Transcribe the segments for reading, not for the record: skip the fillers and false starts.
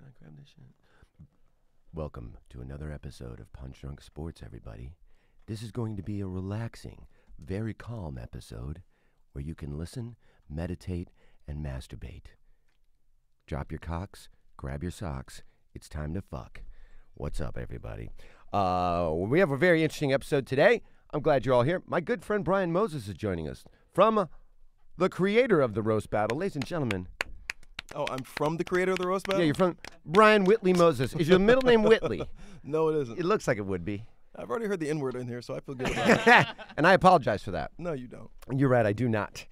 I grab this shit? Welcome to another episode of Punch Drunk Sports, everybody. This is going to be a relaxing, very calm episode where you can listen, meditate, and masturbate. Drop your cocks, grab your socks. It's time to fuck. What's up, everybody? We have a very interesting episode today. I'm glad you're all here. My good friend Brian Moses is joining us from the creator of the Roast Battle. Ladies and gentlemen. Oh, I'm from the creator of the Roast Battle? Yeah, you're from Brian Whitley Moses. Is your middle name Whitley? No, it isn't. It looks like it would be. I've already heard the N-word in here, so I feel good about it. And I apologize for that. No, you don't. You're right, I do not.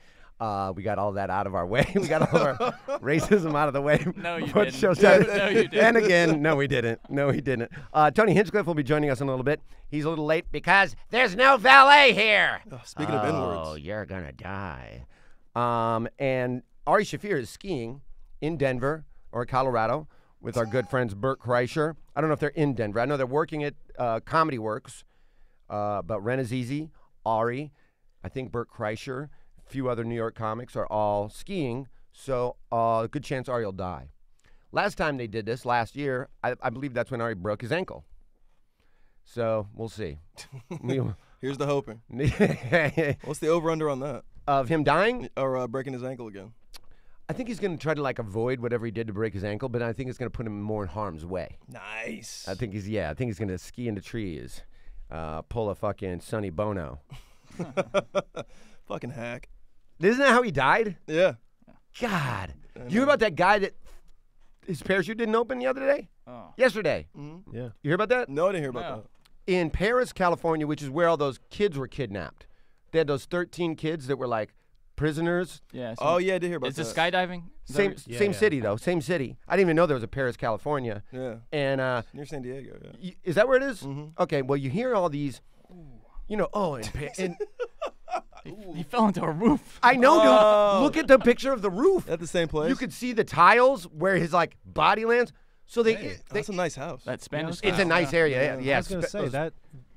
We got all that out of our way. We got all our racism out of the way. No, you What didn't. shows No, that- you didn't. And again, no, we didn't. No, he didn't. Tony Hinchcliffe will be joining us in a little bit. He's a little late because there's no valet here. Oh, speaking of N-words. Oh, you're going to die. And Ari Shaffir is skiing in Denver or Colorado with our good friends Bert Kreischer. I don't know if they're in Denver. I know they're working at Comedy Works. But Renazizi, Ari, I think Bert Kreischer, a few other New York comics are all skiing, so a good chance Ari will die. Last time they did this, last year, I believe that's when Ari broke his ankle. So we'll see. Here's the hoping. What's the over-under on that? Of him dying? Or breaking his ankle again? I think he's going to try to like avoid whatever he did to break his ankle, but I think it's going to put him more in harm's way. Nice. I think he's going to ski into trees, pull a fucking Sonny Bono. Fucking hack. Isn't that how he died? Yeah. God. You hear about that guy that his parachute didn't open the other day? Oh. Yesterday. Mm-hmm. Yeah. You hear about that? No, I didn't hear about that. In Paris, California, which is where all those kids were kidnapped. They had those 13 kids that were like prisoners. Yeah. Oh, yeah, I did hear about Is that. it skydiving? Same city, though. Same city. I didn't even know there was a Paris, California. Yeah. And near San Diego, yeah. is that where it is? Mm-hmm. Okay, well, you hear all these, you know, and He fell into a roof. I know, Oh. dude. Look at the picture of the roof. At the same place? You could see the tiles where his like body lands. So they That's a nice house. That Spanish. it's a nice area. Yeah. I was going to say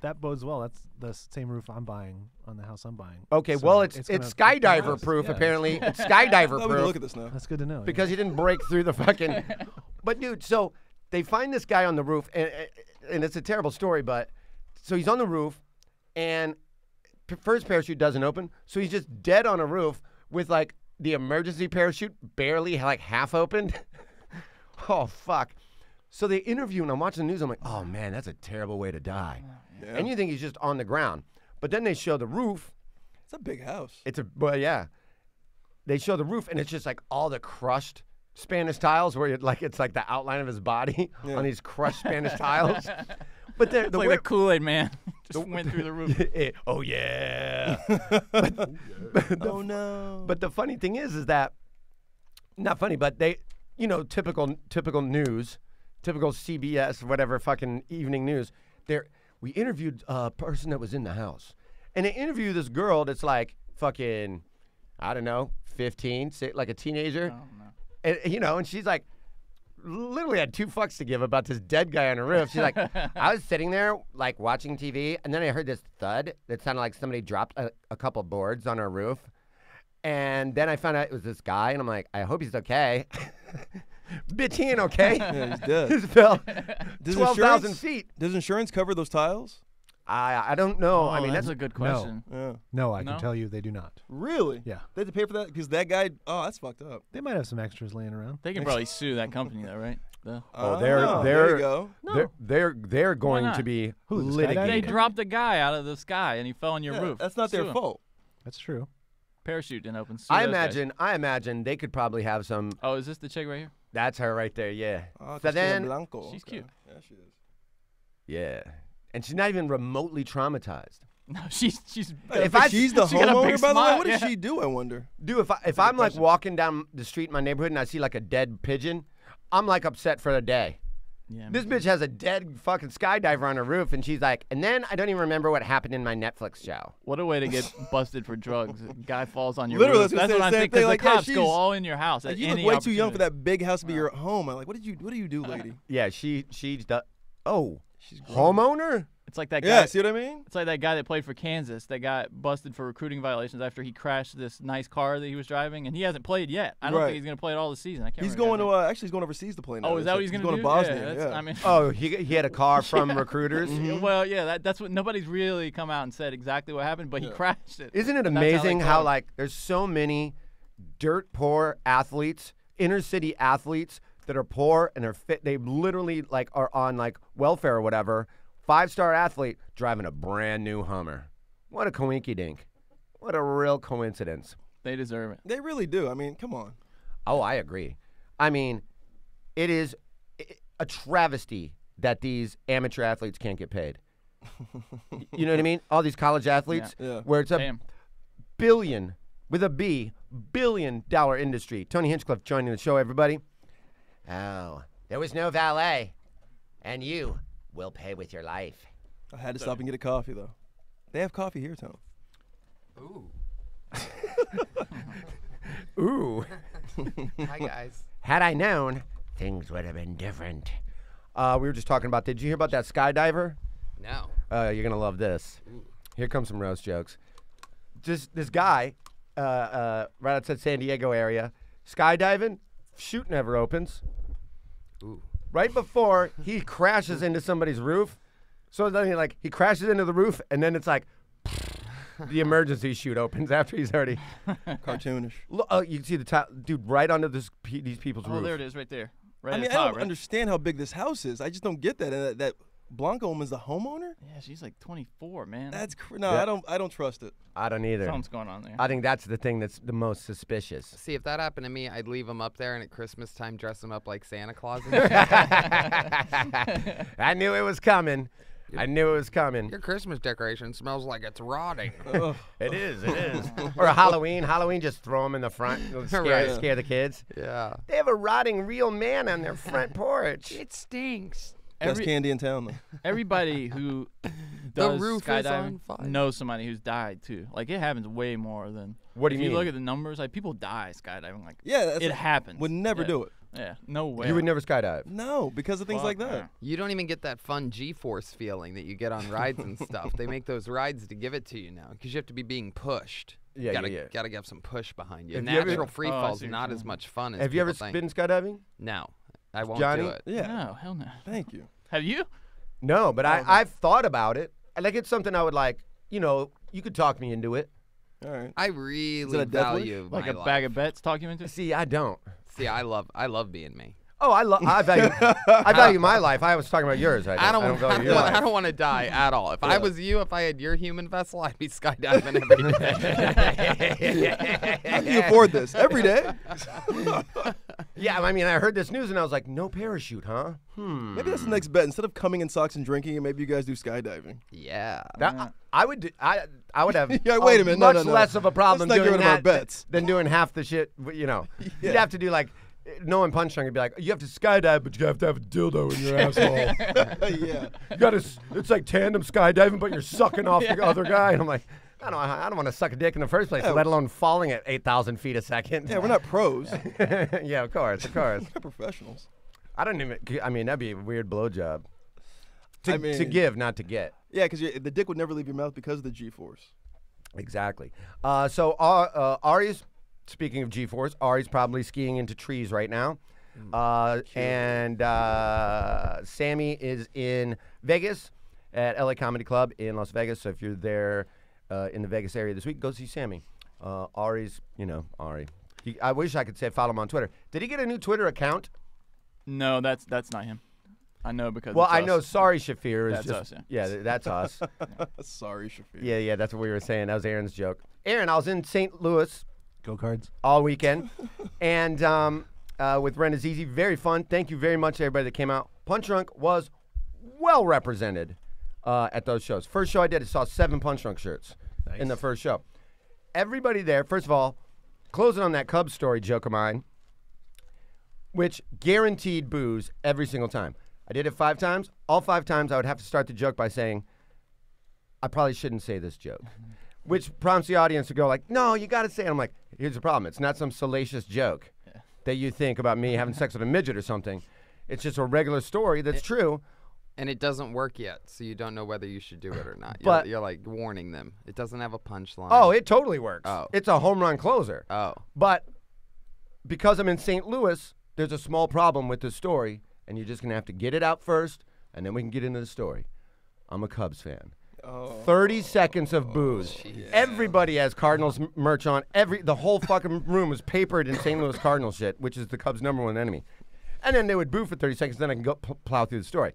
that bodes well. That's the same roof I'm buying on the house I'm buying. Okay, So well, it's gonna- skydiver proof, Yeah. apparently. It's skydiver Glad we can look proof at this now. That's good to know. because he didn't break through the fucking. But, dude, so they find this guy on the roof, and it's a terrible story, but so he's on the roof, and first parachute doesn't open, so he's just dead on a roof with, like, the emergency parachute barely, like, half opened. Oh, fuck. So they interview, and I'm watching the news, I'm like, oh, man, that's a terrible way to die. Yeah. And you think he's just on the ground. But then they show the roof. It's a big house. Well, yeah. They show the roof, and it's just like all the crushed Spanish tiles where it's like the outline of his body on these crushed Spanish tiles. But It's like the Kool-Aid man just went through the roof. Oh, yeah. Oh, no. But the funny thing is that, not funny, but they, you know, typical news, typical CBS, whatever fucking evening news, we interviewed a person that was in the house. And they interviewed this girl that's like fucking, I don't know, 15, like a teenager. Oh, no. And, you know, and she's like, literally had two fucks to give about this dead guy on a roof. She's like, I was sitting there, like, watching TV, and then I heard this thud that sounded like somebody dropped a couple boards on our roof. And then I found out it was this guy, and I'm like, I hope he's okay. Bitch, he ain't okay. Yeah, he's dead. He fell Does 12,000 feet. Does insurance cover those tiles? I don't know. Oh, I mean, that's a good question. Yeah. No, I No? can tell you they do not. Really? Yeah. They have to pay for that? Because that guy, oh, that's fucked up. They might have some extras laying around. They can probably sue that company though, right? There you go. they're going not? to be Who, the litigated. They skydiving? dropped a guy out of the sky and he fell on your Yeah, roof. that's not their Sue 'em. fault. That's true. Parachute didn't open. Sue I those guys. imagine they could probably have some. Oh, is this the chick right here? That's her right there. Yeah. Oh, So then, Blanco. She's Okay. cute. Yeah, she is. yeah, and she's not even remotely traumatized. No, she's. She's the she got a homeowner, big by the way. smile, What does yeah. she do, I wonder? Dude, if I'm like walking down the street in my neighborhood and I see like a dead pigeon, I'm like upset for the day. Yeah, This bitch has a dead fucking skydiver on her roof, and she's like, and then I don't even remember what happened in my Netflix show. What a way to get busted for drugs. A guy falls on your Literally, roof. I was That's gonna what say I'm the thinking. same Because thing, the like, yeah, cops go she's- all in your house at You any look way too young for opportunity. that big house to be your home. I'm like, what do you do, lady? Yeah, she's the She's grown. homeowner. It's like that guy. Yeah, see what I mean? It's like that guy that played for Kansas that got busted for recruiting violations after he crashed this nice car that he was driving, and he hasn't played yet. I don't Right. think he's going to play it all the season. I can't He's remember going the guy's to actually he's going overseas to play now. name. Oh, is that what he's going to do? He's going to Yeah, Bosnia. that's- Yeah. I mean, Oh, he had a car from recruiters. well, yeah, that's what nobody's really come out and said exactly what happened, but he crashed it. Isn't it And that's amazing they how caught him. like there's so many dirt poor athletes, inner city athletes that are poor and are fit. They literally like are on like welfare or whatever. 5-star athlete driving a brand new Hummer. What a coinky dink. What a real coincidence. They deserve it. They really do. I mean, come on. Oh, I agree. I mean, it is a travesty that these amateur athletes can't get paid. You know what I mean? All these college athletes, Yeah. where it's a Damn. billion, with a B, billion-dollar industry. Tony Hinchcliffe joining the show, everybody. Oh, there was no valet, and you will pay with your life. I had to stop and get a coffee though. They have coffee here, Tom. Ooh. Hi, guys. Had I known, things would have been different. We were just talking about, did you hear about that skydiver? No. You're going to love this. Here comes some roast jokes. Just this guy, right outside San Diego area, skydiving, chute never opens. Ooh. Right before he crashes into somebody's roof. So then he crashes into the roof, and then it's like the emergency chute opens after he's already. Cartoonish. You can see the top, dude, right under these people's Oh, roof. there it is, right there. Right I at mean, the I top, don't right? understand how big this house is. I just don't get that. And that Blanca woman's the homeowner. Yeah, she's like 24, man. That's no. Yeah. I don't trust it. I don't either. Something's going on there. I think that's the thing that's the most suspicious. See, if that happened to me, I'd leave him up there and at Christmas time dress him up like Santa Claus. I knew it was coming. I knew it was coming. Your Christmas decoration smells like it's rotting. Ugh. It is. It is. Or a Halloween. Halloween, just throw them in the front. Scare, Right. scare the kids. Yeah. They have a rotting real man on their front porch. It stinks. Best candy in town though. Everybody who The does roof is skydiving on fire. knows somebody who's died too. Like it happens way more than. What do you if mean? you look at the numbers, like people die skydiving. Like Yeah, that's it happens. Would never Yeah. do it. Yeah, no way. You would never skydive. No, because of things like Fuck, that. You don't even get that fun G-force feeling that you get on rides and stuff. They make those rides to give it to you now because you have to be being pushed. Yeah, gotta, yeah. Gotta have some push behind you. Have you ever- Natural free Oh, I fall's see what not you're as saying. much fun as Have you ever people think. been skydiving? No, I won't Johnny? do it. Yeah. No, hell no. Thank you. Have you? No, but okay. I've thought about it. Like it's something I would like. You know, you could talk me into it. All right. I it really a death wish? value Like my a life. bag of bets talk you into? See, I don't. See, I love being me. Oh, I value my life. I was talking about yours. I don't value your life. I don't want to die at all. If I was you, if I had your human vessel, I'd be skydiving every day. How can you afford this every day? Yeah, I mean, I heard this news and I was like, no parachute, huh? Maybe that's the next bet. Instead of coming in socks and drinking, and maybe you guys do skydiving. Yeah. I would have Yeah, wait a minute. much No, no. less of a problem Let's not get doing rid of our that bets. than doing half the shit. You know, you'd have to do like no one punch drunk would be like, you have to skydive, but you have to have a dildo in your asshole. Yeah. You gotta. It's like tandem skydiving, but you're sucking off the other guy. And I'm like, I don't want to suck a dick in the first place, Yeah. let alone falling at 8,000 feet a second. Yeah, we're not pros. Yeah, of course. We're professionals. I don't even. I memean, that'd be a weird blowjob. To mean- give, not to get. Yeah, because the dick would never leave your mouth because of the G-force. Exactly. So Ari's, speaking of G-force, Ari's probably skiing into trees right now. And Sammy is in Vegas at LA Comedy Club in Las Vegas. So if you're there in the Vegas area this week, go see Sammy. Ari's, Ari. I wish I could say follow him on Twitter. Did he get a new Twitter account? No, that's not him. I know because. Well, it's I us. know Sorry Shafir is That's just. us, yeah. That's us. Sorry, Shafir. Yeah, that's what we were saying. That was Aaron's joke. Aaron, I was in St. Louis Go Cards. all weekend, and with Ren Azizi, very fun. Thank you very much to everybody that came out. Punch Drunk was well represented at those shows. First show I did, I saw 7 Punch Drunk shirts in the first show. Everybody there, first of all, closing on that Cubs story joke of mine, which guaranteed booze every single time. I did it 5 times. All 5 times I would have to start the joke by saying, I probably shouldn't say this joke. Which prompts the audience to go like, no, you got to say it. I'm like, here's the problem. It's not some salacious joke that you think about me having sex with a midget or something. It's just a regular story that's true. And it doesn't work yet, so you don't know whether you should do it or not. But- You're like warning them. It doesn't have a punchline. Oh, it totally works. Oh. It's a home run closer. Oh. But because I'm in St. Louis, there's a small problem with the story, and you're just going to have to get it out first, and then we can get into the story. I'm a Cubs fan. 30 seconds of booze. Everybody has Cardinals merch on. The whole fucking room was papered in St. Louis Cardinals shit, which is the Cubs' #1 enemy. And then they would boo for 30 seconds, then I can go plow through the story.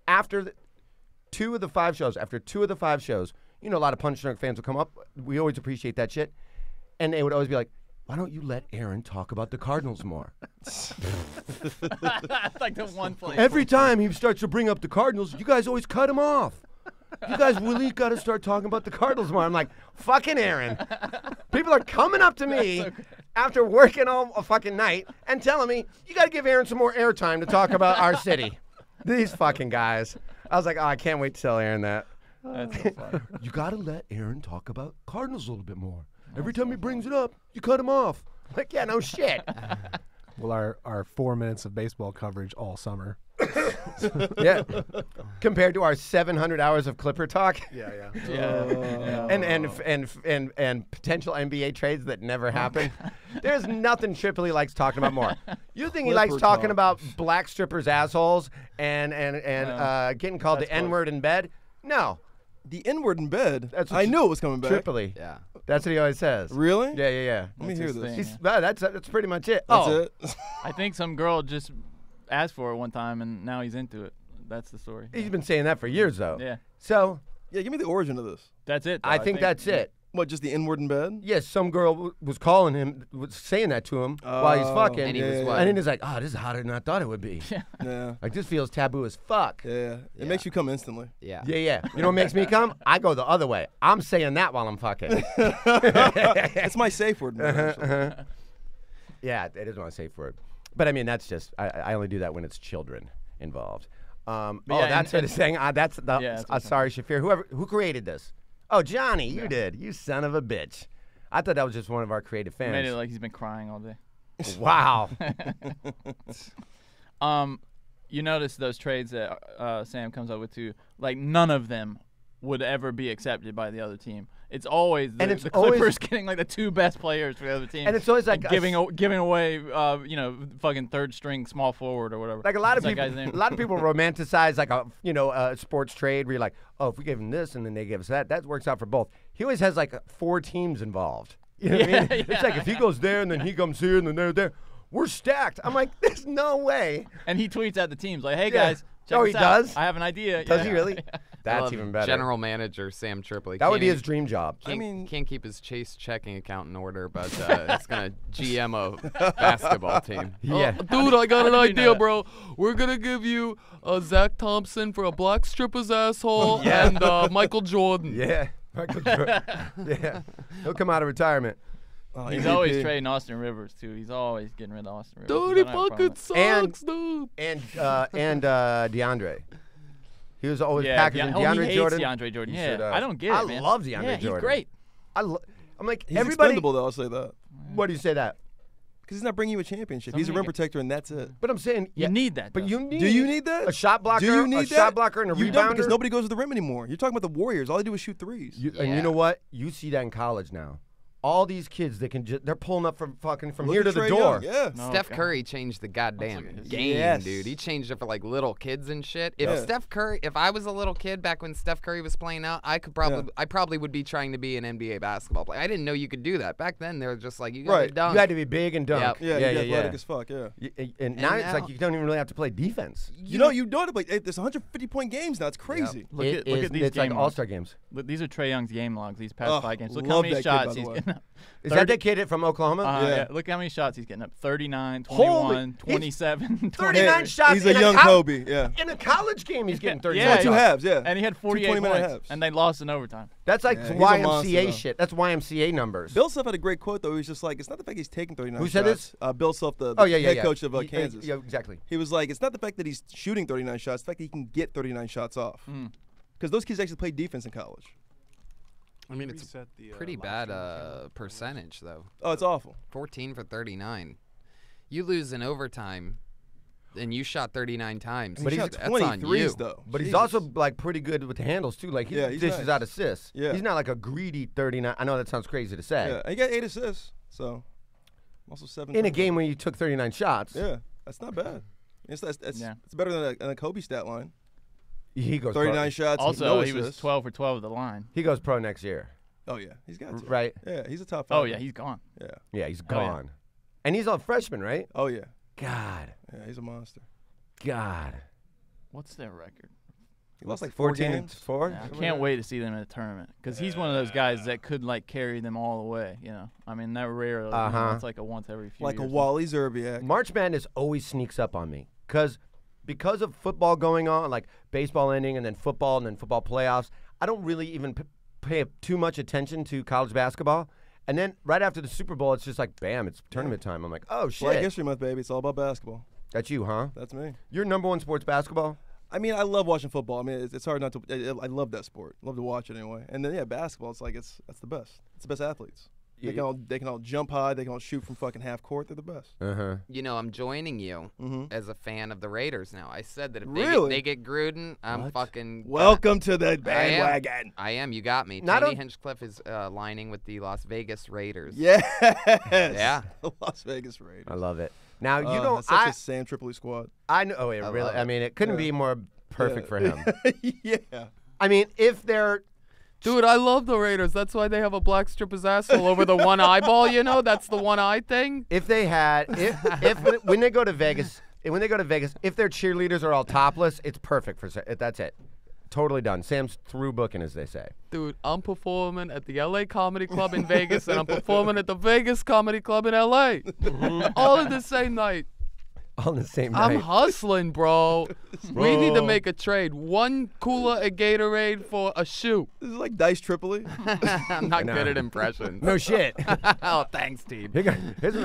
After 2 of the 5 shows, you know, a lot of Punch Drunk fans will come up. We always appreciate that shit. And they would always be like, why don't you let Aaron talk about the Cardinals more? That's like the one place. Every time he starts to bring up the Cardinals, you guys always cut him off. You guys really got to start talking about the Cardinals more. I'm like, fucking Aaron. People are coming up to me after working all a fucking night and telling me, you got to give Aaron some more airtime to talk about our city. These fucking guys. I was like, oh, I can't wait to tell Aaron that. That's so funny. You got to let Aaron talk about Cardinals a little bit more. Every time he brings it up, you cut him off. I'm like, yeah, no shit. Well, our 4 minutes of baseball coverage all summer. Yeah. Compared to our 700 hours of Clipper talk. Yeah. And potential NBA trades that never happen. There's nothing Tripoli likes talking about more. You think he likes Clipper talking talk. about black strippers' assholes and getting called the That's close. N-word in bed? No. The N-word in bed. That's what I you- knew it was coming back. Tripoli. Yeah. That's what he always says. Really? Yeah. Let me hear his this. thing. He's, that's pretty much it. That's oh, it. I think some girl just asked for it one time, and now he's into it. That's the story. he's been saying that for years, though. Yeah. So Yeah, give me the origin of this. That's it. though. I think that's it. What, just the N-word in bed? Yes, some girl was calling him, was saying that to him while he's fucking. And he was what? And then he's like, oh, this is hotter than I thought it would be. Yeah. Like, this feels taboo as fuck. Yeah. It makes you come instantly. Yeah. Yeah. You know what makes me come? I go the other way. I'm saying that while I'm fucking. That's my safe word. Actually. Yeah, it is my safe word. But I mean, that's just, I only do that when it's children involved. yeah, That's what and- it's saying. That's the, Yeah, that's what I'm sorry, Shafir. Who created this? Oh, Johnny, you did. You son of a bitch. I thought that was just one of our creative fans. Made it like he's been crying all day. Wow. You notice those trades that Sam comes up with too. Like none of them would ever be accepted by the other team. It's always the, And it's the always- Clippers getting like the 2 best players for the other team. And it's always like giving away, fucking third string small forward or whatever. Like a lot of What's that people, guy's name? a lot of people romanticize like a sports trade where you're like, oh, if we give him this and then they give us that, that works out for both. He always has like 4 teams involved. You know what I mean? It's like if he goes there and then he comes here and then they're there, we're stacked. I'm like, there's no way. And he tweets at the teams like, "Hey Yeah. guys, check Oh, this he out. does? I have an idea." Does Yeah. he really? I That's love even better. General manager Sam Tripoli. That would be Can't- his dream job. Can't keep his Chase checking account in order, but he's gonna GM a basketball team. Yeah. Dude, I got an How did you know idea, that? bro. We're gonna give you Zach Thompson for a black stripper's asshole Yeah. and Michael Jordan. Yeah. Michael Jordan. Yeah. He'll come out of retirement. Oh, He's MVP. always trading Austin Rivers too. He's always getting rid of Austin Rivers. Dude, I he don't have a problem fucking with And- sucks, dude. And DeAndre. He was always it. Yeah, packaging he DeAndre hates Jordan. DeAndre Jordan. He Yeah, sure does. I don't get I it, man. love DeAndre yeah, Jordan. he's great. I'm like, He's everybody. expendable, though, I'll say that. Why do you say that? Because he's not bringing you a championship. He's a Something rim you- protector, and that's it. But I'm saying You need that. But though. you need. Do you need that? a shot blocker? Do you need a that? shot blocker and a You don't, because rebounder? nobody goes to the rim anymore. You're talking about the Warriors. All they do is shoot threes. And you know what? You see that in college now. All these kids that can they're pulling up from Look here at to the Trae door. Young, Yeah. No, Steph God. Curry changed the goddamn game, Yes. dude. He changed it for like little kids and shit. If Yeah. if I was a little kid back when Steph Curry was playing out, I probably would be trying to be an NBA basketball player. I didn't know you could do that. Back then they were just like, you got to Right. dunk. You had to be big and dunk. Yep. Yeah, you're athletic as fuck, yeah. And now it's now- like you don't even really have to play defense. You know, you don't have like, there's 150-point games now. It's crazy. Look at these It's like game All-Star logs. how Look, these are Trae Young's game logs. These past Oh, 5 games. Look love how many that kid, shots by the he's way. getting up. Is that the kid from Oklahoma? Yeah. Look how many shots he's getting up. 39, Holy- 21, 27, 20. 39 shots. He's a in young Kobe. Kobe, yeah. In a college game, he's getting 30 Yeah, shots. Two halves, yeah. And he had 48 20-minute points, halves. and they lost in overtime. That's like Yeah, he's a monster, YMCA though. shit. That's YMCA numbers. Bill Self had a great quote, though. He was just like, it's not the fact he's taking 39 Who said shots. Bill Self, the Oh, yeah, head coach of He- Kansas. Yeah, exactly. He was like, it's not the fact that he's shooting 39 shots, the fact that he can get 39 shots off. Because those kids actually play defense in college. I mean, it's a pretty bad percentage, though. Oh, it's awful. 14 for 39. You lose in overtime. And you shot 39 times. But he shot That's on 23s you. though. But he's Jesus. also like pretty good with the handles too. Like he he's dishes nice. out assists. Yeah. He's not like a greedy 39. I know that sounds crazy to say. Yeah, he got 8 assists. So also 7 In a turnovers. game where you took 39 shots, Yeah, that's not bad. It's better than a Kobe stat line. he goes 39 pro. shots. Also, no he was assists. 12 for 12 at the line. He goes pro next year, Oh yeah, he's got to. right? Yeah, he's a top 5. Oh yeah, he's gone. Yeah. Yeah, he's Oh, yeah. gone. And he's a freshman, right? Oh yeah. God. Yeah, he's a monster. God. What's their record? He lost like 4 14 games. to 4? Yeah, I can't wait to see them in a tournament because he's one of those guys that could like carry them all the way. You know, I mean that rare. You know, it's like a once every few Like years. a Wally Zerbiak. March Madness always sneaks up on me because of football going on, like baseball ending and then football playoffs. I don't really even pay too much attention to college basketball. And then right after the Super Bowl, it's just like, bam, it's tournament time. I'm like, oh, shit. Black History Month, baby. It's all about basketball. That's you, huh? That's me. Your number one sport's basketball? I mean, I love watching football. I mean, it's hard not to. I love that sport. Love to watch it anyway. And then basketball. It's like that's the best. It's the best athletes. They can all jump high. They can all shoot from fucking half court. They're the best. Uh-huh. You know, I'm joining you as a fan of the Raiders now. I said that if Really? they get Gruden, I'm What? fucking. Welcome to the bandwagon. I am. You got me. Not Tony a- Hinchcliffe is lining with the Las Vegas Raiders. Yes. Yeah. The Las Vegas Raiders. I love it. Now, you Oh, know, that's such a Sam Tripoli squad. I know. Oh, yeah, I really? love I it. mean, it couldn't be more perfect for him. Yeah. I mean, if they're Dude, I love the Raiders. That's why they have a black strip of asshole over the one eyeball. You know, that's the one eye thing. If they had, if when they go to Vegas, if their cheerleaders are all topless, it's perfect for. That's it, totally done. Sam's through booking, as they say. Dude, I'm performing at the LA Comedy Club in Vegas, and I'm performing at the Vegas Comedy Club in LA, all in the same night. On the same I'm night. hustling, bro. We need to make a trade. One cooler of Gatorade for a shoe. This is like Dice Tripoli. I'm not No. good at impressions. No shit. Oh, thanks, team. Here's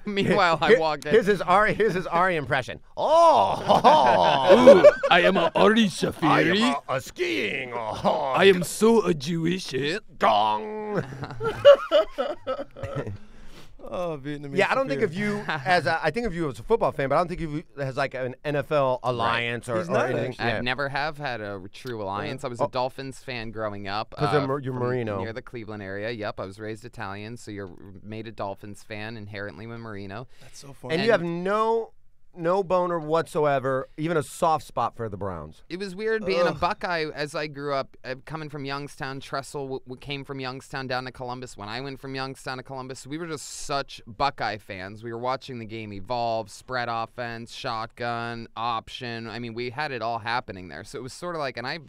Meanwhile, I walk in. Here's his Ari impression. Oh, I am a Ari I Shafiri. am a skiing. Oh, I am so a Jewish. gong. Oh, Vietnamese. Yeah, I don't think superior. of you I think of you as a football fan, but I don't think of you as like an NFL alliance or He's not, anything. actually. I never have had a true alliance. I was a Dolphins fan growing up. 'Cause you're from Marino. Near the Cleveland area. Yep, I was raised Italian, so you're made a Dolphins fan inherently with Marino. That's so funny. And you have no boner whatsoever, even a soft spot for the Browns. It was weird being a Buckeye as I grew up, coming from Youngstown. Tressel came from Youngstown down to Columbus. When I went from Youngstown to Columbus, we were just such Buckeye fans. We were watching the game evolve, spread offense, shotgun, option. I mean, we had it all happening there. So it was sort of like, and I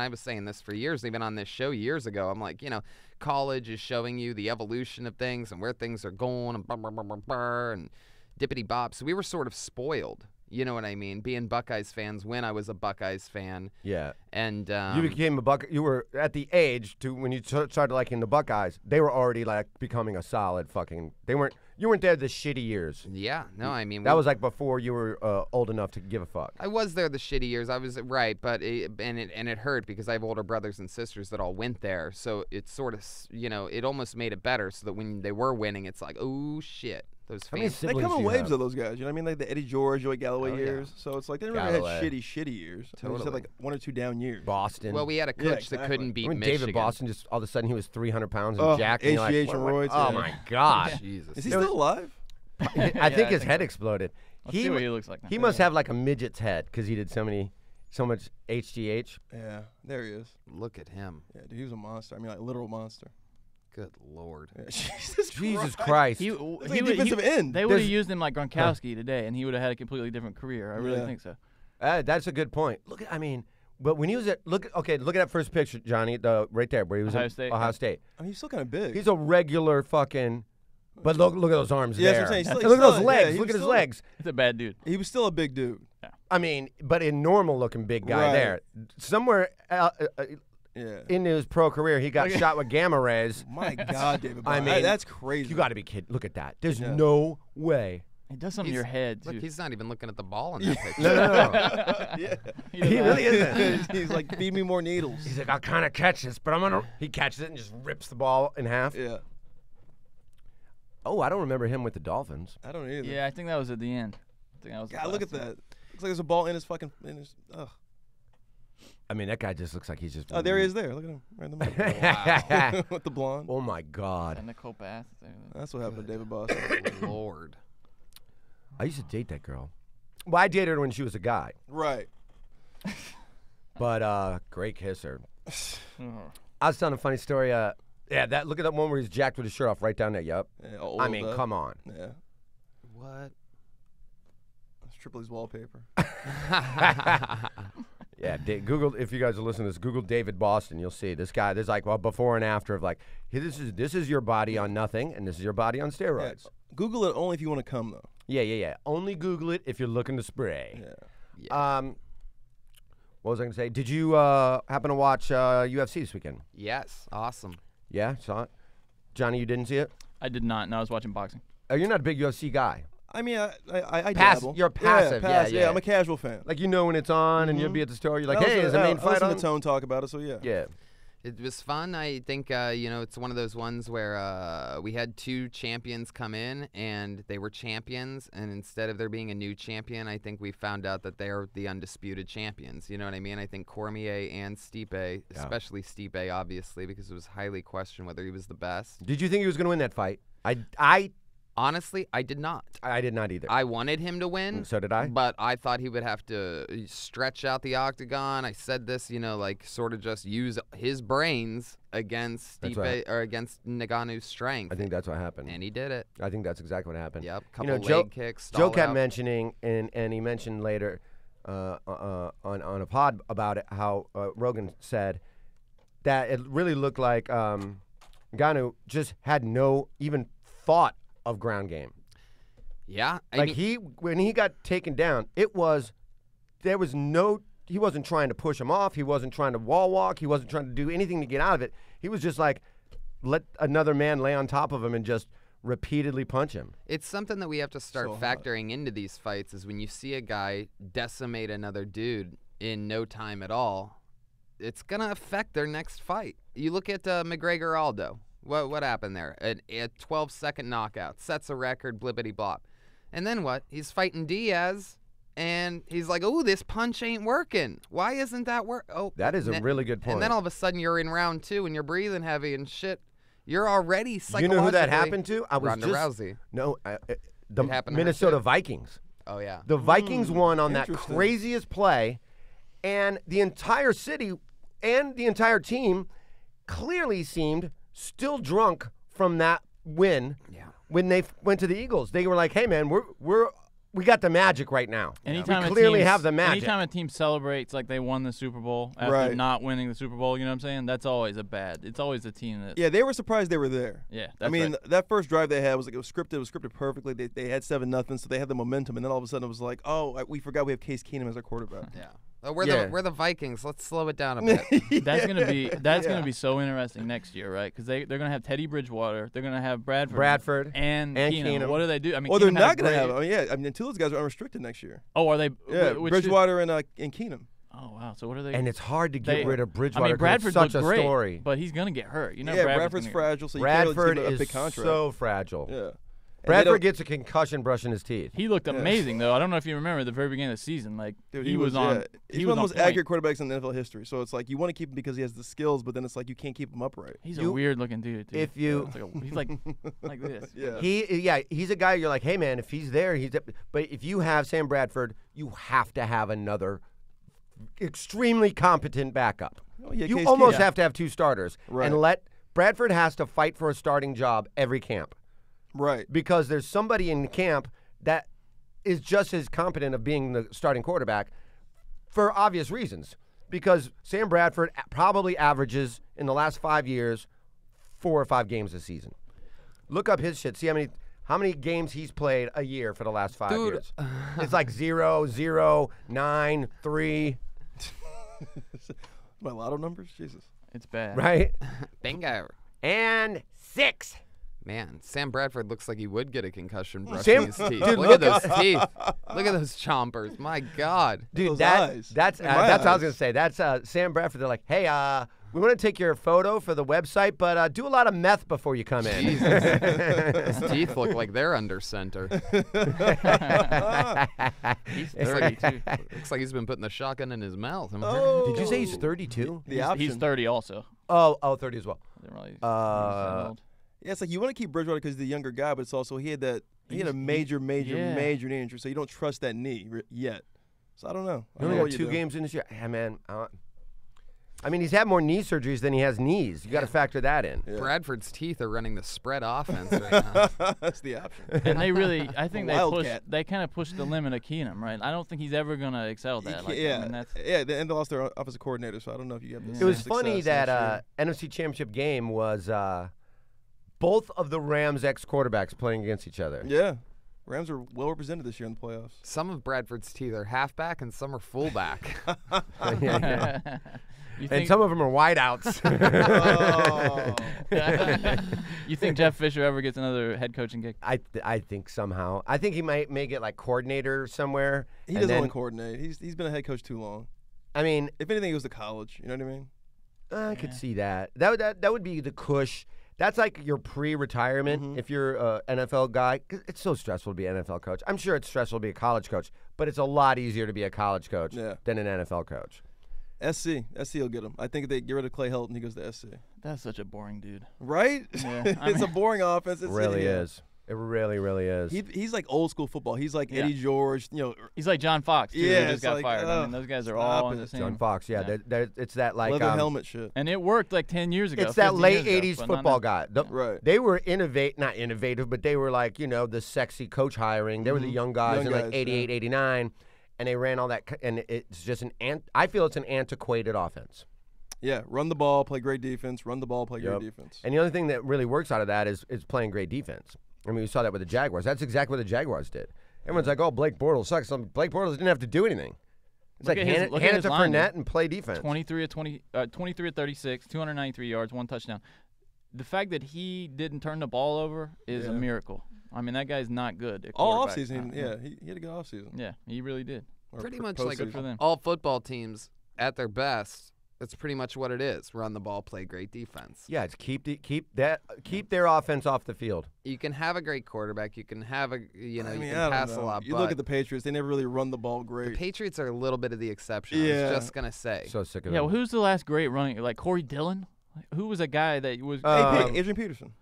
was saying this for years, even on this show years ago. I'm like, college is showing you the evolution of things and where things are going and blah, blah, blah, blah, blah, and dippity bop. So we were sort of spoiled. You know what I mean? Being Buckeyes fans when I was a Buckeyes fan. Yeah. And You became a Buckeye. You were at the age to when you started liking the Buckeyes. They were already like becoming a solid fucking. You weren't there the shitty years. yeah, no, I mean That was like before you were old enough to give a fuck. I was there the shitty years. I was right, but it hurt because I have older brothers and sisters that all went there. So it sort of it almost made it better so that when they were winning, it's like, oh shit, those How many fans. They siblings come in do you waves have? of those guys. You know what I mean? Like the Eddie George, Joey Galloway Oh, yeah. years. So it's like they never had Galloway. shitty years. They just had Totally. like 1 or 2 down years. Boston. Well, we had a Yeah, coach that exactly. couldn't beat when Michigan. David Boston just all of a sudden he was 300 pounds and Oh, jacked. And you're like, HGH and what- roids, oh yeah. my god! Jesus. Is he still alive? I think I his think head so. exploded. Let's see what he looks like now. He must have like a midget's head because he did so much HGH. Yeah, there he is. Look at him. Yeah, dude, he was a monster. I mean, like literal monster. Good Lord. Yeah, Jesus Jesus Christ. Christ! He, That's like a defensive end. They would have There's- used him like Gronkowski today, and he would have had a completely different career. I really Yeah. think so. That's a good point. But when he was at look at that first picture, Johnny, right there where he was Ohio at State. Ohio State. I mean, he's still kind of big. He's a regular fucking. But look at those arms Yeah, there. that's what I'm saying. He's And still- look at those he's still- legs. yeah, he Look was at his still- legs. He's a bad dude. He was still a big dude. I mean, but a normal looking big guy Right. there. Somewhere Yeah. in his pro career, he got shot with gamma rays. My God, David. I Bond. mean, that's crazy. You got to be kidding. Look at that. There's Yeah. no way. He does something to He's- your head too. Look, he's not even looking at the ball in that picture. No. Yeah. He really isn't. He's like, feed me more needles. He's like, I'll kind of catch this, but I'm gonna. He catches it and just rips the ball in half. Yeah. Oh, I don't remember him with the Dolphins. I don't either. Yeah, I think that was at the end. I think that was the God, look at last one. that. Looks like there's a ball in his fucking. Ugh. I mean, that guy just looks like he's just. Oh, there he is. There. Look at him. Right in the middle. Wow. With the blonde. Oh my God. And Nicole Bass. That's what happened to David Boston. Lord. I used to date that girl. Well, I dated her when she was a guy, Right. but great kisser. Uh-huh. I was telling a funny story. Yeah, look at that one where he's jacked with his shirt off right down there. Yep. Yeah, all I of mean, that. come on. Yeah. What? That's Tripoli's wallpaper. Yeah, Google, if you guys are listening to this, Google David Boston. You'll see this guy. There's like, well, before and after of like, hey, this is your body on nothing, and this is your body on Yeah. steroids. Google it only if you want to come, though. Yeah. Only Google it if you're looking to spray. Yeah. What was I going to say? Did you happen to watch UFC this weekend? Yes. Awesome. Yeah, saw it. Johnny, you didn't see it? I did not. No, I was watching boxing. You're not a big UFC guy. I mean, I Pass- dabble. you're passive, Yeah, yeah, passive. yeah. I'm a casual fan. Like, you know when it's on, and you'll be at the store. You're like, I hey, listen- is the main I fight listen on? to Tone talk about it, so yeah. Yeah. It was fun. I think, it's one of those ones where we had two champions come in, and they were champions, and instead of there being a new champion, I think we found out that they're the undisputed champions. You know what I mean? I think Cormier and Stipe, especially Stipe, obviously, because it was highly questioned whether he was the best. Did you think he was going to win that fight? Honestly, I did not. I did not either. I wanted him to win. So did I. But I thought he would have to stretch out the octagon. I said this, like sort of just use his brains against That's Stipe right. or against Nagano's strength. I think that's what happened. And he did it. I think that's exactly what happened. Yep. You Couple know, leg kicks. Joe stall kept out. mentioning, and he mentioned later on a pod about it, how Rogan said that it really looked like Ngannou just had no even thought of ground game. Yeah. I Like mean, when he got taken down, he wasn't trying to push him off. He wasn't trying to wall walk. He wasn't trying to do anything to get out of it. He was just like, let another man lay on top of him and just repeatedly punch him. it's something that we have to start So hot. factoring into these fights is when you see a guy decimate another dude in no time at all, it's going to affect their next fight. You look at McGregor Aldo. What happened there? A 12-second knockout. Sets a record, blippity blop. And then what? He's fighting Diaz, and he's like, oh, this punch ain't working. Why isn't that work? Oh, That is a and really good point. And then all of a sudden you're in round 2 and you're breathing heavy and shit. You're already psychologically. You know who that happened to? I was Ronda Rousey. No, the It happened to her, Minnesota too. Vikings. Oh, yeah. The Vikings won on that interesting. craziest play, and the entire city and the entire team clearly seemed still drunk from that win. Yeah. When they went to the Eagles, they were like, "Hey, man, we got the magic right now. Anytime we a clearly team- have the magic." Anytime a team celebrates like they won the Super Bowl after Right. not winning the Super Bowl, you know what I'm saying? That's always it's always the team that. Yeah, they were surprised they were there. Yeah, I that's mean, right. that first drive they had was like it was scripted perfectly. They had 7-0, so they had the momentum, and then all of a sudden it was like, oh, we forgot we have Case Keenum as our quarterback. Yeah. We're Yeah. the Vikings. Let's slow it down a bit. That's gonna be so interesting next year, right? Because they're gonna have Teddy Bridgewater, they're gonna have Bradford and and Keenum. Keenum. What do they do? I mean, Well, they're Keenum had not a going to have. great- I mean, yeah. I mean, two of those guys are unrestricted next year. Oh, are they? Yeah, which- Bridgewater and Keenum. Oh wow. So what are they? And it's hard to get rid of Bridgewater. I mean, 'cause Bradford it's such looked a great, story. but he's gonna get hurt. You know, Yeah, Bradford's Bradford's gonna get- fragile, so you Bradford can't really is give him a big contract. so fragile. Yeah. And they Bradford don't- gets a concussion brushing his teeth. He looked amazing though. I don't know if you remember the very beginning of the season. Like Dude, he was on. yeah. He He's was one of the on most point. accurate quarterbacks in the NFL history. So it's like you want to keep him because he has the skills, but then it's like you can't keep him upright. He's You- a weird looking dude. if you- he's like this. Yeah. He's a guy you're like, hey man, if he's there, but if you have Sam Bradford, you have to have another extremely competent backup. Oh, yeah, You Case almost Keenum. have to have two starters. Right. And Bradford has to fight for a starting job every camp Right. because there's somebody in the camp that is just as competent of being the starting quarterback for obvious reasons. Because Sam Bradford probably averages in the last 5 years 4 or 5 games a season. Look up his shit. See how many games he's played a year for the last 5 Dude. years. It's like 0, 0, 9, 3, My lotto numbers? Jesus. It's bad. right? Bingo. And 6. Man, Sam Bradford looks like he would get a concussion brushing Sam- his teeth. Dude, Look at those teeth. Look at those chompers. My God. Dude, Those that's eyes. that's Like my that's what I was eyes. gonna say. That's Sam Bradford. They're like, hey, We want to take your photo for the website, but do a lot of meth before you come in. His teeth look like they're under center. He's 32. Looks like he's been putting the shotgun in his mouth. Did you say he's 32? He's 30 also. Oh, 30 as well. I didn't realize he was that old. Yeah, it's like you want to keep Bridgewater because he's the younger guy, but it's also he had a major knee injury, so you don't trust that knee yet. So I don't know. He only got 2 games in this year. Yeah, man. I mean, he's had more knee surgeries than he has knees. You got to factor that in. Yeah. Bradford's teeth are running the spread offense right now. That's the option. And they really, I think Wildcat. they kind of pushed the limit of Keenum, right? I don't think he's ever going to excel at that. They lost their offensive coordinator, so I don't know if you have. It was funny that NFC Championship game was both of the Rams ex-quarterbacks playing against each other. Yeah. Rams are well represented this year in the playoffs. Some of Bradford's teeth are halfback and some are fullback. And some of them are wideouts. You think Jeff Fisher ever gets another head coaching gig? I think somehow. I think he may get like coordinator somewhere. He doesn't want to coordinate. He's been a head coach too long. I mean, if anything, he goes to college. You know what I mean? I could see that. That would be the cush. That's like your pre-retirement if you're an NFL guy. 'Cause it's so stressful to be an NFL coach. I'm sure it's stressful to be a college coach, but it's a lot easier to be a college coach than an NFL coach. SC will get him. I think if they get rid of Clay Helton, he goes to SC. That's such a boring dude. Right? Yeah, It's a boring offense. It really is. It really, really is. He's like old school football. He's like Eddie George. He's like John Fox, too, Yeah, who just got like, fired. I mean, those guys are all in the same. John Fox, it's that like leather helmet shit. And it worked like 10 years ago. It's that 15 late years ago, 80s but football not guy. Right. They were not innovative, but they were like, the sexy coach hiring. They were the young guys in like 88, 89, and they ran all that. And it's just I feel it's an antiquated offense. Yeah, run the ball, play great defense. Run the ball, play great defense. And the other thing that really works out of that is playing great defense. I mean, we saw that with the Jaguars. That's exactly what the Jaguars did. Everyone's like, oh, Blake Bortles sucks. Blake Bortles didn't have to do anything. It's like hand it to Fournette and play defense. 23 at 36, 293 yards, 1 touchdown. The fact that he didn't turn the ball over is a miracle. I mean, that guy's not good at all quarterback. offseason, he had a good offseason. Yeah, he really did. Pretty much like for them. all football teams at their best. That's pretty much what it is. Run the ball, play great defense. Yeah, it's keep their offense off the field. You can have a great quarterback. You can have you can I pass don't a know. lot. You but look at the Patriots; they never really run the ball great. The Patriots are a little bit of the exception. Yeah. I was just gonna say. So sick of Yeah, them. well, who's the last great running? Like Corey Dillon? Who was a guy that was? Adrian Peterson.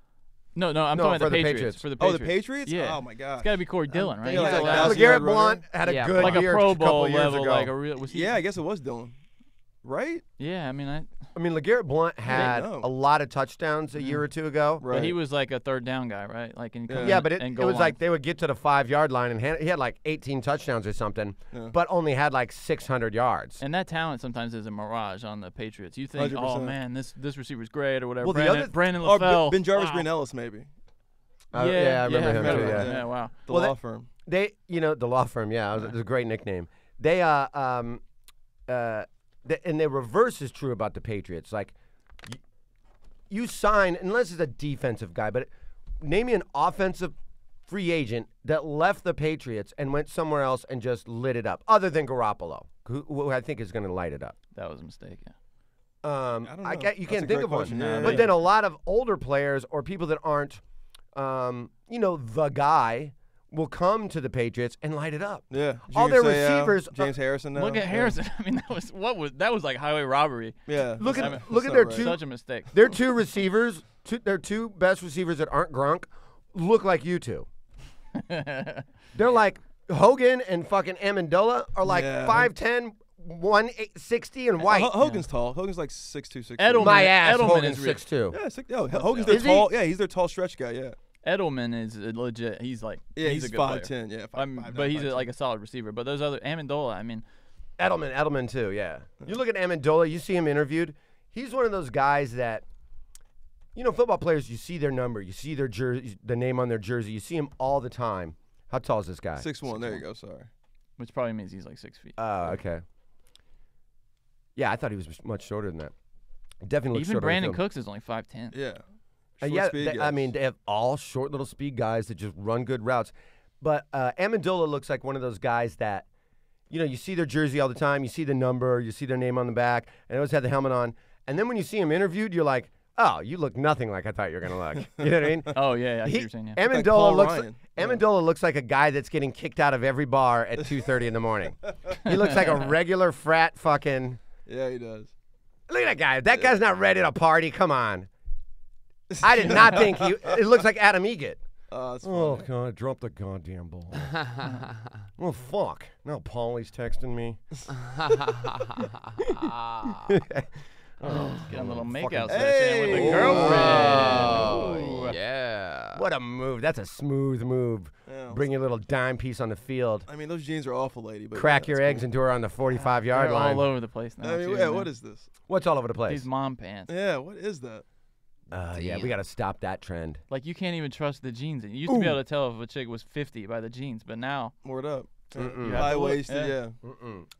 No, I'm talking about the Patriots. For the Oh, Patriots. the Patriots? Yeah. Oh my God. It's got to be Corey Dillon, right? thinking He's like the a last- LeGarrette LeGarrette Blount had a good like a year Pro a couple Bowl years level, ago. like a real. Was he? Yeah, I guess it was Dillon. Right? Yeah, I mean, I mean, LeGarrette Blount had a lot of touchdowns a year or two ago. Right. but he was like a third down guy, right? Like in Yeah, but it goal was line. like they would get to the 5-yard line and he had like 18 touchdowns or something, but only had like 600 yards. And that talent sometimes is a mirage on the Patriots. You think, 100%. oh man, this receiver's great or whatever. Well, Brandon Or LaFell. Ben Jarvis, wow. Green Ellis, maybe. Yeah, I remember him too. him. Yeah, wow. The Well, law firm. The law firm. Yeah, it was a great nickname. They and the reverse is true about the Patriots. Like, you sign, unless it's a defensive guy, but name me an offensive free agent that left the Patriots and went somewhere else and just lit it up, other than Garoppolo, who I think is going to light it up. That was a mistake. Yeah. I don't know. You That's can't a think great of one. question. Yeah, But yeah. then a lot of older players or people that aren't, the guy will come to the Patriots and light it up. Yeah. All their Junior Seau, receivers. James Harrison now. Look at Yeah. Harrison. I mean, that was like highway robbery. Yeah. Look that's- at that's look at not their right. two Such a mistake. their two receivers. Their two best receivers that aren't Gronk look like you two. They're like Hogan and fucking Amendola are like Yeah. 5'10", 160 and white. Hogan's tall. Hogan's like 6'2", 6'3". Edelman- My ass, Edelman Hogan's is real. 6'2". Yeah, Hogan's their Is he? tall. Yeah, he's their tall stretch guy. Yeah. Edelman is legit. He's like Yeah, he's he's a good player. 5'10". Yeah, But he's like a solid receiver. But those other Amendola, I mean, Edelman too, yeah. You look at Amendola, you see him interviewed. He's one of those guys that, football players, you see their number, you see their jersey, the name on their jersey, you see him all the time. How tall is this guy? 6'1". There you go. Sorry. which probably means he's like 6 feet. Oh, okay. Yeah, I thought he was much shorter than that. Definitely looks Even shorter on Brandon film. Cooks is only 5'10". Yeah. Yeah, speed I guys. mean, they have all short little speed guys that just run good routes. But Amendola looks like one of those guys that, you see their jersey all the time. You see the number. You see their name on the back. And they always have the helmet on. And then when you see him interviewed, you're like, oh, you look nothing like I thought you were gonna look. You know what I mean? Oh yeah, I see what you're saying. Yeah. Amendola looks like a guy that's getting kicked out of every bar at 2:30 in the morning. He looks like a regular frat fucking. Yeah, he does. Look at that guy. That guy's not ready to party. Come on. I did not think he. It looks like Adam Egett. Oh, God, drop the goddamn ball. Well, fuck. Now Paulie's texting me. Get a little fucking makeout session with the girlfriend. Oh, yeah. What a move. That's a smooth move. Yeah. Bring your little dime piece on the field. I mean, those jeans are awful, lady. But Crack yeah, your that's eggs into her on the 45-yard They're line. all over the place now. cool. I mean, too, yeah, man. what is this? What's all over the place? These mom pants? Yeah, what is that? Yeah, we got to stop that trend. Like you can't even trust the jeans. You used to be able to tell if a chick was 50 by the jeans, but now Word up. Mm-mm. High waisted, yeah.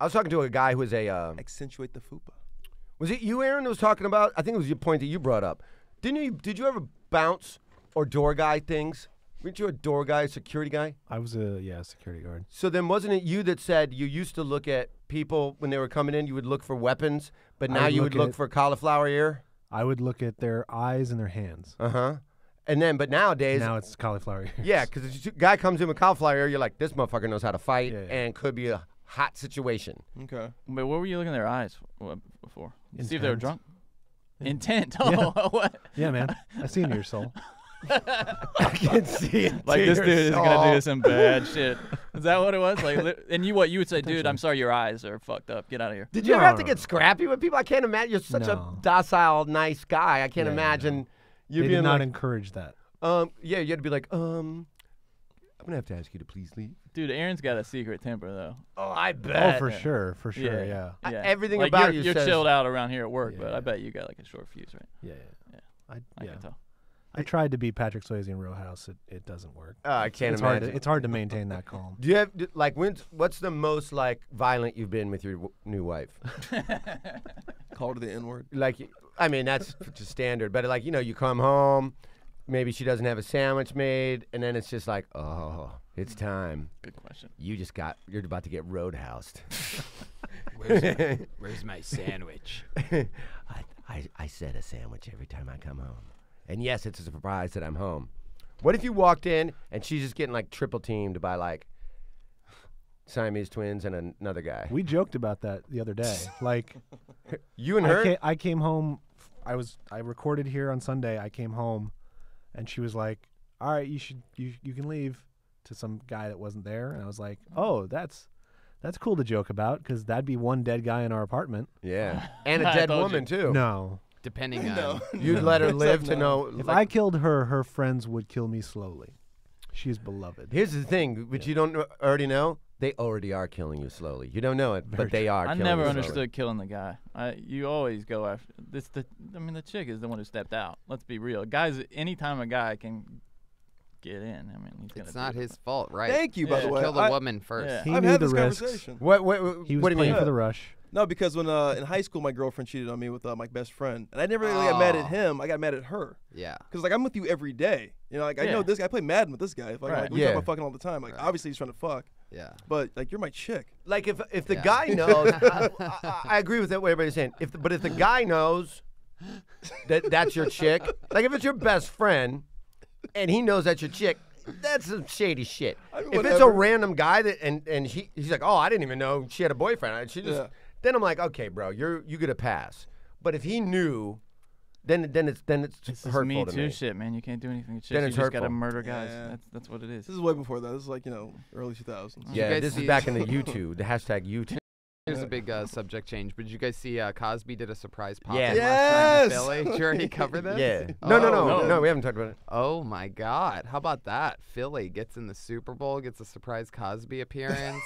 I was talking to a guy who was a. Accentuate the fupa. Was it you, Aaron, who was talking about? I think it was your point that you brought up. Did you ever bounce or door guy things? Weren't you a door guy, security guy? I was a security guard. So then wasn't it you that said you used to look at people when they were coming in, you would look for weapons, but now you would look for cauliflower ear? I would look at their eyes and their hands. Uh-huh. And then, but nowadays. Now it's cauliflower ears. Yeah, because a guy comes in with cauliflower ear, you're like, this motherfucker knows how to fight and could be a hot situation. Okay. But what were you looking at their eyes for? See if they were Intent. drunk? Intent. Oh, what? Yeah, man. I see into your soul. I can see it. Like this dude is gonna do some bad shit. Is that what it was? Like, and you would say, dude, I'm sorry, your eyes are fucked up. Get out of here. Did you ever have to get scrappy with people? I can't imagine. You're such a No. docile, nice guy. I can't imagine you They being did not like, encourage that. yeah, you had to be like, I'm gonna have to ask you to please leave. Dude, Aaron's got a secret temper though. Oh, I bet. Oh, for sure, yeah. Yeah. Everything like about you're you says- chilled out around here at work, but Yeah. I bet you got like a short fuse, right? Yeah. I can tell. I tried to be Patrick Swayze in Real House. It doesn't work. I can't It's imagine. hard. It's hard to maintain that calm. Do you have like what's the most like violent you've been with your new wife? Called her the N-word. Like, I mean, that's just standard. But like, you come home, maybe she doesn't have a sandwich made, and then it's just like, oh, it's time. Good question. You're about to get roadhoused. Where's my sandwich? I said a sandwich every time I come home. And yes, it's a surprise that I'm home. What if you walked in and she's just getting like triple teamed by like Siamese twins and another guy? We joked about that the other day. Like, You and her? I came home. I recorded here on Sunday. I came home, and she was like, "All right, you can leave," to some guy that wasn't there, and I was like, "Oh, that's cool to joke about, because that'd be one dead guy in our apartment." Yeah. And a I dead told woman, too. No, Depending on. No. You'd let her live to know. if like- I killed her, her friends would kill me slowly. She is beloved. Here's the thing, but you don't already know. They already are killing you slowly. You don't know it, but they are. I killing never you slowly. understood killing the guy. You always go after this. The chick is the one who stepped out. Let's be real, guys. Anytime a guy can get in, I mean, he's gonna. It's not do it. his fault, right? Thank you, by the way. Kill the I- woman first. Yeah. He I've knew had the this risks. conversation. What He was do you playing mean? for the rush. No, because when in high school my girlfriend cheated on me with my best friend, and I never really got mad at him. I got mad at her. Yeah. Because like I'm with you every day. Like I know Yeah. this guy. I play Madden with this guy. Like, Right. we Yeah. talk about fucking all the time. Like obviously he's trying to fuck, Yeah. but like you're my chick. Like if the Yeah. guy knows, I agree with that what everybody's saying. But if the guy knows that that's your chick, like if it's your best friend and he knows that's your chick, that's some shady shit. I mean, If it's a whatever. random guy that and he's like, oh, I didn't even know she had a boyfriend. She just Yeah. then I'm like, okay, bro, you get a pass. But if he knew, then it's This is hurtful me to too me. shit, man. You can't do anything. It's Then just, it's you just gotta hurtful. murder guys. Yeah. That's what it is. This is way before that. This is like early 2000s. Yeah, guys this is see- back in the YouTube, the hashtag YouTube. Here's a big subject change. But did you guys see Cosby did a surprise pop Yeah. in last night in Yes! Philly? Did you already cover this? Yeah. Oh, No, we haven't talked about it. Oh my God! How about that? Philly gets in the Super Bowl, gets a surprise Cosby appearance.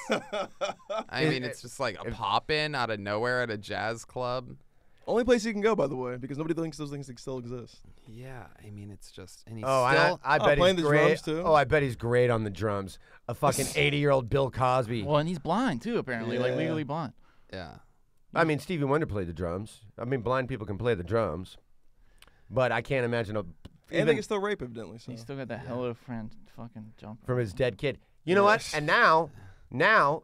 I mean, it's just like a pop in out of nowhere at a jazz club. Only place you can go, by the way, because nobody thinks those things still exist. Yeah, I mean, it's just and he's Oh, still. I bet playing he's the great. drums, too? Oh, I bet he's great on the drums. A fucking 80-year-old Bill Cosby. Well, and he's blind too, apparently, like Yeah. legally blind. Yeah. I mean, Stevie Wonder played the drums. I mean, blind people can play the drums, but I can't imagine And even they can still rape, evidently. So. He's still got that Hello Friend fucking jumper. from his dead kid. You know what? Yes. And now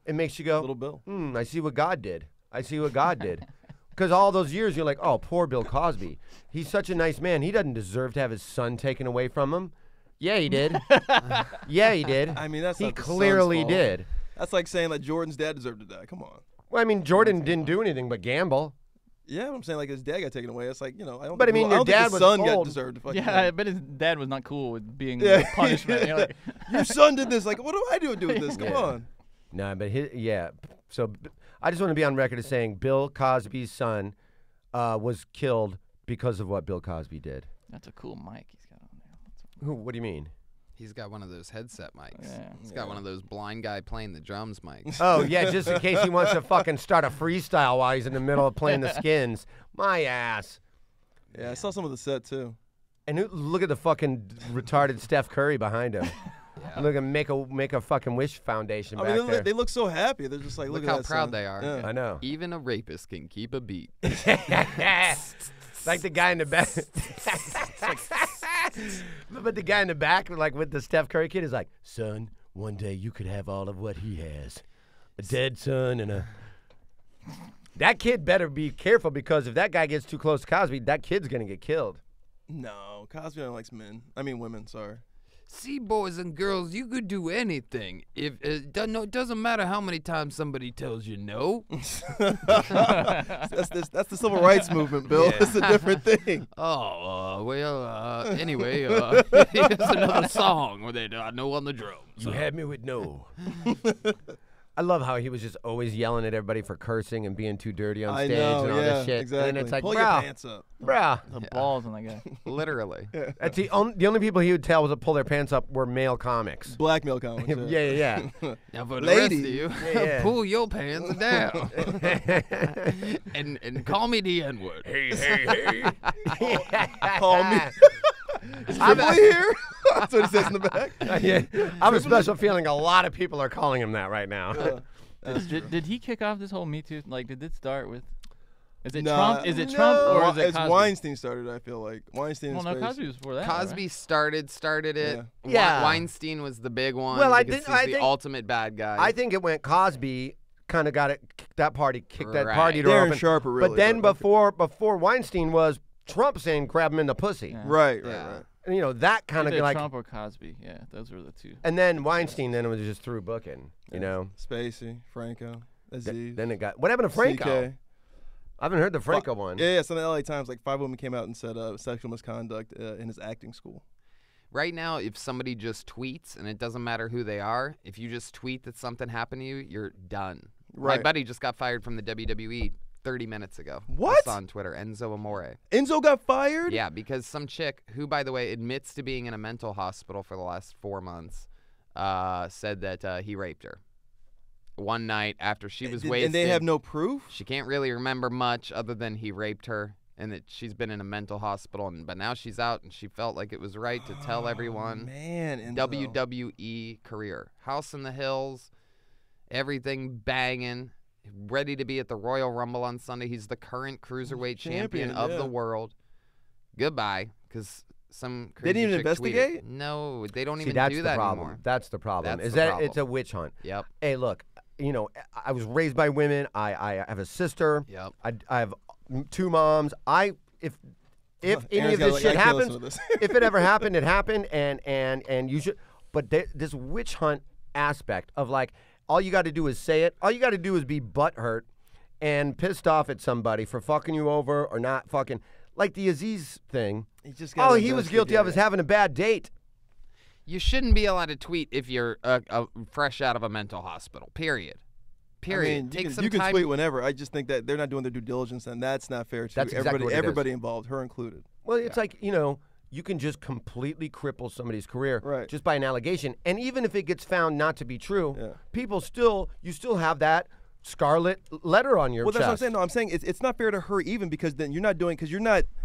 it makes you go, Little Bill. I see what God did. I see what God did. Because all those years you're like, oh, poor Bill Cosby. He's such a nice man. He doesn't deserve to have his son taken away from him. Yeah, he did. Yeah, he did. I mean, that's he not the son's clearly fault. did. That's like saying that Jordan's dad deserved to die. Come on. Well, I mean, Jordan didn't do anything but gamble. Yeah, I'm saying like his dad got taken away. It's like, I don't. But I think, mean, I your don't think dad his was son old. deserved to fucking Yeah, die. I bet his dad was not cool with being Yeah. punishment. You're like, Your son did this. Like, what do I do with this? Come Yeah. on. No, but So I just want to be on record as saying Bill Cosby's son was killed because of what Bill Cosby did. that's a cool mic he's got on there. What do you mean? He's got one of those headset mics. Yeah. He's got one of those blind guy playing the drums mics. Oh, yeah, just in case he wants to fucking start a freestyle while he's in the middle of playing the Skins. My ass. Yeah, I saw some of the set too. And look at the fucking retarded Steph Curry behind him. Yeah. Look at make a fucking wish foundation I back mean, there. they look so happy. They're just like, Look at how that proud son. they are. Yeah. I know. Even a rapist can keep a beat. Like the guy in the back. But the guy in the back, like with the Steph Curry kid, is like, son, one day you could have all of what he has. A dead son and a... That kid better be careful because if that guy gets too close to Cosby, that kid's going to get killed. No, Cosby only likes men. I mean, women. Sorry. See, boys and girls, you could do anything. If it doesn't matter how many times somebody tells you no. That's the civil rights movement, Bill. Yeah. It's a different thing. Anyway, here's another song that I know on the drums. You had me with no. I love how he was just always yelling at everybody for cursing and being too dirty on I stage know, and all yeah, this shit. exactly. And then it's like, pull your bruh, pants up. bruh. The balls on that guy. Literally. That's the only people he would tell was to pull their pants up were male comics. Blackmail comics. Yeah. Now for the Lady. rest of you, Yeah. pull your pants down and call me the N-word. Hey. Call me. Triple here. That's what he says in the back. Yeah. I have a special feeling a lot of people are calling him that right now. Did he kick off this whole Me Too? Like, did it start with? Is it Nah, Trump? Is it Trump or is it it's Cosby? Weinstein started, I feel like. Weinstein Well, and no, Spacey. Cosby was before that. Cosby right? started it. Yeah. Weinstein was the big one. Well, because he's the ultimate bad guy. I think it went Cosby kind of got it, kicked that party Right. door Darren open. Sharper, really. But then before Weinstein was Trump saying grab him in the pussy. Yeah. Right. Yeah. And, that kind of Either like, Trump or Cosby. Yeah, those were the two. and then Weinstein then it was just through booking, you know. Spacey, Franco, Aziz. Then it got, what happened to Franco? CK. I haven't heard the Franco one. Yeah, so in the LA Times, like 5 women came out and said sexual misconduct in his acting school. Right now, if somebody just tweets, and it doesn't matter who they are, if you just tweet that something happened to you, you're done. Right. My buddy just got fired from the WWE 30 minutes ago. What? I saw on Twitter, Enzo Amore. Enzo got fired? Yeah, because some chick, who, by the way, admits to being in a mental hospital for the last 4 months, said that he raped her. One night after she was wasted. And they have no proof? She can't really remember much other than he raped her and that she's been in a mental hospital. But now she's out and she felt like it was right to tell everyone. Man, Enzo. WWE career. House in the Hills, everything banging, ready to be at the Royal Rumble on Sunday. He's the current cruiserweight champion of yeah. the world. Goodbye, because some They crazy didn't even chick investigate? tweeted. No, they don't See, even that's do the that problem. anymore. That's the problem. That's Is the that problem. it's a witch hunt. Yep. Hey, look, I was raised by women. I have a sister. Yep. I have 2 moms. If any Aaron's of gotta, this shit I can't listen happens, to this. if it ever happened, it happened, and you should. But this witch hunt aspect of like, all you got to do is say it. All you got to do is be butthurt and pissed off at somebody for fucking you over or not fucking. Like the Aziz thing. He just All he was guilty of is having a bad date. You shouldn't be allowed to tweet if you're fresh out of a mental hospital. Period. Period. I mean, Take you some can time. tweet whenever. I just think that they're not doing their due diligence, and that's not fair to That's exactly what it is. everybody involved, her included. Well, it's like, you can just completely cripple somebody's career Right. just by an allegation. And even if it gets found not to be true, Yeah. you still have that scarlet letter on your Well, chest. that's what I'm saying. No, I'm saying it's not fair to her even because then you're not doing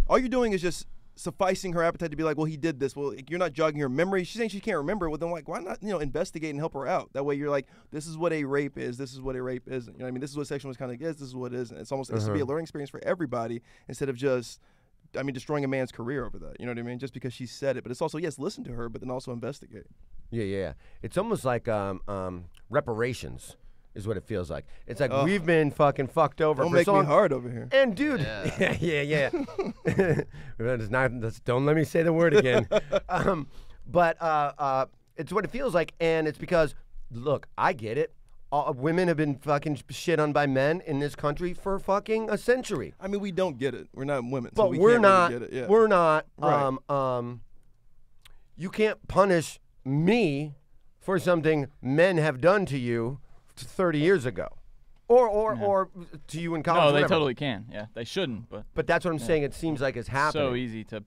all you're doing is just sufficing her appetite to be like, well, he did this. Well, you're not jogging her memory. She's saying she can't remember. Well, then like, why not investigate and help her out? That way you're like, this is what a rape is. This is what a rape isn't. You know what I mean? This is what sexual misconduct is. This is what it isn't. It's almost it should be a learning experience for everybody instead of just destroying a man's career over that. You know what I mean? Just because she said it. But it's also, yes, listen to her, but then also investigate. Yeah. It's almost like reparations is what it feels like. It's like we've been fucking fucked over Don't for make so me long. hard over here. And dude, yeah. Don't let me say the word again. But it's what it feels like, and it's because, look, I get it. Women have been fucking shit on by men in this country for fucking a century. I mean, we don't get it. We're not women, But so we we're can't not. really get it. Yeah. We're not. Right. You can't punish me for something men have done to you 30 years ago, or to you in college. No, they whatever. totally can. Yeah, they shouldn't, but But that's what I'm saying. It seems like it's happening. so easy to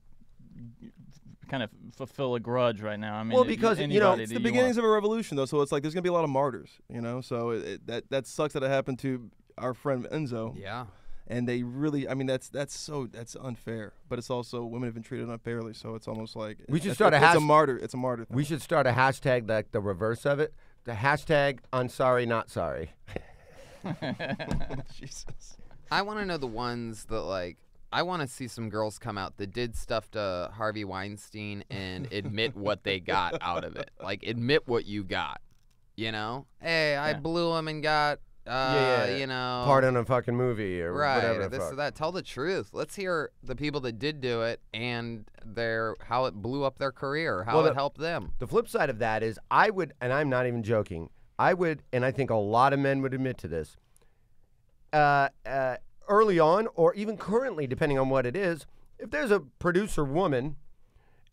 kind of fulfill a grudge right now. I mean, Well, because, you know, anybody It's that the you beginnings want. of a revolution, though. So it's like there's gonna be a lot of martyrs, you know. So that sucks that it happened to our friend Enzo. Yeah. And they really, I mean, that's unfair. But it's also women have been treated unfairly, so it's almost like We should it's start a it's a hash- martyr. It's a martyr thing. We should start a hashtag like the reverse of it. The hashtag I'm sorry, not sorry. Jesus. I want to know the ones that, like, I want to see some girls come out that did stuff to Harvey Weinstein and admit what they got out of it. Like, admit what you got. You know? Hey, I blew him and got, you know. Part in a fucking movie or Right, whatever. or the this fuck. or that. Tell the truth. Let's hear the people that did do it and how it blew up their career, how Well, it helped them. The flip side of that is I would, and I'm not even joking, I would, and I think a lot of men would admit to this, early on or even currently, depending on what it is, if there's a producer woman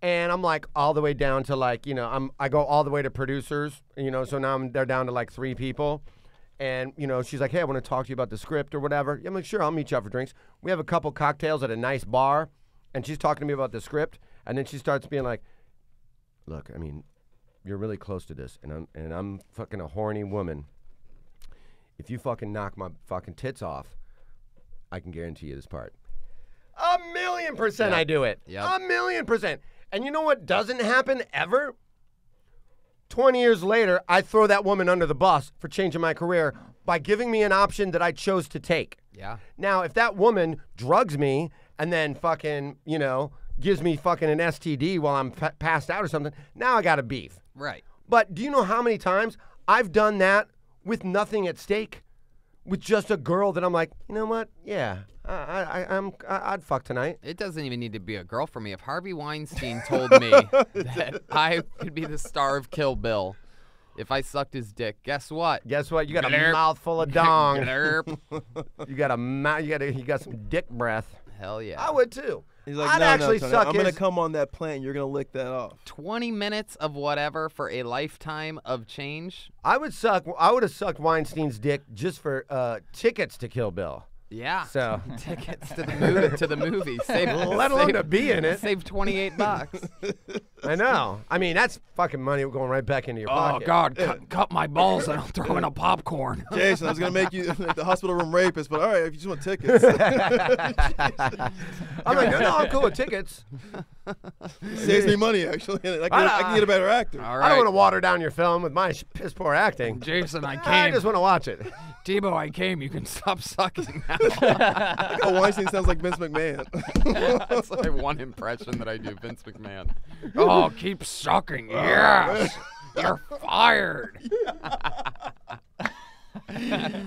and I'm like all the way down to like, you know, I go all the way to producers, you know, so now they're down to like 3 people. And, you know, she's like, hey, I want to talk to you about the script or whatever. I'm like, sure, I'll meet you out for drinks. We have a couple cocktails at a nice bar, and she's talking to me about the script. And then she starts being like, look, I mean, you're really close to this, and I'm fucking a horny woman. If you fucking knock my fucking tits off, I can guarantee you this part. 1,000,000% I do it. Yep. 1,000,000%. And you know what doesn't happen ever? 20 years later, I throw that woman under the bus for changing my career by giving me an option that I chose to take. Yeah. Now, if that woman drugs me and then fucking, you know, gives me fucking an STD while I'm passed out or something, now I got a beef. Right. But do you know how many times I've done that with nothing at stake? With just a girl that I'm like, you know what? Yeah, I'd fuck tonight. It doesn't even need to be a girl for me. If Harvey Weinstein told me that I could be the star of Kill Bill if I sucked his dick, guess what? Guess what? You got Glurp. a mouthful of dong. Glurp. You got some dick breath. Hell yeah. I would too. He's like, I'd no, actually Tony, suck I'm gonna his- come on that plant. And you're gonna lick that off. 20 minutes of whatever for a lifetime of change? I would have sucked Weinstein's dick just for tickets to Kill Bill. Yeah. So Tickets to the movie. Save, let alone to be in it. Save $28. I know. I mean, that's fucking money going right back into your pocket. God, cut my balls and I'll throw in a popcorn. Jason, I was gonna make you the hospital room rapist, but all right, if you just want tickets, I'm like, no, I'm cool with tickets. saves me money actually. I can get a better actor. All I don't want to right. water down your film with my piss poor acting. Jason, I I came. just want to watch it. Tebow, I came. You can stop sucking now. Oh, Weinstein sounds like Vince McMahon. That's like one impression that I do, Vince McMahon. Oh, keep sucking. Yes. You're fired.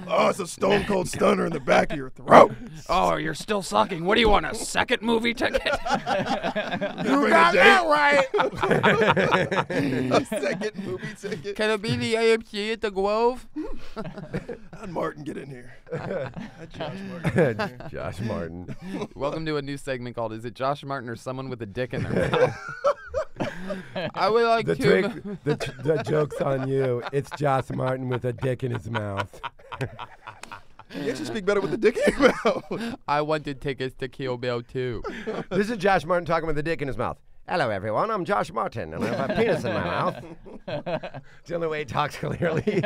Oh, it's a stone cold stunner in the back of your throat. Oh, you're still sucking. What do you want, a second movie ticket? You got that right. A second movie ticket. Can it be the AMC at the Grove? How'd Martin get in here? How'd Josh Martin get in here? Josh Martin. Welcome to a new segment called "Is it Josh Martin or someone with a dick in their mouth?" I would like to. The joke's on you. It's Josh Martin with a dick in his mouth. You actually speak better with the dick in your mouth. I wanted tickets to Kill Bill too. This is Josh Martin talking with a dick in his mouth. Hello, everyone. I'm Josh Martin, and I have a penis in my mouth. It's the only way he talks clearly.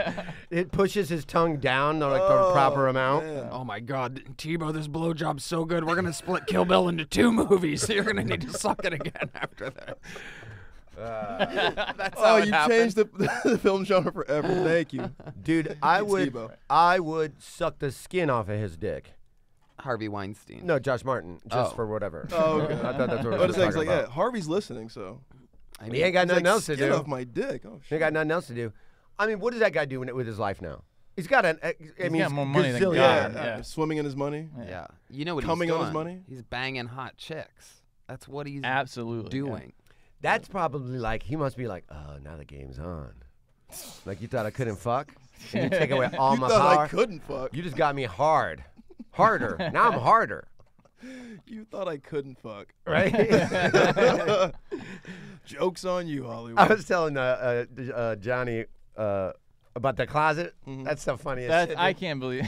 It pushes his tongue down to like the proper amount. Man. Oh my God, Tebow, this blowjob's so good. We're gonna split Kill Bill into 2 movies. So you're gonna need to suck it again after that. That's how Oh, it you happened. changed the film genre forever. Thank you. Dude, I Tebow. would suck the skin off of his dick. Harvey Weinstein. No, Josh Martin, just Oh. for whatever. Oh, okay. I thought that's what But we it's were like, talking yeah, about. Harvey's listening, so. I He ain't got He's nothing like, else to skin do. off my dick. Oh, He shit. got nothing else to do. I mean, what does that guy do with his life now? He's got an. He's got more money than gazillion. God. Yeah, Yeah. swimming in his money. Yeah. You know what Coming he's on doing? his money? He's banging hot chicks. That's what he's Absolutely doing. That's probably like he must be like, oh, now the game's on. Like you thought I couldn't fuck, and you take away all You my thought power. I couldn't fuck. You just got me harder. Now I'm harder, You thought I couldn't fuck. right? Joke's on you, Hollywood. I was telling Johnny about the closet. Mhm. That's the funniest. That's, shit, I dude. can't believe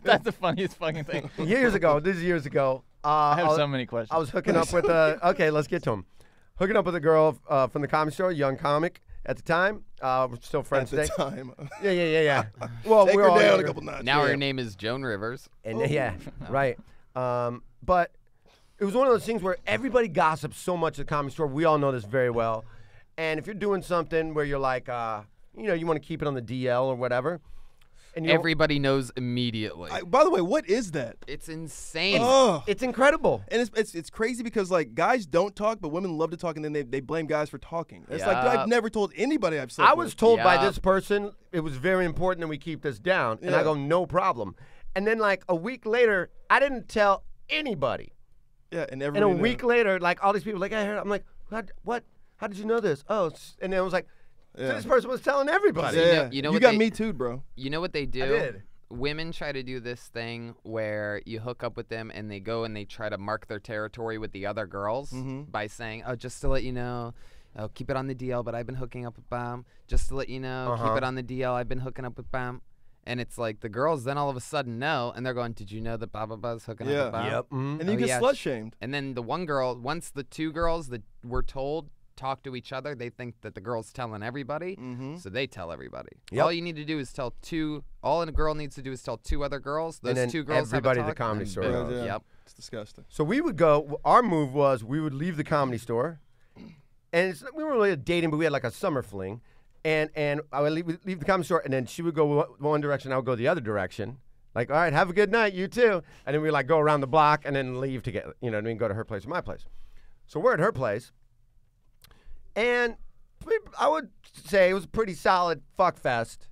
that's the funniest fucking thing. Years ago. This is years ago. I have was- so many questions. I was hooking up with okay, let's get to him. Hooking up with a girl from the comedy store, young comic at the time. We're still At friends the today. time. Yeah. Well, Take we're her all down younger. a couple notches. Now Yeah. her name is Joan Rivers. And yeah, right. But it was one of those things where everybody gossips so much at the comedy store. We all know this very well. And if you're doing something where you're like, you want to keep it on the DL or whatever, and you Everybody knows immediately. By the way, what is that? It's insane. Oh. it's incredible. And it's crazy because like guys don't talk, but women love to talk, and then they blame guys for talking. It's like, dude, Yup. I've never told anybody I've slept I was with. told by Yeah. this person it was very important that we keep this down, and I Yeah. go, no problem. And then like a week later, I didn't tell anybody. Yeah, and And everybody a week later, like all these people, like I heard, I'm like, what? How did you know this? Oh, and then it was like, so Yeah. this person was telling everybody. Yeah, you know you what got they- me too, bro. You know what they do? I did. Women try to do this thing where you hook up with them and they go and they try to mark their territory with the other girls by saying, oh, just to let you know, oh, keep it on the DL, but I've been hooking up with Bam. Just to let you know, keep it on the DL, I've been hooking up with Bam. And it's like the girls then all of a sudden know, and they're going, did you know that Baba Buzz hooking Yeah. up with Bam? Yep. mhm. And then you Oh, get yeah, slut shamed. And then the one girl, once the two girls that were told talk to each other, they think that the girl's telling everybody, so they tell everybody. Yep. All you need to do is tell two. All a girl needs to do is tell two other girls. Those And then two girls everybody at have the a talk, comedy and store boom. knows. Yeah. Yep. It's disgusting. So we would go. Our move was we would leave the comedy store, and we weren't really dating, but we had like a summer fling, and I would leave the comedy store, and then she would go one direction, I would go the other direction. Like, all right, have a good night, you too. And then we like go around the block and then leave together. You know what I mean? Go to her place or my place. So we're at her place, and I would say it was a pretty solid fuck fest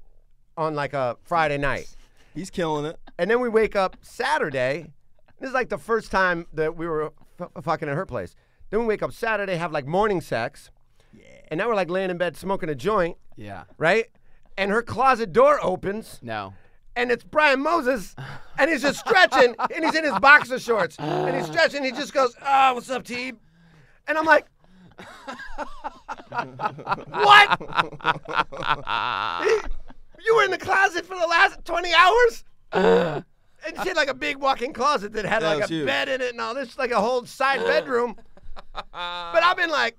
on like a Friday night. He's killing it. And then we wake up Saturday. This is like the first time that we were fucking at her place. Then we wake up Saturday, have like morning sex. Yeah. And now we're like laying in bed smoking a joint, Yeah. right? And her closet door opens, No. and it's Brian Moses, and he's just stretching, and he's in his boxer shorts, and he's stretching. He just goes, "Oh, what's up, T?" And I'm like, "What? You were in the closet for the last 20 hours?" And she had like a big walk-in closet that had That like a was huge. bed in it and all this, like a whole side bedroom. But I've been like,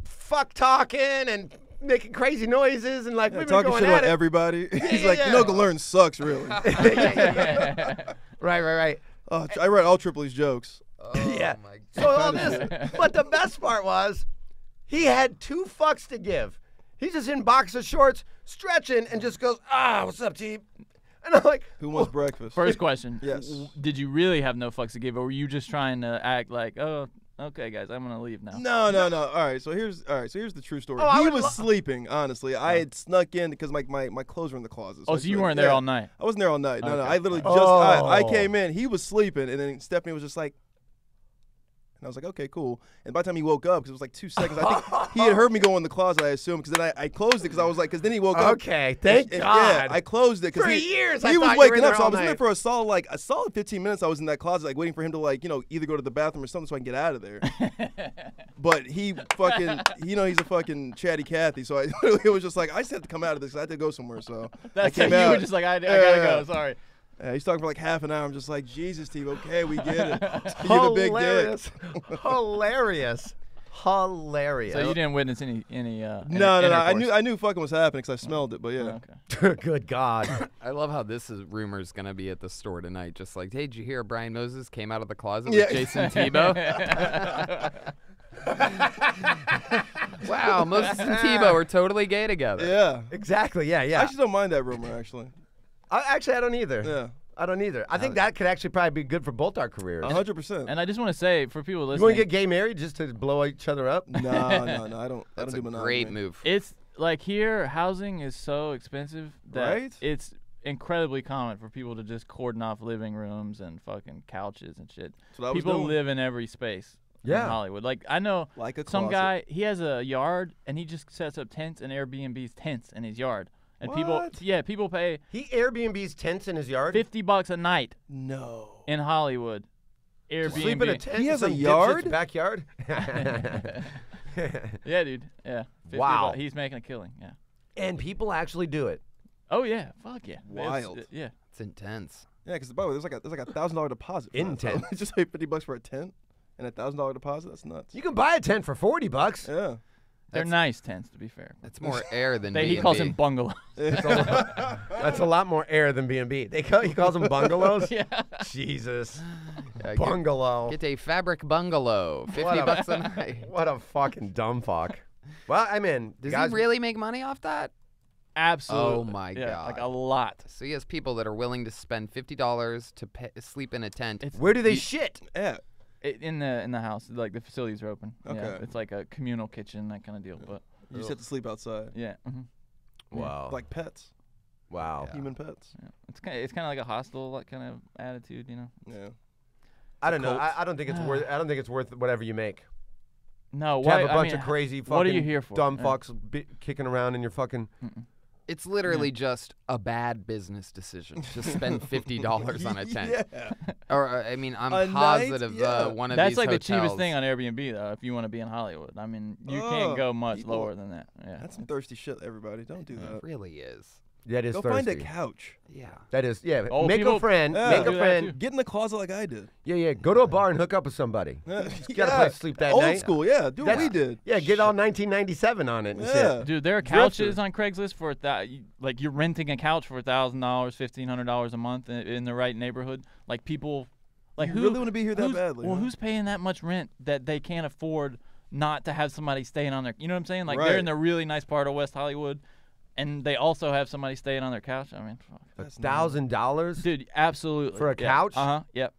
fuck talking and making crazy noises and like we've been Talking going shit at about it. everybody. He's yeah, like, yeah. you know, Galern sucks, really. Right. Oh, I read all Tripoli's jokes. Yeah. my So all this, but the best part was, he had 2 fucks to give. He's just in boxer shorts, stretching, and just goes, what's up, T? And I'm like, Who wants breakfast? First question. Yes. Did you really have no fucks to give, or were you just trying to act like, oh, okay, guys, I'm gonna leave now? No. All right. So here's the true story. Oh, I He would was lo- sleeping. Honestly, I had snuck in because my clothes were in the closet. Oh, I so you just- weren't there yeah. all night? I wasn't there all night. No. Okay. I literally just Oh. I came in. He was sleeping, and then Stephanie was just like. And I was like, okay, cool. And by the time he woke up, because it was like 2 seconds, I think he had heard me go in the closet, I assume, because then I closed it because I was like, because then he woke up. okay, thank And- God. Yeah, I closed it because For he, years, I he was thought you were waking in up. there So I all was in there night. for a solid 15 minutes. I was in that closet, like waiting for him to either go to the bathroom or something so I can get out of there. But he fucking, he's a fucking chatty Cathy. So it was just like I just had to come out of this because I had to go somewhere. So That's I how came you out. were just like, I gotta go. Sorry. He's talking for like half an hour. I'm just like, Jesus, Steve. Okay, we get it. You have a big dick. Hilarious. So you didn't witness any No. intercourse? I knew fucking was happening because I smelled it. But yeah. Okay. Good God. I love how this is rumors gonna be at the store tonight. Just like, hey, did you hear Brian Moses came out of the closet Yeah. with Jayson Thibault? Wow, Moses and Thibault are totally gay together. Yeah. Exactly. Yeah. I actually don't mind that rumor. Actually. I don't either. Yeah. I don't either. I think that could actually probably be good for both our careers. 100%. And I just want to say, for people You want listening, to get gay married just to blow each other up? No. I don't. That's I a don't do monogamy. great move. it's like here, housing is so expensive that Right? it's incredibly common for people to just cordon off living rooms and fucking couches and shit. That's what I was People doing. live in every space in Yeah. Hollywood. Like, I know Like a some closet. guy, he has a yard, and he just sets up tents and Airbnbs tents in his yard. And What? people pay He Airbnb's tents in his yard. $50 a night No. in Hollywood. Airbnb. Sleep in a tent. He in has a some dipshit's yard? backyard. Yeah, dude. Yeah. Wow. $50. He's making a killing. Yeah. And people actually do it. Oh yeah. Fuck yeah. Wild. Yeah. It's intense. Yeah, because by the way, there's like a $1,000 deposit. For In that, so tent. just pay $50 for a tent and a $1,000 deposit. That's nuts. You can buy a tent for $40. Yeah. They're nice tents, to be fair. It's more air than He calls them B&B. bungalows. That's a lot more air than B&B. He calls them bungalows. Yeah. Jesus, Yeah, bungalow. Get a fabric bungalow, $50 a night. What a fucking dumb fuck. Well, I mean, Does guys, he really make money off that? Absolutely. Oh my Yeah, God. like a lot. So he has people that are willing to spend $50 to sleep in a tent. It's Where do they shit? Yeah. in the house. Like the facilities are open. Yeah, Okay. it's like a communal kitchen, that kind of deal. But You just have to sleep outside. yeah. Wow. Like pets. Wow. Human pets. Yeah. It's kind of like a hostel like kind of attitude, you know. Yeah. I don't know. cult. I don't think it's worth. I don't think it's worth whatever you make. No, To why? have a I bunch mean, of crazy fucking what are you here for? dumb Yeah. fucks kicking around in your fucking. It's literally just a bad business decision to spend $50 on a tent. Yeah. Or I mean, I'm A night? positive Yeah. one of That's these like hotels. the cheapest thing on Airbnb though. If you want to be in Hollywood, I mean, you can't go much people. lower than that. Yeah. That's some thirsty shit, everybody. Don't do It that. really is. That is Go thirsty. find a couch. Yeah. That is, yeah. Oh, make a people- friend. Yeah. Make a Do that friend. too. Get in the closet like I did. Yeah, yeah. Go to a bar and hook up with somebody. Yeah. Got a place to sleep that Old night. school, yeah. Do what we did. Yeah, get all 1997 on it and Yeah. shit. Dude, there are Drifter. couches on Craigslist for like you're renting a couch for $1,000, $1,500 a month in the right neighborhood. Like people, like You who really want to be here that who's- badly? Well, huh? who's paying that much rent that they can't afford not to have somebody staying on their? You know what I'm saying? Like they're Right. in a really nice part of West Hollywood, and they also have somebody staying on their couch. I mean, fuck. That's $1,000. Dude, absolutely. For a couch? Uh huh. Yep.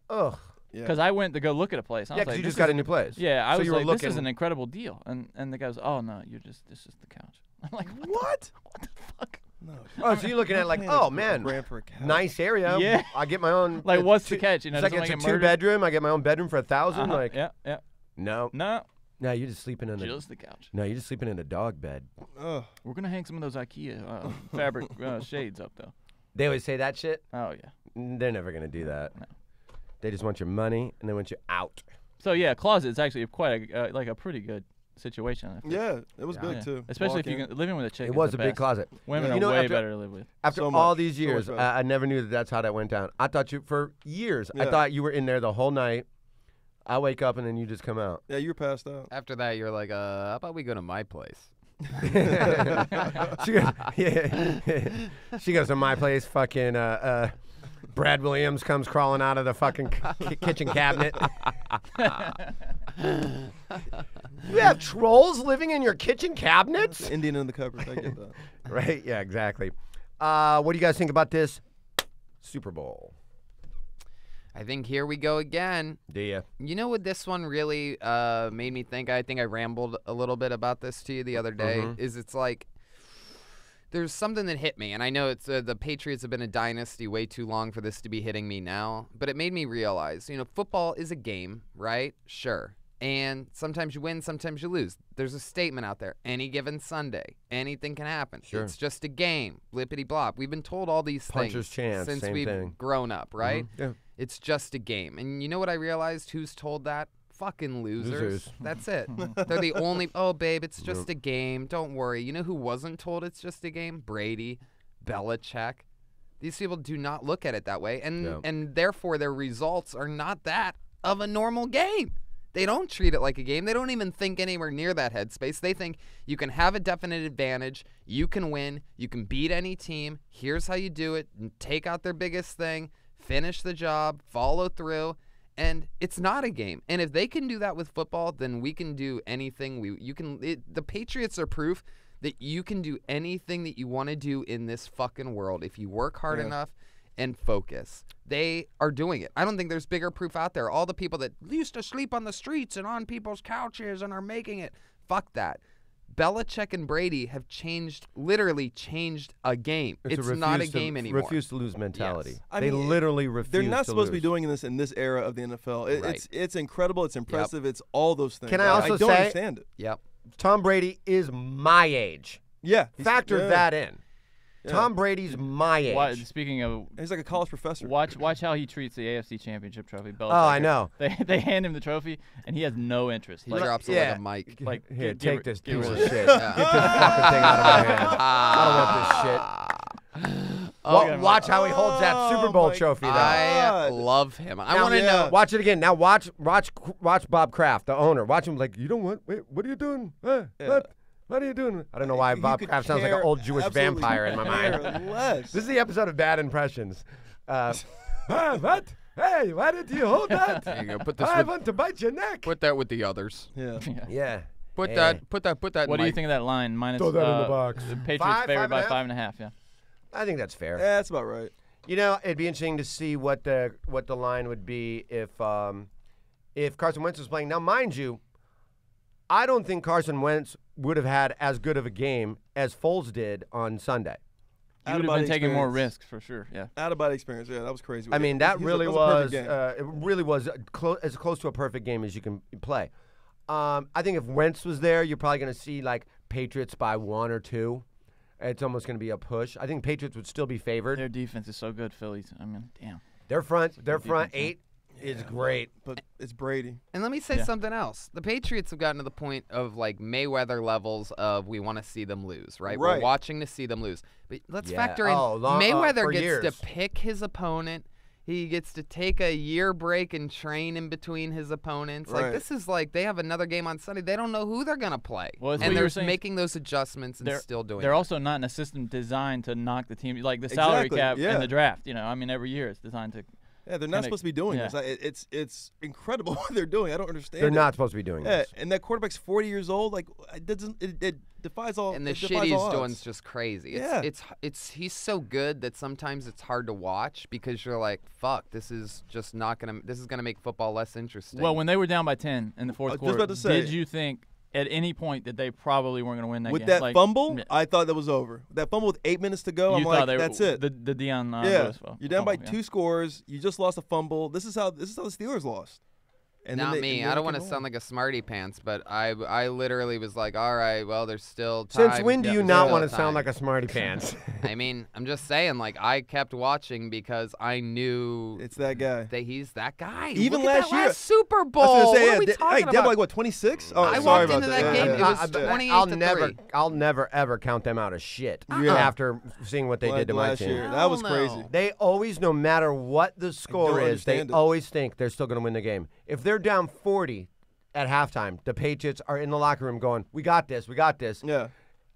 Ugh. Yeah. Because I went to go look at a place. I Yeah, was because like, you this just got is- a new place. Yeah, I So was you were like, looking. this is an incredible deal, and the guy was, oh no, this is the couch. I'm like, What? what the fuck? No. Oh, so you're looking at it like, Paying oh a man, grand for a couch. nice area. Yeah. I get my own. Like, it's what's the two- catch? You know, it's like doesn't it's a wanna get murdered? 2-bedroom. I get my own bedroom for $1,000. Uh-huh, Like, yeah, yeah. no, No, no, you're just sleeping in a. just the couch. No, you're just sleeping in a dog bed. Ugh. We're gonna hang some of those IKEA fabric shades up though. They always say that shit. Oh yeah. They're never gonna do that. No. They just want your money and they want you out. So yeah, closet's actually quite like a pretty good situation. I think. Yeah, it was Yeah. big Yeah. too. Especially Walk if you in. can living with a chick. It is was the a big best. closet. Women You are know, way after- better to live with. After So all much, these so years, much better. I never knew that that's how that went down. I thought you for years. I Yeah. thought you were in there the whole night. I wake up and then you just come out. Yeah, you were passed out. After that, you're like, how about we go to my place? she goes, yeah. She goes to my place. Fucking Brad Williams comes crawling out of the fucking kitchen cabinet. You have trolls living in your kitchen cabinets? Indian in the cupboard. I get that. Right? Yeah, exactly. What do you guys think about this Super Bowl? I think here we go again. Do you? You know what this one really made me think? I think I rambled a little bit about this to you the other day. Is it's like there's something that hit me, and I know it's the Patriots have been a dynasty way too long for this to be hitting me now. But it made me realize, football is a game, right? Sure. And sometimes you win, sometimes you lose. There's a statement out there. Any given Sunday, anything can happen. Sure. It's just a game. Blippity blop. We've been told all these Puncher's things chance, since same we've thing. grown up, right? Yeah. It's just a game. And you know what I realized? Who's told that? Fucking losers. Losers. That's it. They're the only, oh, babe, it's just a game. Don't worry. You know who wasn't told it's just a game? Brady, Belichick. These people do not look at it that way. And, Yeah. and therefore, their results are not that of a normal game. They don't treat it like a game. They don't even think anywhere near that headspace. They think you can have a definite advantage. You can win. You can beat any team. Here's how you do it. And take out their biggest thing. Finish the job. Follow through. And it's not a game. And if they can do that with football, then we can do anything. The Patriots are proof that you can do anything that you want to do in this fucking world if you work hard enough and focus. They are doing it. I don't think there's bigger proof out there. All the people that used to sleep on the streets and on people's couches and are making it, fuck that. Belichick and Brady have literally changed a game. It's not a game anymore. Refuse to lose mentality. Yes. They literally refuse. They're not to supposed to be lose. doing this in this era of the NFL. Right. It's incredible. It's impressive. It's all those things. Can I also don't say- understand it. Yep. Tom Brady is my age. Yeah. Factor that in. Yeah. Tom Brady's my age. Speaking of, He's like a college professor. watch how he treats the AFC Championship trophy. Belichick. Oh, I know. They hand him the trophy, and he has no interest. He He's drops it yeah. like a mic. like, Here, get take rid- this get piece rid of of shit. it. Get this fucking thing out of my hand. I don't want this shit. Watch how he holds that Super Bowl my trophy, though. I love him. I Now, want to know. Watch it again. Now watch Bob Kraft, the owner. Watch him like, you don't want. Wait, what are you doing? What are you doing? I don't know why You Bob could Kraft sounds like an care old Jewish absolutely vampire in my mind. care less. This is the episode of Bad Impressions. What? Hey, why did you hold that? There you go. Put this. I With, want to bite your neck. put that with the others. Yeah. Yeah. Put Hey. that. Put that. What do you think of that line? Minus Throw that in the box. The Patriots Five favored by and a half? 5.5. Yeah. I think that's fair. Yeah, that's about right. You know, it'd be interesting to see what the line would be if Carson Wentz was playing. Now, mind you, I don't think Carson Wentz would have had as good of a game as Foles did on Sunday. You would have Out-of-body been taking more experience. risks for sure. Yeah. Out of body experience. Yeah, that was crazy. I mean, that really a was perfect game. it really was as close to a perfect game as you can play. I think if Wentz was there, you're probably going to see like Patriots by 1 or 2. It's almost going to be a push. I think Patriots would still be favored. Their defense is so good, Phillies. I mean, damn. Their front defense, 8 is great. But it's Brady. And let me say Yeah. something else. The Patriots have gotten to the point of like Mayweather levels of we want to see them lose, right? We're Right. watching to see them lose. But let's Yeah. factor in Mayweather for gets years. to pick his opponent. He gets to take a year break and train in between his opponents. Like Right. this is like they have another game on Sunday. They don't know who they're gonna play, Well, it's what and you were they're saying. making those adjustments and still doing. They're it. also not in a system designed to knock the team like the salary Exactly, cap yeah. and the draft. You know, I mean, every year it's designed to. Yeah, they're not Kinda- supposed to be doing yeah. this. It's incredible what they're doing. I don't understand. They're it. not supposed to be doing Yeah, this. and that quarterback's 40 years old. Like it defies all. and the it shit defies he's all doing's odds. just crazy. Yeah. It's he's so good that sometimes it's hard to watch because you're like, fuck, this is just not gonna. This is gonna make football less interesting. Well, when they were down by 10 in the fourth I was just quarter, about to say- did you think at any point that they probably weren't going to win that With game? that Like, fumble, yeah. I thought that was over. That fumble with 8 minutes to go, You I'm thought like, they that's were, it. The Deion Yeah, Lewis you're down by fumble, yeah. 2 scores. You just lost a fumble. This is how the Steelers lost. And then Not they- me. and then I don't they want to came sound home. like a smarty pants, but I literally was like, all right, well, there's still time. Since when do you There's not still want to time. sound like a smarty pants? I mean, I'm just saying, like, I kept watching because I knew It's that guy. that he's that guy. Even Look at last that year- last Super I was Bowl. gonna say, what yeah, are we hey, talking Deb, about? like what, 26? Oh, I sorry walked about into that Yeah, game, yeah, it yeah. was 28 I'll to never, 3. I'll never ever count them out as shit Yeah. after seeing what they Like did to my last team. year. That was Hell no. crazy. They always, no matter what the score don't is, they understand it. always think they're still going to win the game. If they're down 40 at halftime, the Patriots are in the locker room going, "We got this, we got this," Yeah.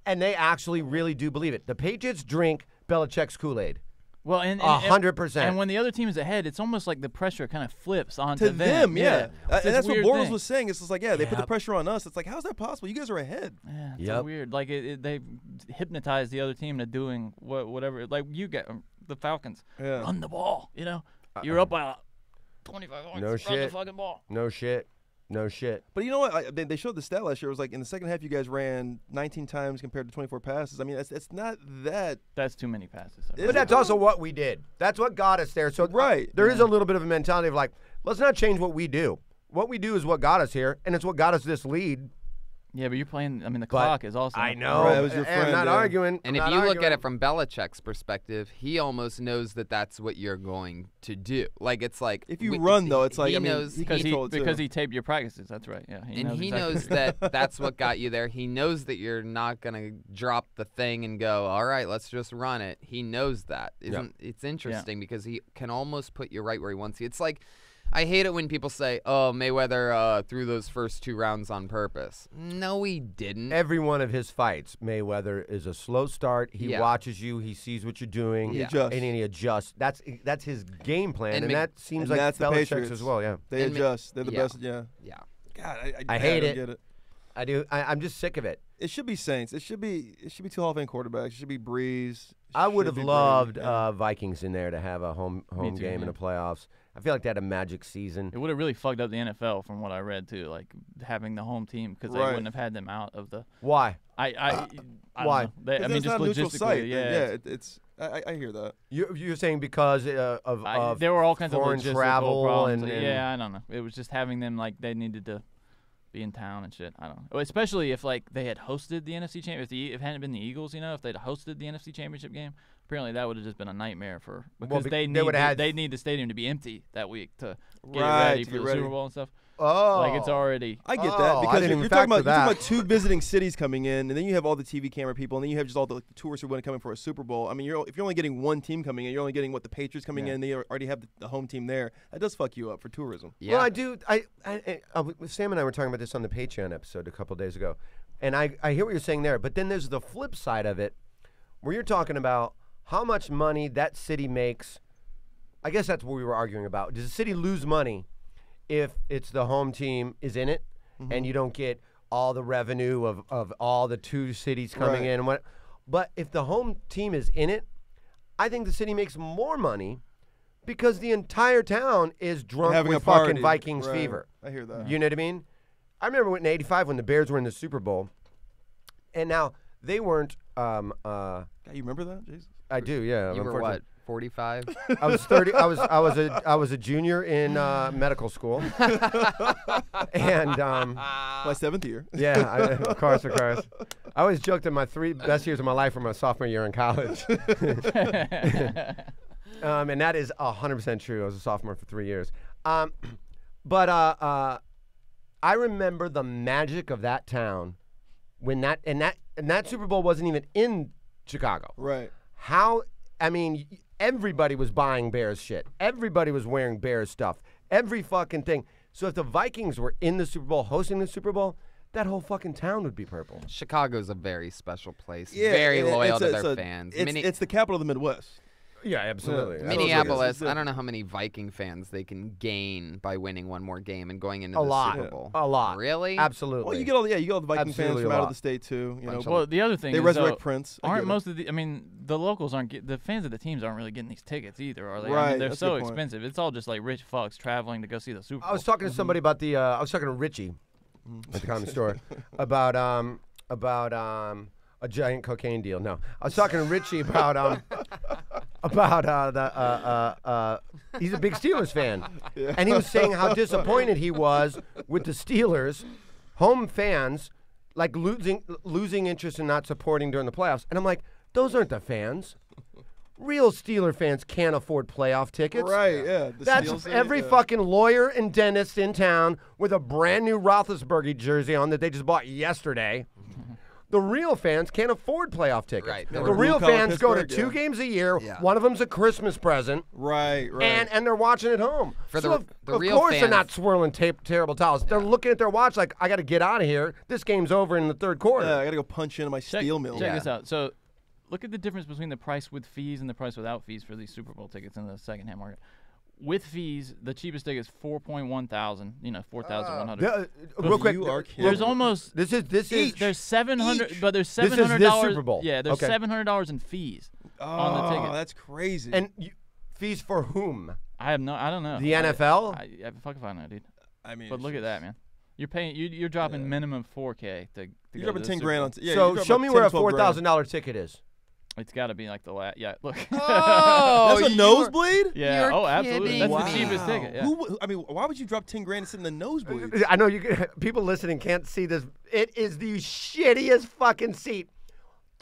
and they actually really do believe it. The Patriots drink Belichick's Kool-Aid. Well, and 100%. And when the other team is ahead, it's almost like the pressure kind of flips onto To them, yeah. It's And this that's what weird Bortles thing. was saying. It's just like, yeah, they put the Yep. pressure on us. It's like, how's that possible? You guys are ahead. Yeah, it's Yep. weird. Like they hypnotize the other team into doing whatever. Like you get the Falcons Yeah. run the ball. You know, you're up by 25 points. No run shit. the fucking ball. No shit. No shit. But you know what? They showed the stat last year. It was like in the second half, you guys ran 19 times compared to 24 passes. I mean, it's not that. That's too many passes. Is But that's also what we did. That's what got us there. So Right. there is a little bit of a mentality of like, let's not change what we do. What we do is what got us here, and it's what got us this lead. Yeah, but you're playing. I mean, the But clock is also. I know. Right, it was your and I'm friend, not yeah. arguing. And I'm if not you look at arguing. it from Belichick's perspective, he almost knows that that's what you're going to do. Like it's like If you run, though, it's like, he I mean, knows he can control it, too. because he taped your practices. That's right. Yeah, and he exactly knows what you're- that that's what got you there. He knows that you're not gonna drop the thing and go, all right, let's just run it. He knows that. It's interesting because he can almost put you right where he wants you. It's like I hate it when people say, "Oh, Mayweather threw those first 2 rounds on purpose." No, he didn't. Every one of his fights, Mayweather is a slow start. He Yeah. watches you. He sees what you're doing. He adjusts. And he adjusts. That's his game plan, And and, Mc- that seems and like that's the Belichick's Patriots. as well. Yeah, They And adjust. They're the yeah. best. Yeah. Yeah. God, I hate don't it. Get it. I do. I'm just sick of it. It should be Saints. It should be 2 Hall of Fame quarterbacks. It should be Breeze. I would have Should be loved Brady. Yeah. Vikings in there to have a home Me too, game in yeah. the playoffs. I feel like they had a magic season. It would have really fucked up the NFL from what I read too, like having the home team because they Right. wouldn't have had them out of the. Why? I don't Why? know. They, I 'Cause mean, it's just not a neutral logistically, site. yeah. It's. I hear that. You're saying because of there were all kinds of foreign logistical travel problems. and- Yeah, I don't know. It was just having them like they needed to be in town and shit. I don't know. Especially if like they had hosted the NFC Championship. If it hadn't been the Eagles, if they'd hosted the NFC Championship game, apparently that would have just been a nightmare for because they need the stadium to be empty that week to get it ready for the Super Bowl and stuff. Oh, Like it's already. I get Oh, that I because didn't you're even talking factor about that. 2 visiting cities coming in, and then you have all the TV camera people, and then you have just all the tourists who want to come in for a Super Bowl. I mean, if you're only getting 1 team coming in, you're only getting the Patriots coming in. They already have the home team there. That does fuck you up for tourism. Yeah. Well, I do. Sam and I were talking about this on the Patreon episode a couple days ago, and I hear what you're saying there. But then there's the flip side of it, where you're talking about how much money that city makes. I guess that's what we were arguing about. Does the city lose money if it's the home team is in it, and you don't get all the revenue of all the 2 cities coming Right. in? And what? But if the home team is in it, I think the city makes more money because the entire town is drunk Having with a party. fucking Vikings Right. fever. I hear that. You know what I mean? I remember in '85 when the Bears were in the Super Bowl, and now they weren't. God, you remember that, Jason? I do, yeah. You were unfortunately. what? 45? I was 30. I was a junior in medical school, and My 7th year. yeah, of course. I always joked that my 3 best years of my life were my sophomore year in college, and that is 100% true. I was a sophomore for 3 years, but I remember the magic of that town when that Super Bowl wasn't even in Chicago. Right. Everybody was buying Bears shit. Everybody was wearing Bears stuff. Every fucking thing. So if the Vikings were in the Super Bowl, hosting the Super Bowl, that whole fucking town would be purple. Chicago's a very special place. Yeah, very and loyal to it's their a- fans. It's the capital of the Midwest. Yeah, absolutely. Yeah. Minneapolis, Yeah. I don't know how many Viking fans they can gain by winning one more game and going into A the lot. Super Bowl. A lot. Really? Absolutely. Well, you get all the Viking Absolutely fans from a out lot. of the state too. You know, Bunch of Well, the other thing they is resurrect though, Prince. I aren't get it. most of the? I mean, the locals aren't the fans of the teams aren't really getting these tickets either, are they? I Right, mean, they're that's a so good point. expensive. It's all just like rich fucks traveling to go see the Super Bowl. I was talking to somebody about the. I was talking to Richie at the Comedy Store about a giant cocaine deal. No, I was talking to Richie about he's a big Steelers fan, and he was saying how disappointed he was with the Steelers, home fans, like losing interest and not supporting during the playoffs. And I'm like, those aren't the fans. Real Steeler fans can't afford playoff tickets. Right, yeah. The That's Steelers, every yeah. fucking lawyer and dentist in town with a brand new Roethlisberger jersey on that they just bought yesterday. The real fans can't afford playoff tickets. Right. The Or real blue-collar fans go to Pittsburgh, 2 games a year. Yeah. One of them's a Christmas present, Right. and they're watching at home. For So the- of, the of real course they're fans- not swirling terrible towels. They're looking at their watch like, I got to get out of here. This game's over in the 3rd quarter. Yeah, I gotta go punch into my steel mill. Check this out. So, look at the difference between the price with fees and the price without fees for these Super Bowl tickets in the secondhand market. With fees, the cheapest ticket is $4,100. 4,100. Real quick, you are kidding. There's almost this is there's $700, but there's This is $700. this Super Bowl. Yeah, there's Okay. $700 in fees on the ticket. That's crazy. and fees for whom? I don't know. The NFL? I fuck if I know, dude. I mean, But look at that, man. You're paying. You're dropping minimum $4K to You're go dropping to the 10 Super grand Bowl. on. Yeah, So you're dropping show me 10, where a 12 grand. $4,000 ticket is. It's got to be like the last. Yeah, look. Oh, That's a nosebleed. yeah. You're Oh, absolutely. kidding That's me. the cheapest ticket. Yeah. Who? I mean, why would you drop 10 grand and sit in the nosebleed? I know people listening can't see this. It is the shittiest fucking seat.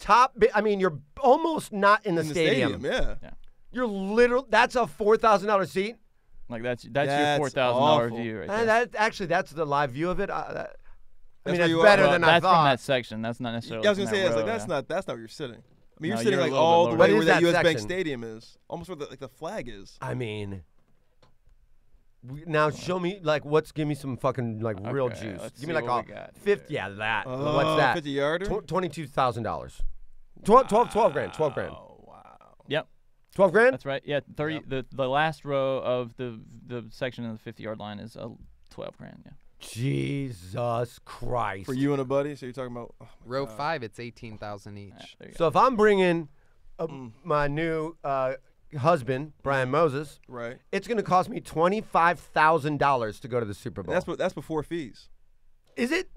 You're almost not in the In the stadium. stadium, yeah. You're literal. That's a $4,000 seat. Like that's your That's $4,000 awful. view right And there. that's the live view of it. That's that's where you are. better Well, than I That's from thought. that section. That's not necessarily. Yeah, I was gonna from say, that it's like row, that's not where you're sitting. I mean, you're No, sitting you're a like little all bit the lower. way What where is that that U.S. Bank section? Stadium is, almost where the flag is. I mean, now show me give me some fucking real Okay, juice. let's Give me see like what a we got 50. Yeah, that. What's that? 50-yarder. $22,000. 12 grand. 12 grand. Oh wow. Yep, 12 grand. that's right. Yeah, 30. The last row of the section of the 50-yard line is 12 grand. Yeah. Jesus Christ. For you and a buddy? So you're talking about Row 5, it's 18,000 each. There you go. So if I'm bringing my new husband, Brian Moses, right? it's going to cost me $25,000 to go to the Super Bowl. That's before fees. Is it?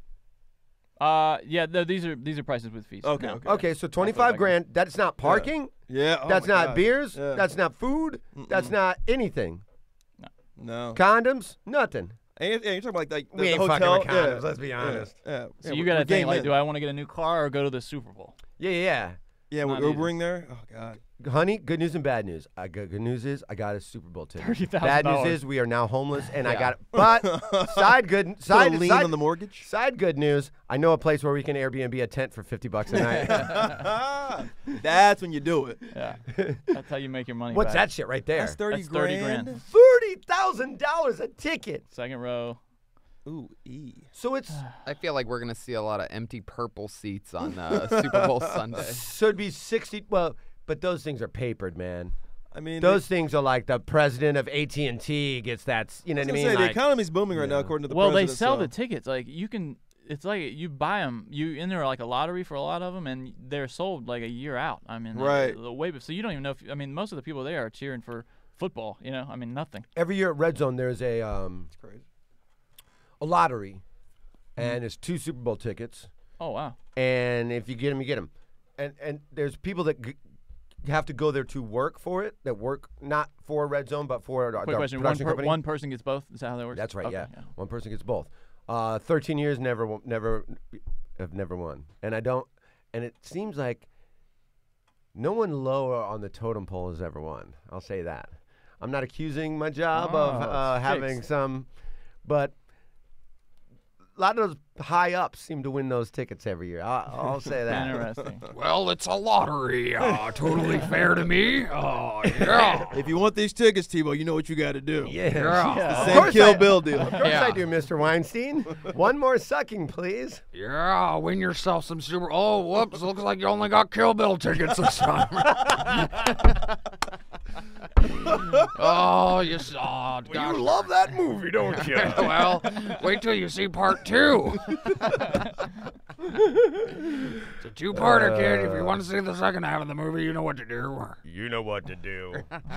Yeah, no, these are prices with fees. Okay, now. okay. Okay, so 25 grand. That's not parking. Yeah. Oh That's my not God. beers. Yeah. That's not food. That's not anything. No. Condoms. Nothing. And you're talking about like the We ain't hotel. fucking with condoms, let's be honest. Yeah. So you got to think, like, do I want to get a new car or go to the Super Bowl? Yeah. Yeah, we're Not either. Ubering there. Oh God. Honey, good news and bad news. Good news is I got a Super Bowl ticket. $30,000. Bad news is we are now homeless, and I Yeah. got it. But side Put side a lien side, on the mortgage. side good news. I know a place where we can Airbnb a tent for $50 a night. That's when you do it. Yeah, that's how you make your money. What's back. that shit right there? That's 30 That's 30 grand. grand. $30,000 a ticket. Second row. Ooh, So it's I feel like we're going to see a lot of empty purple seats on Super Bowl Sunday. so it'd be 60. Well, but those things are papered, man. I mean, Those things are like the president of AT&T gets that. You know what I mean? the Like, economy's booming right now, according to the Well, they president. sell so. the tickets. Like you can. It's like you buy them. You enter like a lottery for a lot of them, and they're sold like a year out. I mean, Right. The way, so you don't even know if. I mean, most of the people there are cheering for football. You know, I mean, nothing. every year at Red Zone, there's It's crazy. a lottery, and it's 2 Super Bowl tickets. Oh wow. And if you get them, you get them. And there's people that have to go there to work for it, that work not for Red Zone, but for Quick the question: production company. one person gets both. Is that how that works? That's right, Okay, yeah. One person gets both. 13 years, never have never won. And it seems like no one lower on the totem pole has ever won. I'll say that. I'm not accusing my job of it's having fixed. some, but a lot of those high ups seem to win those tickets every year. I'll say that. Interesting. Well, it's a lottery. Totally fair to me. Oh, yeah. If you want these tickets, Thibault, you know what you got to do. Yeah. Same Kill Bill deal. Of course Yeah. I do, Mr. Weinstein. One more sucking, please. Yeah, win yourself some Super. Oh, whoops! Looks like you only got Kill Bill tickets this time. Oh, you saw. You love that movie, don't you? Well, wait till you see part 2. It's a 2-parter, kid. If you want to see the second half of the movie, you know what to do. You know what to do.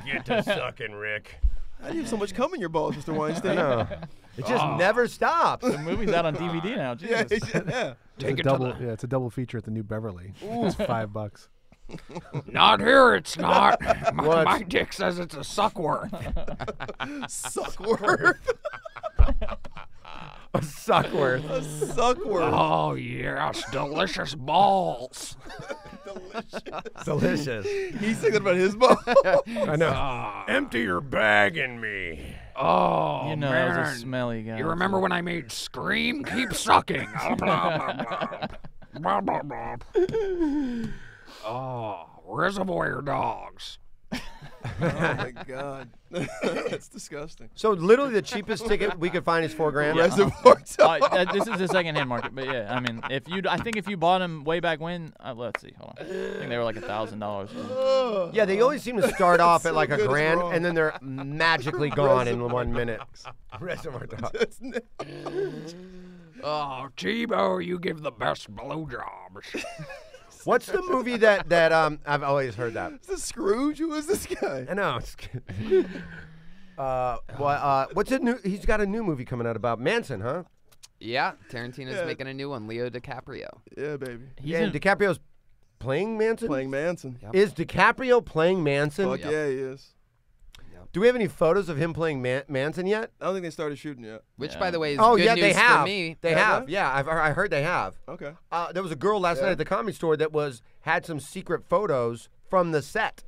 Get to sucking, Rick. How do you have so much cum in your balls, Mr. Weinstein? No. It just never stops. The movie's out on DVD now. Yeah, Jesus. yeah. Take it double, to the. yeah, it's a double feature at the New Beverly. It's $5. Not here, it's not. What? My dick says it's a suckworth. Suckworth. A suckworth. Suckworth. Oh yes, delicious balls. Delicious. He's thinking about his balls. I know. Empty your bag in me. Oh You know, man. it was a smelly guy. You remember when I made Scream? Keep sucking. Blah, blah, blah. Oh, Reservoir Dogs. Oh my God, that's disgusting. So literally the cheapest ticket we could find is $4,000. Reservoir Dogs. This is the secondhand market, but yeah, I mean, I think if you bought them way back when, let's see, hold on, I think they were like $1,000. Yeah, they always seem to start off at so like good, it's $1,000 wrong. and then they're magically gone in 1 minute. Reservoir Dogs. Oh, Tebow, you give the best blowjobs. What's the movie that I've always heard that? Is this Scrooge? Who is this guy? I know. What's a new? He's got a new movie coming out about Manson, huh? Yeah, Tarantino's Yeah. making a new one. Leo DiCaprio. Yeah, baby. And DiCaprio's playing Manson. Playing Manson. Yep. Is DiCaprio playing Manson? Fuck yeah, he is. Do we have any photos of him playing Manson yet? I don't think they started shooting yet. Which, Yeah. by the way, is Oh good yeah, news they have. for me. They Have have. they? Yeah, I heard they have. Okay. There was a girl last night at the Comedy Store that had some secret photos from the set.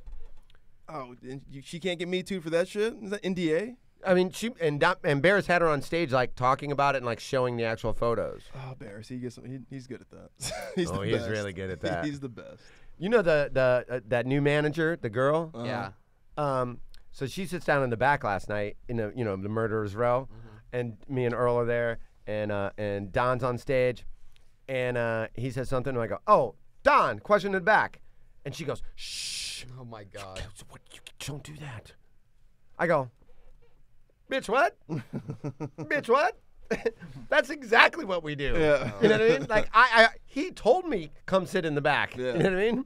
Oh, and she can't get Me Too for that shit? Is that NDA? I mean, and Barris had her on stage like talking about it and like showing the actual photos. Oh, Barris, he's good at that. he's Oh, the he's best. really good at that. He's the best. You know the that new manager, the girl. Yeah. So she sits down in the back last night in the the murderer's row, and me and Earl are there, and Don's on stage, and he says something, and I go, "Oh, Don, question in the back," and she goes, "Shh, Oh my God. don't do that." I go, "Bitch, what? Bitch, what?" That's exactly what we do. Yeah. You know what I mean? Like he told me come sit in the back. Yeah. You know what I mean?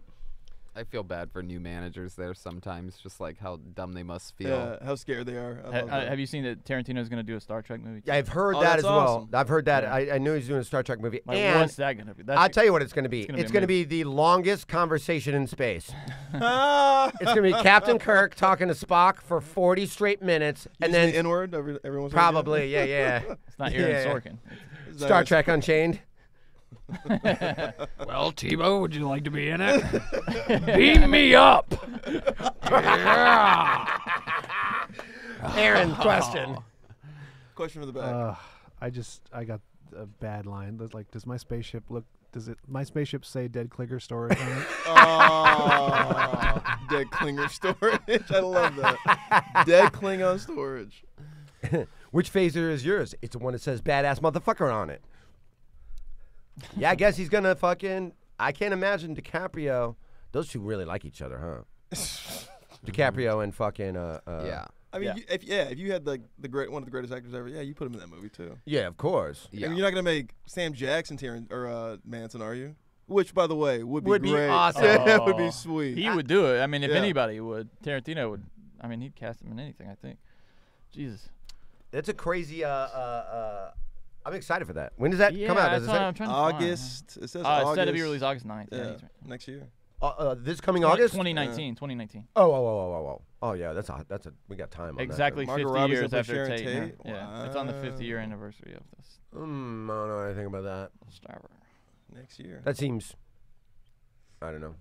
I feel bad for new managers there sometimes, just like how dumb they must feel. Yeah, how scared they are. I love that. Have you seen that Tarantino's going to do a Star Trek movie? Yeah, I've heard Oh, that that's as well. awesome. I've heard that. Yeah. I knew he was doing a Star Trek movie. Like, and what's that going to be? I'll tell you what it's going to be. gonna It's be going to be the longest conversation in space. Ah! It's going to be Captain Kirk talking to Spock for 40 straight minutes, and Using then the N-word everyone's probably, yeah. It's not Aaron Yeah. Sorkin. Star Trek Unchained. Well, Tebow, would you like to be in it? Beam me up. Aaron, question. Question from the back. I got a bad line. Like, does my spaceship my spaceship say dead Klinger storage on it? Oh, dead Klinger storage. I love that. Dead Klingon storage. Which phaser is yours? It's the one that says badass motherfucker on it. Yeah, I guess he's going to fucking... I can't imagine DiCaprio... Those two really like each other, huh? DiCaprio and fucking... Yeah. I mean, Yeah. if you had the great one of the greatest actors ever, yeah, you put him in that movie too. Yeah, of course. Yeah. I mean, you're not gonna make Sam Jackson or Manson, are you? Which, by the way, would be great. awesome. That would be sweet. He would do it. I mean, if Yeah. anybody would, Tarantino would. I mean, he'd cast him in anything, I think. Jesus. That's a crazy... I'm excited for that. When does that come out? That's Does it what say? I'm trying to find. August. It says It's August. set to be released August 9th. Yeah, Yeah, he's right. next year. This coming August? 2019. 2019. Oh, yeah, that's a we got time on Exactly Margot 50 Robbie's years gonna play after Sharon Tate. Tate? Yeah, it's on the 50th year Wow. anniversary of this. that. I don't know anything about that. Star Wars. Next year. That seems, I don't know.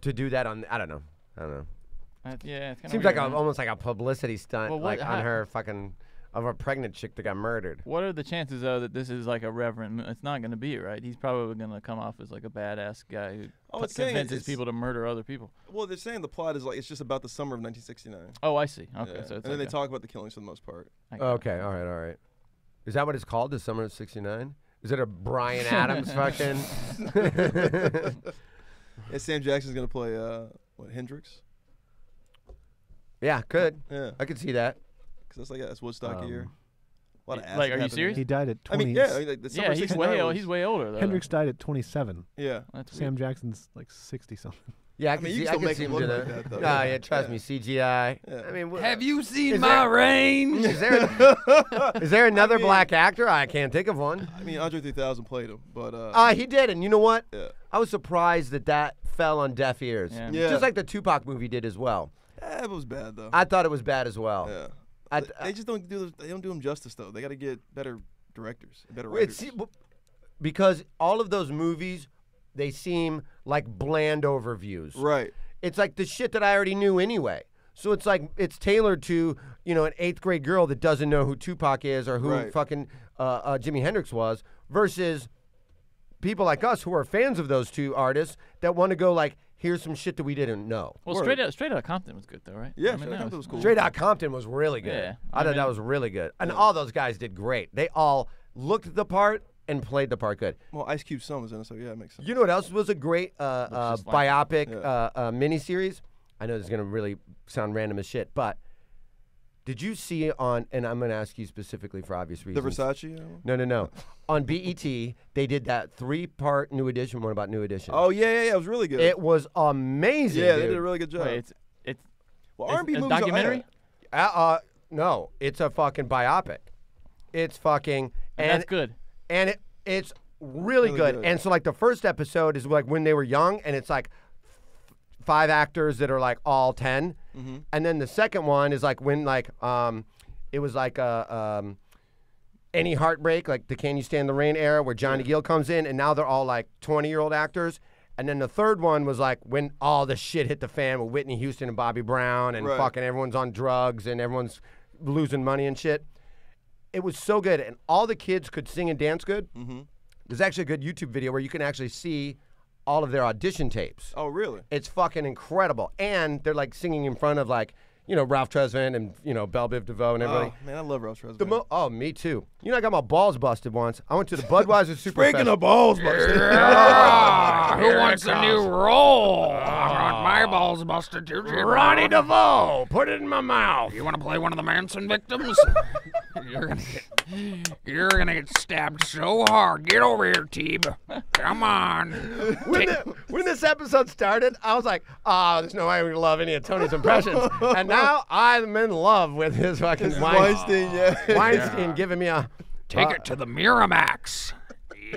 To do that on, I don't know. Yeah, it's kind of Seems like almost like a publicity stunt, Well, like what- on how- her fucking, of a pregnant chick that got murdered. What are the chances, though, that this is like a reverent? It's not going to be, right? He's probably going to come off as like a badass guy who Oh, it's saying convinces it's- people to murder other people. Well, they're saying the plot is like it's just about the summer of 1969. Oh, I see. Okay, Yeah. so and it's then they like talk about the killings for the most part. Okay, all right. Is that what it's called, the Summer of '69? Is it a Brian Adams fucking? Yeah, Sam Jackson's gonna play Hendrix. Yeah, could. Yeah, I could see that. because that's Woodstock year. A lot of acid Like, are you happening serious? He died at there. I 20. mean, yeah, I mean, like, the summer Yeah, of he's 69 was- he's way older though. Hendrix died at 27. Yeah, That's Sam weird. Jackson's like 60 something. Yeah, I I can mean, see. you I can can still see him make do it look that. like that, though. Nah, yeah, trust Yeah. me, CGI. Yeah. I mean, Have you seen Is my there- range? is there another I mean- black actor? I can't think of one. I mean, Andre 3000 played him, but He did, and you know what? yeah. I was surprised that fell on deaf ears. Yeah. Yeah. Just like the Tupac movie did as well. It was bad though. I thought it was bad as well. Yeah, they just don't do them justice though. They got to get better directors, better It's writers. because all of those movies, they seem like bland overviews. Right. It's like the shit that I already knew anyway. So it's like it's tailored to an 8th grade girl that doesn't know who Tupac is or who Right. fucking Jimi Hendrix was, versus people like us who are fans of those two artists that want to go like, here's some shit that we didn't know. Well, Word. Straight Outta Compton was good though, right? Yeah, I mean, Straight Outta that Compton was cool. Straight Out Compton was really good. Yeah, I I thought that mean- was really good. And all those guys did great. They all looked the part and played the part good. Well, Ice Cube's son was in it, so yeah, it makes sense. You know what else was a great just like- biopic Yeah. miniseries? I know this is going to really sound random as shit, but did you see on, and I'm going to ask you specifically for obvious The reasons. Versace. No. On BET, they did that 3-part New Edition one about New Edition. Oh yeah, it was really good. It was amazing, yeah, dude. they did a really good job. Wait, it's well, it's R&B a movies are- documentary. No, it's a fucking biopic. It's fucking, And that's good. and it's really, Really good. good. And so like the first episode is like when they were young, and it's like 5 actors that are like all 10, Mhm. and then the second one is like when like it was like Any Heartbreak, like the Can You Stand the Rain era, where Johnny Gill comes in, and now they're all like 20-year-old actors. And then the third one was like when all the shit hit the fan with Whitney Houston and Bobby Brown, and Right. fucking everyone's on drugs and everyone's losing money and shit. It was so good, and all the kids could sing and dance good. Mhm. There's actually a good YouTube video where you can actually see all of their audition tapes. Oh really? It's fucking incredible, and they're like singing in front of like Ralph Tresvant and Belle Biv DeVoe and everybody. Oh man, I love Ralph Tresvant. Oh, me too. I got my balls busted once. I went to the Budweiser Super Breaking the balls, busted. Who wants a new roll? I want my balls busted too. Ronnie DeVoe, put it in my mouth. You want to play one of the Manson victims? You're gonna get stabbed so hard. Get over here, Teeb. Come on. When this episode started, I was like, oh, there's no way we love any of Tony's impressions. And now I'm in love with his fucking Weinstein, yeah. Weinstein giving me a... Take it to the Miramax.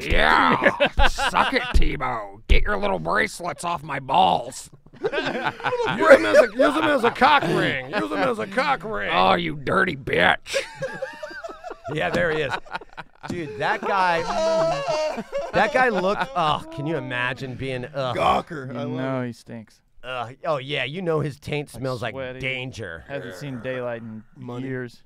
Yeah. Suck it, Thibault. Get your little bracelets off my balls. Use him as a cock ring. Use him as a cock ring. Oh, you dirty bitch. Yeah, there he is. Dude, that guy looked, can you imagine being, Gawker. I love No, it. he stinks. oh yeah, you know his taint smells like sweaty. danger. Hasn't seen daylight in years.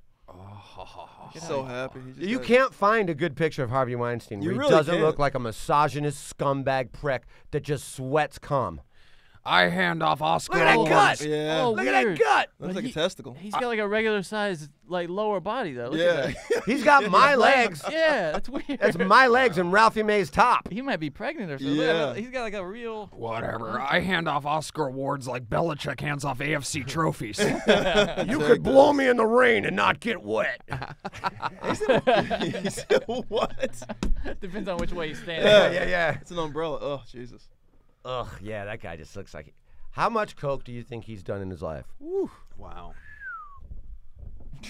So happy. He just You got- can't find a good picture of Harvey Weinstein You where really he doesn't can't. look like a misogynist scumbag prick that just sweats cum. I hand off Oscar Look at that awards. gut! Yeah. Oh, Look at that weird. gut! Looks like a testicle. He's got like a regular size, like lower body though. Look Yeah. at that. He's got my legs. Yeah, that's weird. That's my legs and Ralphie May's top. He might be pregnant or something. Yeah. He's got like a real. Whatever. I hand off Oscar awards like Belichick hands off AFC trophies. You could blow me in the rain and not get wet. He said, what? Depends on which way you stand. Yeah. It's an umbrella. Oh, Jesus. Ugh, yeah, that guy just looks like... How much coke do you think he's done in his life? Wow.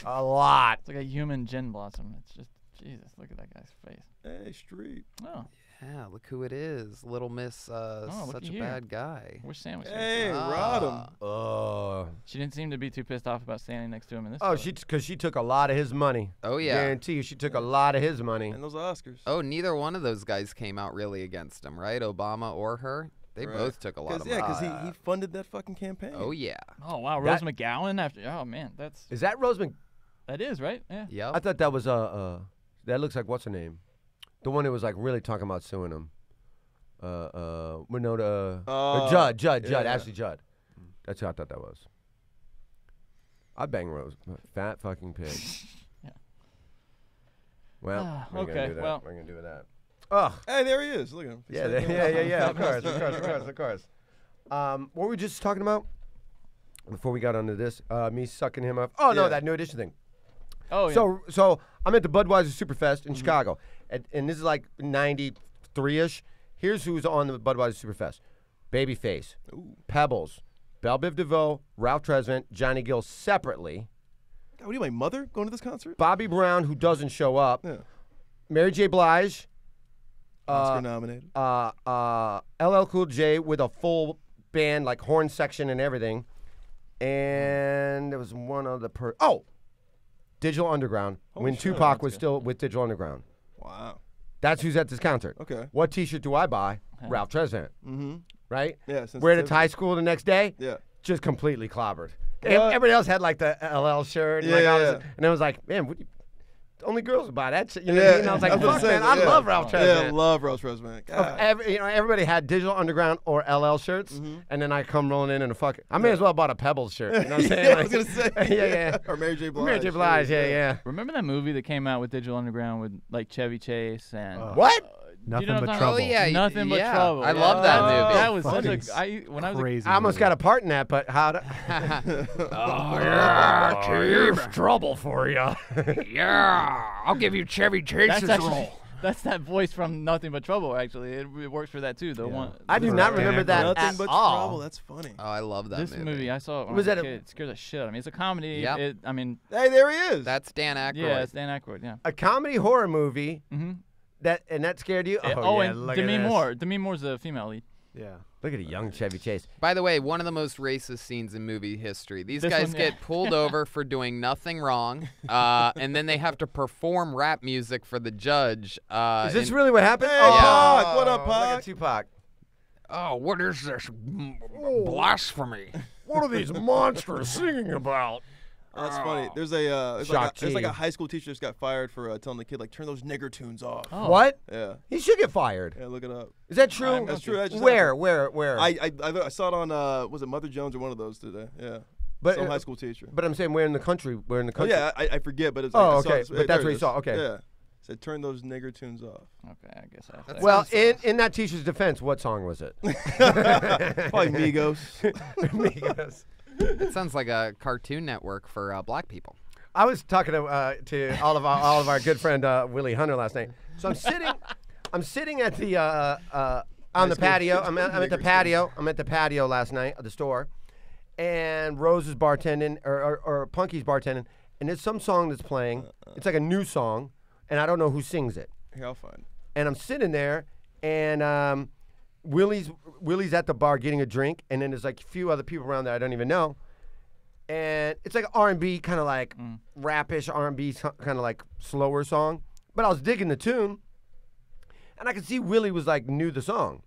A lot. It's like a human gin blossom. It's just Jesus. Look at that guy's face. Hey, street. Oh, Yeah, look who it is. Little Miss such looky a here. bad guy. where's Sandwich? Hey, rod him. She didn't seem to be too pissed off about standing next to him in this. Oh, photo. because she took a lot of his money. Oh, yeah. Guarantee you she took a lot of his money. And those Oscars. Oh, neither one of those guys came out really against him, right? Obama or her? They Right. both took a lot of Yeah, money. because he funded that fucking campaign. Oh, yeah. Oh wow, That- Rose McGowan after. Oh man, Is that Roseman? that is right. Yeah. Yep. I thought that was that looks like what's her name? The one that was like really talking about suing him. Judd, yeah. Ashley Judd. That's who I thought that was. I bang Rose, fat fucking pig. Yeah. Well, we're okay, gonna do that. well. We're gonna do that. Ugh. Hey, there he is. Look at him. He's Yeah, like- yeah. Of course. What were we just talking about before we got onto this? Me sucking him up. Oh no, Yeah. that New Edition thing. Oh yeah. So I'm at the Budweiser Superfest in Chicago, and this is like '93ish. Here's who's on the Budweiser Superfest: Babyface, Pebbles, Belle Biv DeVoe, Ralph Tresvant, Johnny Gill separately, God, what are you, my mother, going to this concert? Bobby Brown, who doesn't show up, Yeah. Mary J. Blige, Oscar nominated. LL Cool J with a full band, like horn section and everything, and there was one other Digital Underground, Holy when shit, Tupac that's was good. still with Digital Underground. Wow. That's who's at this concert. Okay. What T-shirt do I buy? Ralph Tresvant. Mm-hmm. Right? Yeah. Wear it to sensitivity. high school the next day. Yeah. Just completely clobbered. What? Everybody else had like the LL shirt. And Yeah, like, all yeah. this- and I was like, man, only girls would buy that shit. You know what I Yeah. mean? And I was like, I was fuck, gonna say, man, I yeah. love Ralph Yeah, Tresvant. I love Ralph Tresvant. God. Everybody had Digital Underground or LL shirts, and then I come rolling in a fucking. I may as well have bought a Pebbles shirt. You know what I'm saying? Yeah, I was gonna say. yeah. Or Mary J. Blige. Mary J. Blige, yeah. Remember that movie that came out with Digital Underground with like Chevy Chase and What? Nothing know what but I'm trouble. Oh, yeah. Nothing but yeah. trouble. I yeah. love that movie. That was such Fucking when I was crazy. I almost movie. got a part in that, but how to. Oh, yeah, Here's Teeb. trouble for you. Yeah. I'll give you Chevy Chase's role. that's that voice from Nothing But Trouble. Actually, it works for that too. The one. I do not remember that Nothing at but all. trouble. That's funny. Oh, I love that This movie I saw it when Was I was that a a- kid. It scared the shit out of me. It's a comedy. Yep. I mean, Hey, there he is. That's Dan Aykroyd. yeah, it's Dan Aykroyd. Yeah. A comedy horror movie Mm-hmm. that scared you? and look Demi at this. Moore. Demi Moore's the female lead. Yeah. Look at a young Chevy Chase. By the way, one of the most racist scenes in movie history. These This guys one, yeah. get pulled over for doing nothing wrong, and then they have to perform rap music for the judge. Is this and- really what happened? Hey, Oh, Pac, what up, Look at Pac? Tupac. Oh, what is this blasphemy? What are these monsters singing about? Oh, that's funny. There's a there's Shock like a G. high school teacher just got fired for telling the kid like turn those nigger tunes off. Oh. What? Yeah. He should get fired. Yeah, look it up. Is that true? That's true. That just Where? happened. Where? I saw it on was it Mother Jones or one of those today? Yeah. But Some high school teacher. But I'm saying where in the country? Where in the Oh country? yeah, I forget, but it's Oh, like, I saw okay. this- But there that's it what you is. saw. Okay. Yeah. Said turn those nigger tunes off. Okay, I guess I. That's Well, sounds- in that teacher's defense, what song was it? Probably Migos. Migos. It sounds like a Cartoon Network for black people. I was talking to all of our good friend Willie Hunter last night. So I'm sitting at the on the patio. I'm at the patio. I'm at the patio last night at the store, and Rose is bartending or Punky's bartending, and there's some song that's playing. It's like a new song, and I don't know who sings it. Here, I'll find it. And I'm sitting there, and Willie's at the bar getting a drink, and then there's like a few other people around that I don't even know. And it's like R&B, kind of like rap-ish R&B, kind of like slower song. But I was digging the tune, and I could see Willie was like knew the song.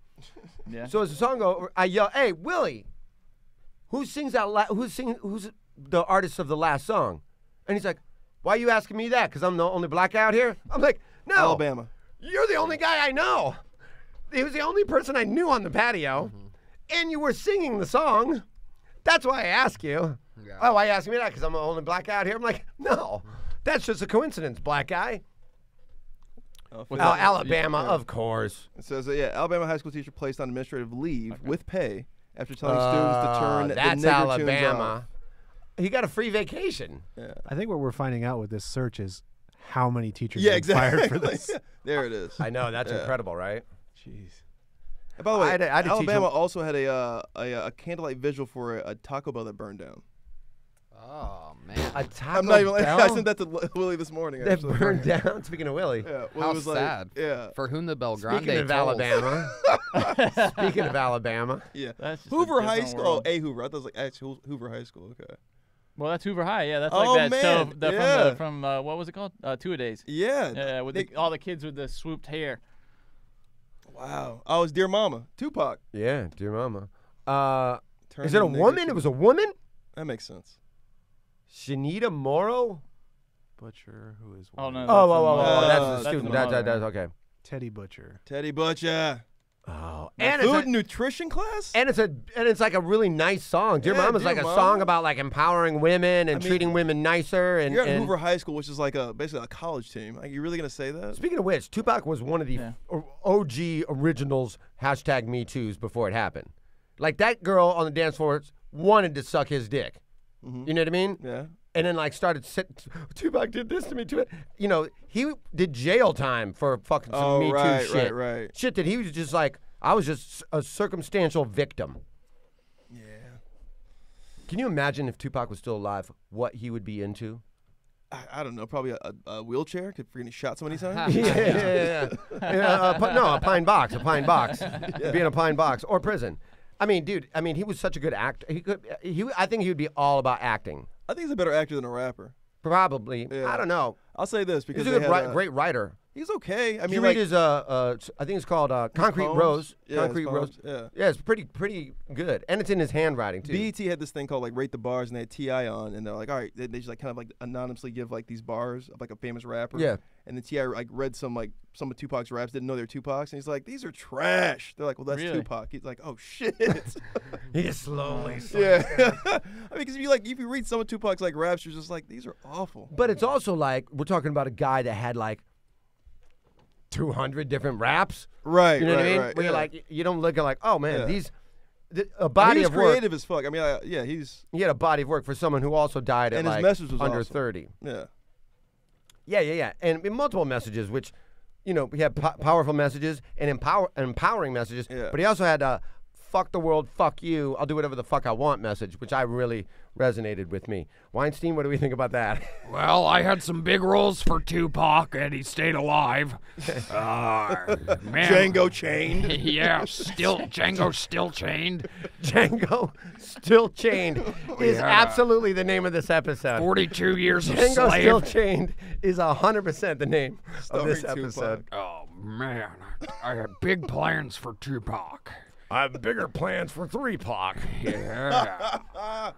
Yeah. So as the song goes, I yell, "Hey, Willie, who sings that? Who's the artist of the last song?" And he's like, "Why are you asking me that? Because I'm the only black guy out here?" I'm like, "No, Alabama. You're the only guy I know. He was the only person I knew on the patio, and you were singing the song. That's why I ask you." Yeah. Oh, why are you asking me that? Because I'm the only black guy out here? I'm like, no, that's just a coincidence, black guy. Alabama, of course. It says, Alabama high school teacher placed on administrative leave with pay after telling students to turn that's the nigger Alabama. tunes off. He got a free vacation. Yeah. I think what we're finding out with this search is how many teachers Yeah, are exactly. fired for this. There it is. I know, that's incredible, right? Jeez. And by the way, I had to teach Alabama him- also had a candlelight vigil for a Taco Bell that burned down. Oh man. A Taco I'm not even. Bell I sent that to Willie this morning. that Actually. burned down. Speaking of Willie. Yeah, Willie How was sad. Like, yeah. For whom the bell grande Speaking of tolls. Alabama. Speaking of Alabama. Yeah. That's just a Hoover High different School. world. Oh, a Hoover. I thought it was like actually Hoover High School. Okay. Well, that's Hoover High. Yeah, that's Oh, like that man. stove Yeah. from what was it called? Two-a-days. Yeah. Yeah, with all the kids with the swooped hair. Wow. Oh, it's Dear Mama. Tupac. Yeah, dear mama. Turned Is it a the nigger woman? to- It was a woman? That makes sense. Shanita Morrow? Butcher, who is Oh, no. Oh, that's the that's student. the That's mother. okay. Teddy Butcher. Teddy Butcher. Oh, And and food it's and nutrition class. it's like a really nice song. Dear Yeah, Mama's Dear like a Mama. song about like empowering women and I mean, treating women nicer. And, You're at and Hoover High School, which is like basically a college team. Like, you really gonna say that? speaking of which, Tupac was one of the Yeah. OG originals #MeToos before it happened. Like that girl on the dance floor wanted to suck his dick. You know what I mean? Yeah. And then like started Tupac did this to me too. You know, he did jail time for fucking some Me right, Too shit. right. Shit that he was just like, I was just a circumstantial victim. Yeah. Can you imagine if Tupac was still alive, what he would be into? I don't know. Probably a wheelchair. Could freaking shot so many times. Yeah. A pine box. Be in a pine box or prison. I mean, dude. I mean, he was such a good actor. I think he would be all about acting. I think he's a better actor than a rapper. Probably. Yeah. I don't know. I'll say this because He's a they good, had, great writer. He's okay. I Did mean, you like read his I think it's called Concrete poems? Rose. Yeah, Concrete his Rose. poems, Yeah, it's pretty good, and it's in his handwriting too. BET had this thing called like Rate the Bars, and they had T.I. on, and they're like, all right, they just like kind of like anonymously give like these bars of like a famous rapper. Yeah. And then T.I. like read some of Tupac's raps, didn't know they were Tupac's, and he's like, these are trash. They're like, well, that's Really? Tupac. He's like, oh shit. He just slowly. Yeah. I mean, because if you read some of Tupac's like raps, you're just like, these are awful. But it's also like we're talking about a guy that had like 200 different raps. Right. You know right, what I mean? Right, Where yeah. you're like, you don't look at like, oh man, Yeah. a And body he was of work. creative as fuck. I mean, yeah, he's He had a body of work for someone who also died at And his like message was under awesome. 30. yeah. Yeah, and multiple messages, which, you know, he had powerful messages and empowering messages. Yeah. But he also had a "fuck the world, fuck you, I'll do whatever the fuck I want" message, which I really resonated with me. Weinstein, what do we think about that? Well, I had some big roles for Tupac, and he stayed alive. Man. Django chained. Yeah, Django still chained. Django Still Chained is Yeah. absolutely the name of this episode. 42 years of Django slave. Still Chained is 100% the name of this Starring episode. Oh, man. I had big plans for Tupac. I have bigger plans for 3-Pac. Yeah.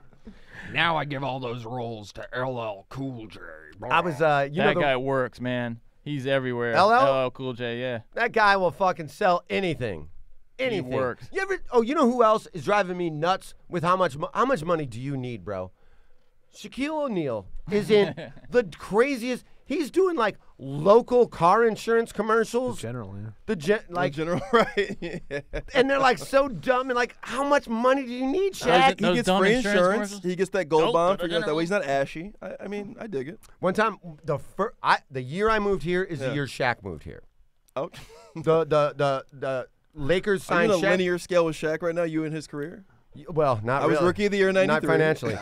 Now I give all those roles to LL Cool J. I was, you That know, guy works, man. He's everywhere. LL? Cool J, yeah. that guy will fucking sell anything. Anything. works. You ever? Oh, you know who else is driving me nuts with how much money do you need, bro? Shaquille O'Neal is in the craziest. He's doing like local car insurance commercials. Generally. Like, general, right? Yeah. and they're like so dumb and like, how much money do you need, Those- Shaq? He those gets dumb free insurance insurance. commercials? He gets that gold Nope, bond they're for that way. general. He's not ashy. I mean, I dig it. One time, the year I moved here is the year Shaq moved here. Oh, The Lakers are you signed on a Shaq. linear scale with Shaq right now? You in his career? Well, not I was really. rookie of the year in Not 93. financially.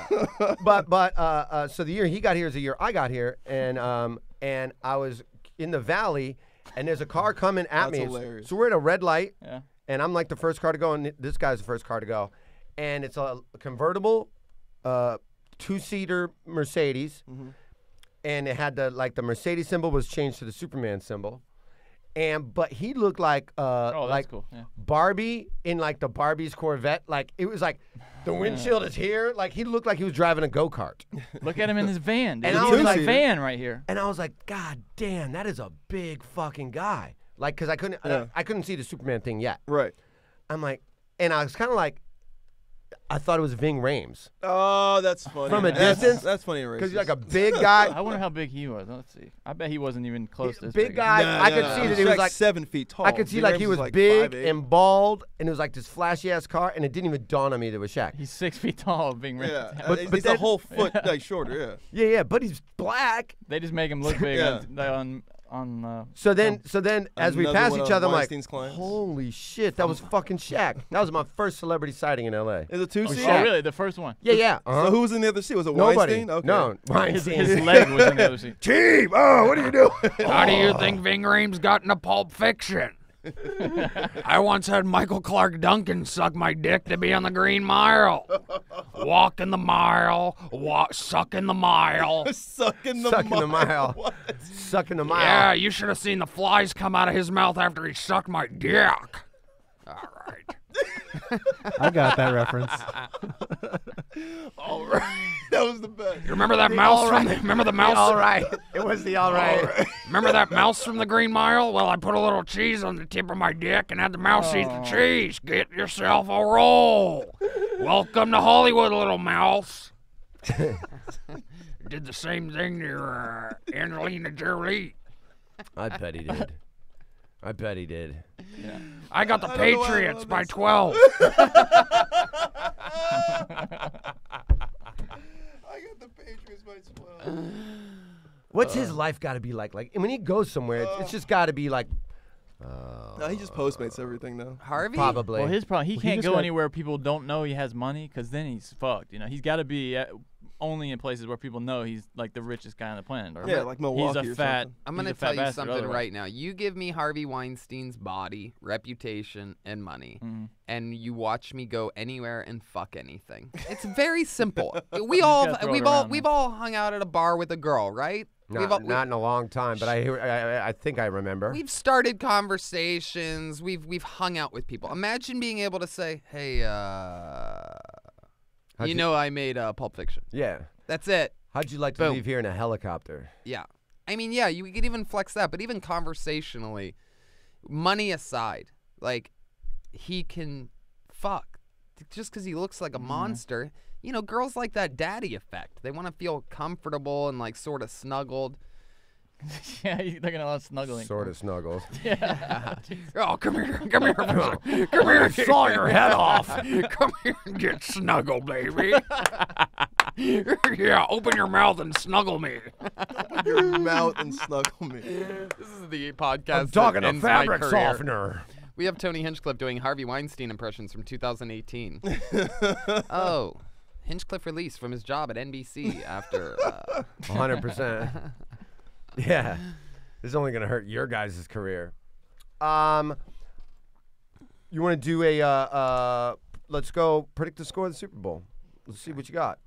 but so the year he got here is the year I got here, and I was in the valley, and there's a car coming at That's me. hilarious. So we're at a red light, Yeah. and I'm like the first car to go, and this guy's the first car to go, and it's a convertible, 2-seater Mercedes, and it had the Mercedes symbol was changed to the Superman symbol. But he looked like That's like cool. Yeah. Barbie in like the Barbie's Corvette. Like it was like the windshield is here. Like he looked like he was driving a go-kart. Look at him in his van. Dude. And He's I was in like- a van right here. And I was like, God damn, that is a big fucking guy. Like, cause I couldn't see the Superman thing yet. Right. I'm like, and I was kind of like, I thought it was Ving Rhames. Oh, that's funny. From a That's- distance? That's funny. Because he's like a big guy. I wonder how big he was. Let's see. I bet he wasn't even close to this Big big. guy. I could see that he was like 7 feet tall. I could see Big like Rams he is was big 5'8". and bald, and it was like this flashy ass car, and it didn't even dawn on me that it was Shaq. He's 6 feet tall, being rich. Yeah, But he's then- a whole foot like shorter. Yeah. Yeah, but he's black. They just make him look big Yeah. on So then as we Another pass one each of other, I'm like, Weinstein's clients. holy shit, that was fucking Shaq. That was my first celebrity sighting in L.A. Is it 2 seat? Oh, really? The first one. Yeah. So who was in the other seat? Was it Nobody. Weinstein? Okay. No, Weinstein. His leg was in the other seat. Team. Oh, what are you doing? How do you think Ving Rhames got into Pulp Fiction? I once had Michael Clark Duncan suck my dick to be on the Green Mile. Walk in the mile, suck in the mile. Sucking the Sucking the mile. What? Sucking the mile. Yeah, you should have seen the flies come out of his mouth after he sucked my dick. All right. I got that reference. All right. That was the best. You remember that mouse from remember the mouse? All right. It was the all right. Remember that mouse from the Green Mile? Well, I put a little cheese on the tip of my dick and had the mouse eat the cheese. Get yourself a roll. Welcome to Hollywood, little mouse. Did the same thing to Angelina Jolie. I bet he did. I bet he did. Yeah. I got the I don't know why I Patriots love by this. 12. I got the Patriots by 12. What's his life got to be like? Like when he goes somewhere, it's just got to be like. No, he just Postmates everything now. Harvey? Probably. Well, his problem, he can't just go got- anywhere people don't know he has money, because then he's fucked. You know, he's got to be only in places where people know he's like the richest guy on the planet. Or Yeah, like Milwaukee he's or a fat. something. I'm he's going a to fat tell you bastard something otherwise. right now. You give me Harvey Weinstein's body, reputation, and money, and you watch me go anywhere and fuck anything. It's very simple. We all gotta throw it we've around, all hung out at a bar with a girl, right? Not in a long time, but I think I remember. We've started conversations. We've hung out with people. Imagine being able to say, "Hey, you know, I made Pulp Fiction." Yeah. That's it. How'd you like to Boom. leave here in a helicopter? Yeah. I mean, yeah, you could even flex that, but even conversationally, money aside, like, he can fuck. Just because he looks like a monster, you know, girls like that daddy effect. They want to feel comfortable and, like, sort of snuggled. Yeah, they're gonna love snuggling. Sort of snuggles. Oh, come here. Come here. Come here. Saw your head off. Come here and get snuggled, baby. Yeah, open your mouth and snuggle me. Your mouth and snuggle me. This is the podcast. I'm talking that a ends my fabric career. softener. We have Tony Hinchcliffe doing Harvey Weinstein impressions from 2018. Oh, Hinchcliffe released from his job at NBC after. 100%. Yeah. This is only going to hurt your guys' career. You want to do a, let's go predict the score of the Super Bowl. Let's see what you got.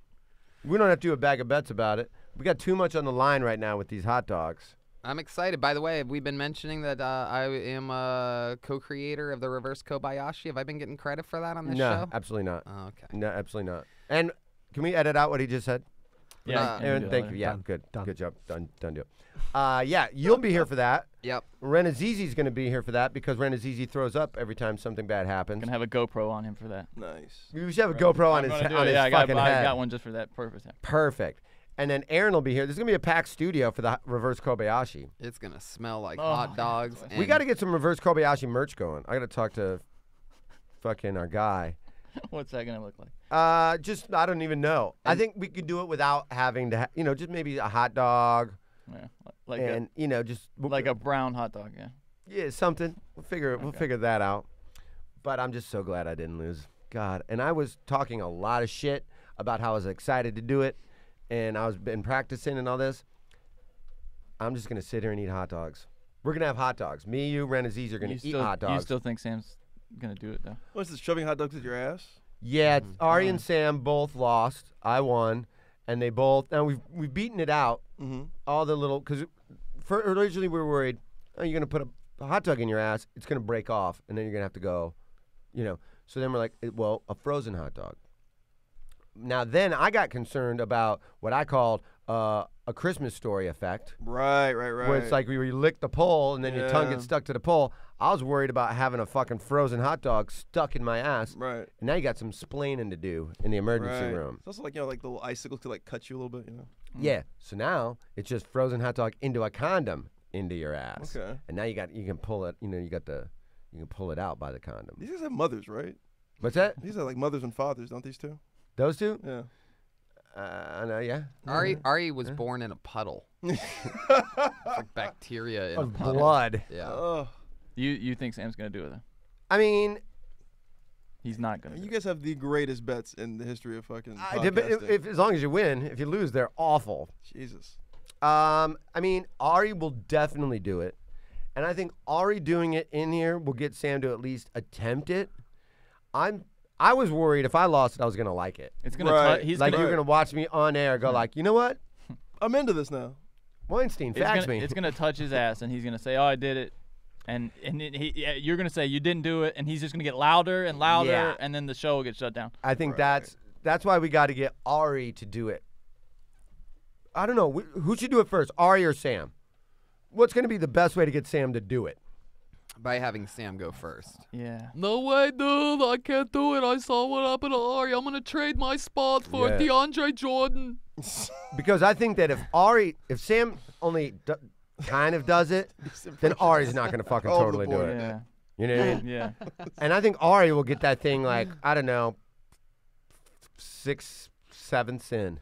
We don't have to do a bag of bets about it. We got too much on the line right now with these hot dogs. I'm excited. By the way, have we been mentioning that I am a co-creator of the Reverse Kobayashi? Have I been getting credit for that on this No, show? absolutely not. Oh, okay. No, absolutely not. And can we edit out what he just said? Yeah, you can Aaron, do that thank later. you. Yeah, Done. good. Done. Good job. Done deal. Yeah, you'll be here for that. Yep. Renazizi's going to be here for that because Renazizi throws up every time something bad happens. Gonna have a GoPro on him for that. Nice. We should have a GoPro on I'm his gonna do on it. his Yeah, I fucking head. got one just for that purpose. Perfect. And then Aaron will be here. There's going to be a packed studio for the reverse Kobayashi. It's gonna smell like Oh, hot dogs. We got to get some reverse Kobayashi merch going. I got to talk to fucking our guy. What's that gonna look like? Just I don't even know. I think we could do it without having to, just maybe a hot dog Yeah, like and just a brown hot dog. Yeah. yeah, something. We'll figure that out. But I'm just so glad I didn't lose. God, and I was talking a lot of shit about how I was excited to do it, and I was been practicing and all this. I'm just gonna sit here and eat hot dogs. We're gonna have hot dogs. Me, you, Ren, and Aziz are gonna eat hot dogs. You still think Sam's gonna do it though? What's this, shoving hot dogs at your ass? Yeah, Ari and Sam both lost. I won, and they both. Now we've beaten it out. Mm-hmm. All the little because originally we were worried. Oh, you're gonna put a hot dog in your ass. It's gonna break off, and then you're gonna have to go. So then we're like, well, a frozen hot dog. Now then I got concerned about what I called a Christmas Story effect. Right. Where it's like where you lick the pole and then your tongue gets stuck to the pole. I was worried about having a fucking frozen hot dog stuck in my ass. Right. And now you got some splaining to do in the emergency room. It's also like, like the little icicles could like cut you a little bit, Yeah. So now it's just frozen hot dog into a condom into your ass. Okay. And now you can pull it, you can pull it out by the condom. These guys have mothers, right? What's that? These are like mothers and fathers, don't these two? Those two? Yeah. I know, yeah. Ari was born in a puddle. It's like bacteria in a Of puddle. blood. Yeah. Oh, You think Sam's gonna do it though? I mean, He's not gonna. you do guys have the greatest bets in the history of fucking if, podcasting. as long as you win. If you lose, they're awful. Jesus. I mean, Ari will definitely do it. And I think Ari doing it in here will get Sam to at least attempt it. I was worried if I lost it, I was going to like it. It's gonna. Right. He's Like gonna. you're going to watch me on air go like, you know what? I'm into this now. Weinstein, It's fax gonna, me. it's gonna touch his ass, and he's gonna say, "Oh, I did it," and you're gonna say you didn't do it, and he's just gonna get louder and louder, Yeah. and then the show will get shut down. I think Right. that's why we got to get Ari to do it. I don't know. Who should do it first, Ari or Sam? What's going to be the best way to get Sam to do it? By having Sam go first. Yeah. No way, dude. I can't do it. I saw what happened to Ari. I'm going to trade my spot for Yeah. DeAndre Jordan. Because I think that if Sam only kind of does it, then Ari's not going to fucking All over the totally do board. it. Yeah. You know what I mean? Yeah. And I think Ari will get that thing like, I don't know, 6, 7 in.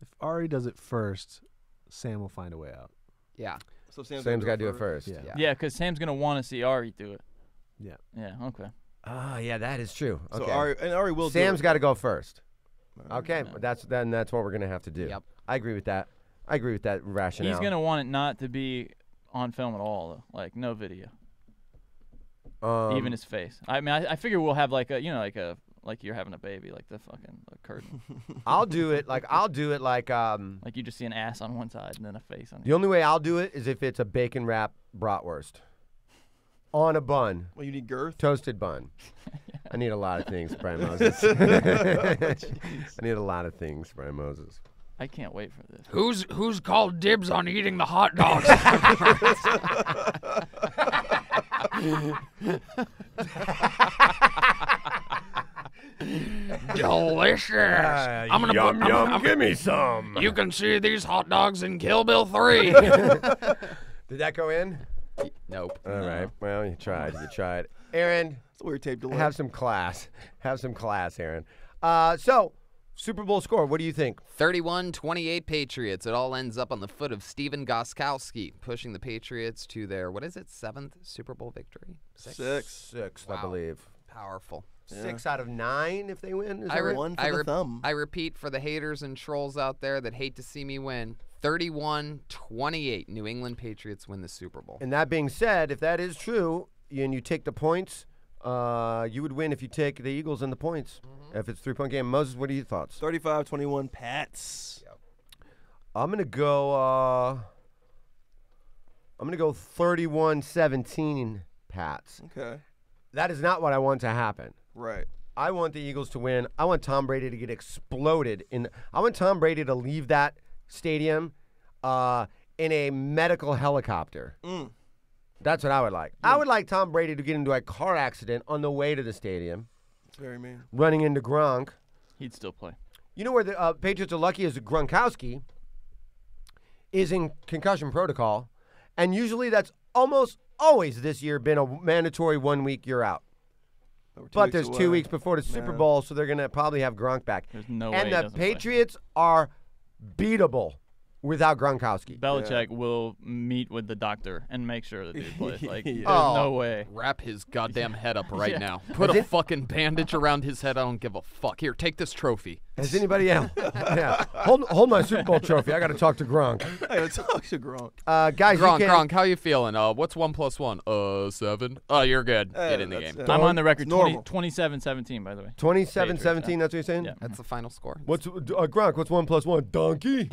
If Ari does it first, Sam will find a way out. Yeah. So Sam's got to do it first. Yeah. Yeah, because Sam's gonna want to see Ari do it. Yeah. Yeah. Okay. Oh, yeah, that is true. So Okay. Ari will Sam's do got to go first. it. Okay, that's what we're going to have to do. Yep. I agree with that. I agree with that rationale. He's gonna want it not to be on film at all, though. Like no video, even his face. I mean, I figure we'll have like a like you're having a baby, like the curtain. I'll do it like Like you just see an ass on one side and then a face on the the only way I'll do it is if it's a bacon wrap bratwurst on a bun, Well, you need girth. toasted bun. I need a lot of things, Brian Moses. I need a lot of things, Brian Moses. I can't wait for this. Who's called dibs on eating the hot dogs? Delicious. I'm gonna yum, put, yum, give me some. You can see these hot dogs in Kill Bill 3. Did that go in? Nope. All right. Well, you tried. Aaron, It's a weird tape delay. have some class. Have some class, Aaron. So, Super Bowl score, what do you think? 31-28 Patriots. It all ends up on the foot of Steven Gostkowski, pushing the Patriots to their, 7th Super Bowl victory? Sixth. I Wow. believe. Powerful. 6 out of 9 if they win. Is I that re- right? One for I the re- thumb. I repeat for the haters and trolls out there that hate to see me win, 31-28 New England Patriots win the Super Bowl. And that being said, if that is true and you take the points, you would win if you take the Eagles and the points. If it's 3-point game. Moses, what are your thoughts? 35-21 Pats. I'm gonna go 31-17 Pats. Okay. That is not what I want to happen. Right. I want the Eagles to win. I want Tom Brady to get exploded. I want Tom Brady to leave that stadium in a medical helicopter. Mm. That's what I would like. I would like Tom Brady to get into a car accident on the way to the stadium, It's very mean. running into Gronk. He'd still play. You know where the Patriots are lucky is Gronkowski is in concussion protocol, and usually that's almost always this year been a mandatory 1 week you're out. But there's 2 weeks before the Super Bowl, so they're going to probably have Gronk back. There's no way and he the doesn't play. Patriots are beatable without Gronkowski. Belichick will meet with the doctor and make sure the dude plays. Like, there's Oh. no way. Wrap his goddamn head up right Yeah. now. Put a fucking bandage around his head. I don't give a fuck. Here, take this trophy. Has anybody else? Yeah. Hold my Super Bowl trophy. I got to talk to Gronk. I gotta talk to Gronk. Guys, Gronk, you can Gronk, how you feeling? What's 1 + 1? 7. Oh, you're good. Get in the game. I'm on the record normal. 27-17, by the way. 27-17, that's what you're saying? Yeah. That's the final score. What's Gronk, what's 1 + 1? Donkey?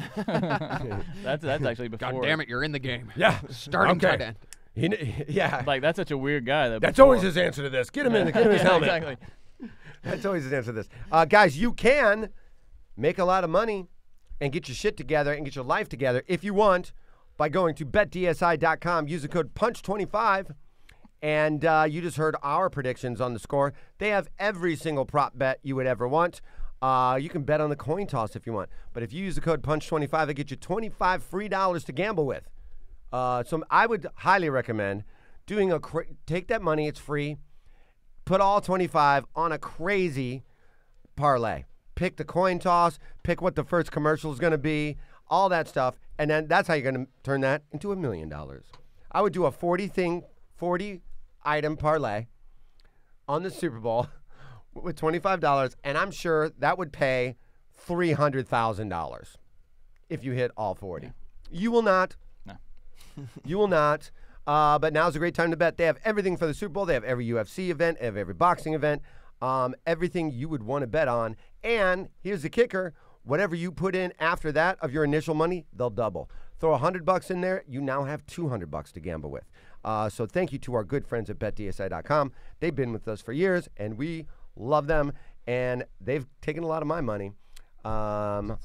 That's actually before. God damn it, you're in the game. Yeah. Starting Okay. tight end. Yeah. Like, that's such a weird guy. That's always his answer to this. Get him in. Get him his Yeah, helmet. exactly. That's always his answer to this. Guys, you can make a lot of money and get your shit together and get your life together if you want by going to betdsi.com. Use the code PUNCH25. And you just heard our predictions on the score. They have every single prop bet you would ever want. You can bet on the coin toss if you want. But if you use the code PUNCH25, they get you $25 free to gamble with. So I would highly recommend doing take that money, it's free, put all 25 on a crazy parlay. Pick the coin toss, pick what the first commercial is going to be, all that stuff, and then that's how you're going to turn that into $1 million. I would do a 40-item parlay on the Super Bowl with $25, and I'm sure that would pay $300,000 if you hit all 40. You will not. No. You will not. But now's a great time to bet. They have everything for the Super Bowl. They have every UFC event, they have every boxing event, everything you would want to bet on. And here's the kicker. Whatever you put in after that of your initial money, they'll double. Throw $100 in there, you now have $200 to gamble with. So thank you to our good friends at betdsi.com. They've been with us for years, and we love them. And they've taken a lot of my money. But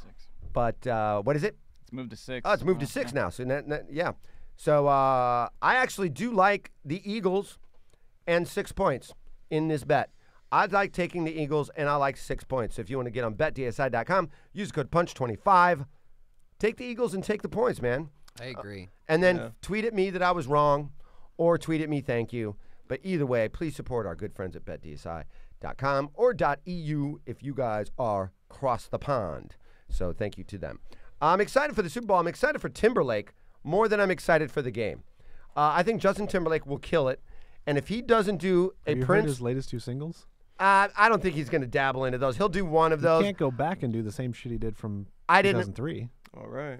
what is it? It's moved to 6. Oh, it's moved to 6 now. So yeah. So I actually do like the Eagles and 6 points in this bet. I like taking the Eagles, and I like 6 points. So if you want to get on betdsi.com, use the code PUNCH25. Take the Eagles and take the points, man. I agree. And then tweet at me that I was wrong, or tweet at me thank you. But either way, please support our good friends at betdsi.com or .eu if you guys are across the pond. So thank you to them. I'm excited for the Super Bowl. I'm excited for Timberlake more than I'm excited for the game. I think Justin Timberlake will kill it. And if he doesn't do a Have you heard Prince, his latest 2 singles? I don't think he's going to dabble into those. He'll do one of those. You can't go back and do the same shit he did from I didn't- 2003. All right.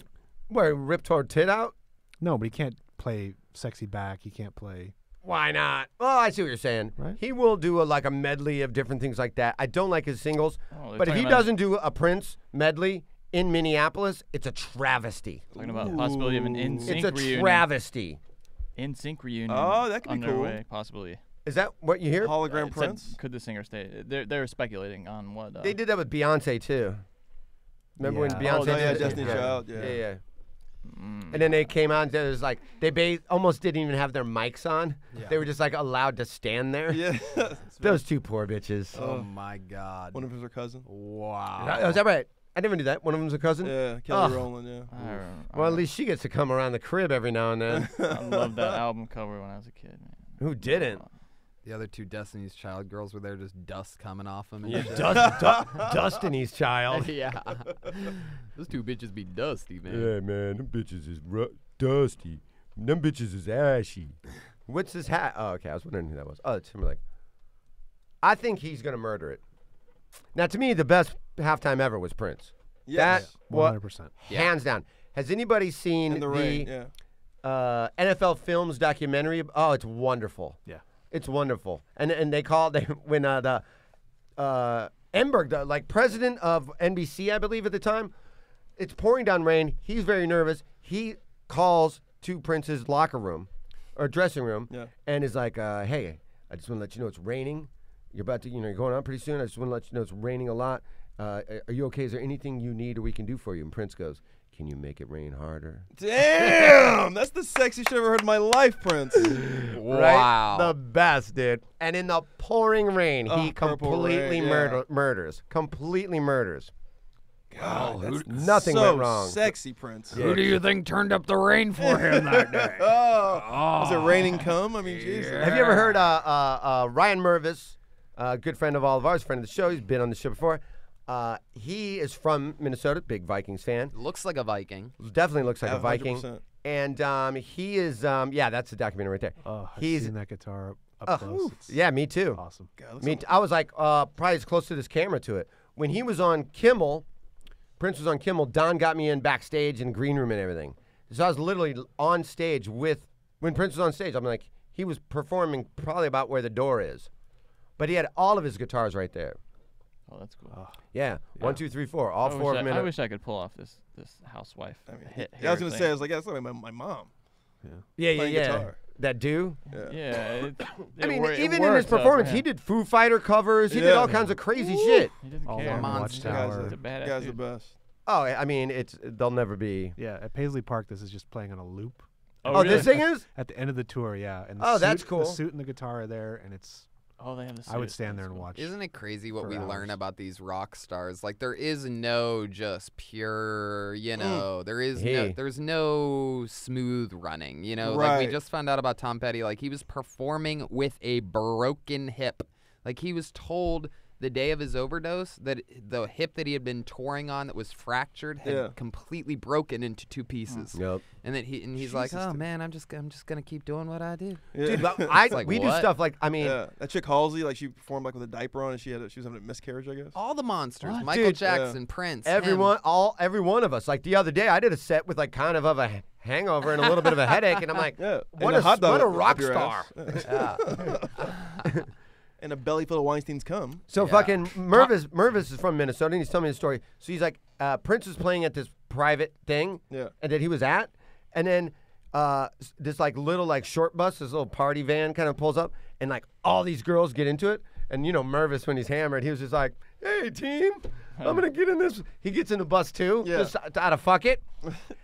Where he ripped her tit out? No, but he can't play Sexy Back. He can't play. Why not? Well, I see what you're saying. Right. He will do like a medley of different things like that. I don't like his singles, Oh, they're but if he talking about- doesn't do a Prince medley in Minneapolis, it's a travesty. Talking about possibility of an It's NSYNC a reunion. travesty. NSYNC reunion. Oh, that could be cool. underway, possibly. Is that what you hear? Hologram It said, Prince. could the singer stay? They're speculating on what. They did that with Beyonce too. Remember when Yeah. Beyonce Oh, did yeah, it? Destiny's Child, yeah, yeah. yeah. And then they came out and it was like they almost didn't even have their mics on. They were just like allowed to stand there. Yeah. Those two poor bitches. Oh my God. One of his are cousin. Wow. Is that right? I never knew that. One of them's a cousin? Yeah, Kelly Oh. Rowland, yeah. Well, at least she gets to come around the crib every now and then. I loved that album cover when I was a kid, man. Who didn't? The other 2 Destiny's Child girls were there, just dust coming off them. And Yeah. shit. Destiny's Child. Yeah. Those 2 bitches be dusty, man. Yeah, man, them bitches is dusty. Them bitches is ashy. What's his hat? Oh, okay, I was wondering who that was. Oh, it's Timberlake. I think he's gonna murder it. Now, to me, the best halftime ever was Prince. Yes. That what 100%. hands down. Has anybody seen In the rain, yeah. NFL Films documentary? Oh, it's wonderful. Yeah. It's wonderful. And they called when the Enberg, the like president of NBC, I believe at the time, it's pouring down rain. He's very nervous. He calls to Prince's locker room or dressing room and is like, "Hey, I just want to let you know it's raining. You're about to, you're going on pretty soon. I just want to let you know it's raining a lot. Are you okay? Is there anything you need or we can do for you?" And Prince goes, "Can you make it rain harder?" Damn! That's the sexiest shit I've ever heard in my life, Prince. Wow. Right? The best, dude. And in the pouring rain, he Purple completely Rain, yeah. murders. Completely murders. God, that's nothing so went wrong. Sexy Prince. Who do you think turned up the rain for him that day? Was it raining cum? I mean, Jesus. Have you ever heard Ryan Mervis, a good friend of all of ours, friend of the show? He's been on the show before. He is from Minnesota, big Vikings fan. Looks like a Viking. Definitely looks like a 100%. Viking. And he is, yeah, that's the documentary right there. Oh, I've He's seen that guitar up close. It's yeah, me too. awesome. I was like, probably as close to this camera to it. When he was on Kimmel, Prince was on Kimmel, Don got me in backstage and green room and everything. So I was literally on stage when Prince was on stage. I'm like, he was performing probably about where the door is. But he had all of his guitars right there. Oh, that's cool. Yeah. 1, 2, 3, 4. All four of them in I a- wish I could pull off this housewife. I mean, hit I was hair gonna thing. say, I was like, that's like my mom. Yeah, playing guitar. That do? Yeah. I mean, even in his performance, he did Foo Fighter covers. He did Yeah. all kinds of crazy shit. He doesn't All care. on Monster. Watchtower. He's a badass Guy's the dude. best. Oh, I mean, they'll never be. Yeah, at Paisley Park, this is just playing on a loop. Oh, this thing is? At the end of the tour, yeah. And Oh, that's cool. The suit and the guitar are there, and it's. Oh, they have the I would suit. stand there That's and cool. watch. Isn't it crazy what for we learn hours. about these rock stars? Like there is no just pure, Hey. there's no smooth running, Like Right. we just found out about Tom Petty, like he was performing with a broken hip. Like he was told the day of his overdose that the hip that he had been touring on that was fractured had Yeah. completely broken into two pieces. Nope. And that he's like, Jesus, "Oh dude. man, I'm just gonna keep doing what I do." Yeah. Dude, but like, we do what? stuff like, I mean, Yeah, that chick Halsey, like she performed like with a diaper on, and she was having a miscarriage, I guess. All the monsters, What? Michael Dude, Jackson, Prince, him. every one of us. Like the other day, I did a set with like kind of a hangover and a little bit of a headache, and I'm like, Yeah, what and a hot dog what a up rock your star. ass. And a belly full of Weinstein's cum. So Yeah. fucking Mervis is from Minnesota, and he's telling me the story. So he's like, Prince was playing at this private thing, Yeah. and that he was at, and then this like little like short bus, this little party van kind of pulls up, and like all these girls get into it, and Mervis when he's hammered, he was just like, hey team, I'm gonna get in this. He gets in the bus too, Yeah. just out of fuck it.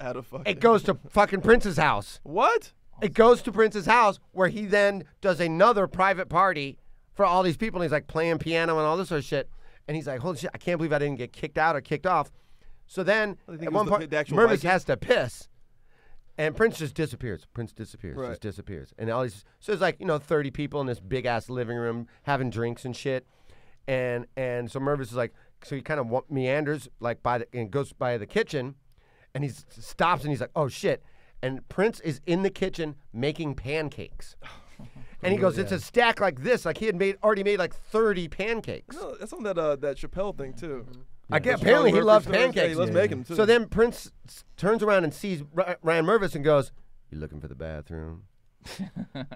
Out of fucking. It goes to fucking Prince's house. What? It goes to Prince's house where he then does another private party for all these people. And he's like playing piano and all this sort of shit. And he's like, holy shit, I can't believe I didn't get kicked out or kicked off. So then I think at it was one the- point, the actual Mervis Viking. has to piss. And Prince just disappears. Prince disappears. Right. Just disappears. And all these, so there's like, 30 people in this big ass living room having drinks and shit. And so Mervis is like, so he kind of meanders like and goes by the kitchen, and he stops and he's like, oh shit. And Prince is in the kitchen making pancakes. And he goes, it's a stack like this. Like he had already made like 30 pancakes. No, that's on that Chappelle thing too. I guess Chappelle apparently he Murphy loves stories. Yeah, pancakes. he loves making them too. So then Prince turns around and sees Ryan Mervis and goes, you looking for the bathroom?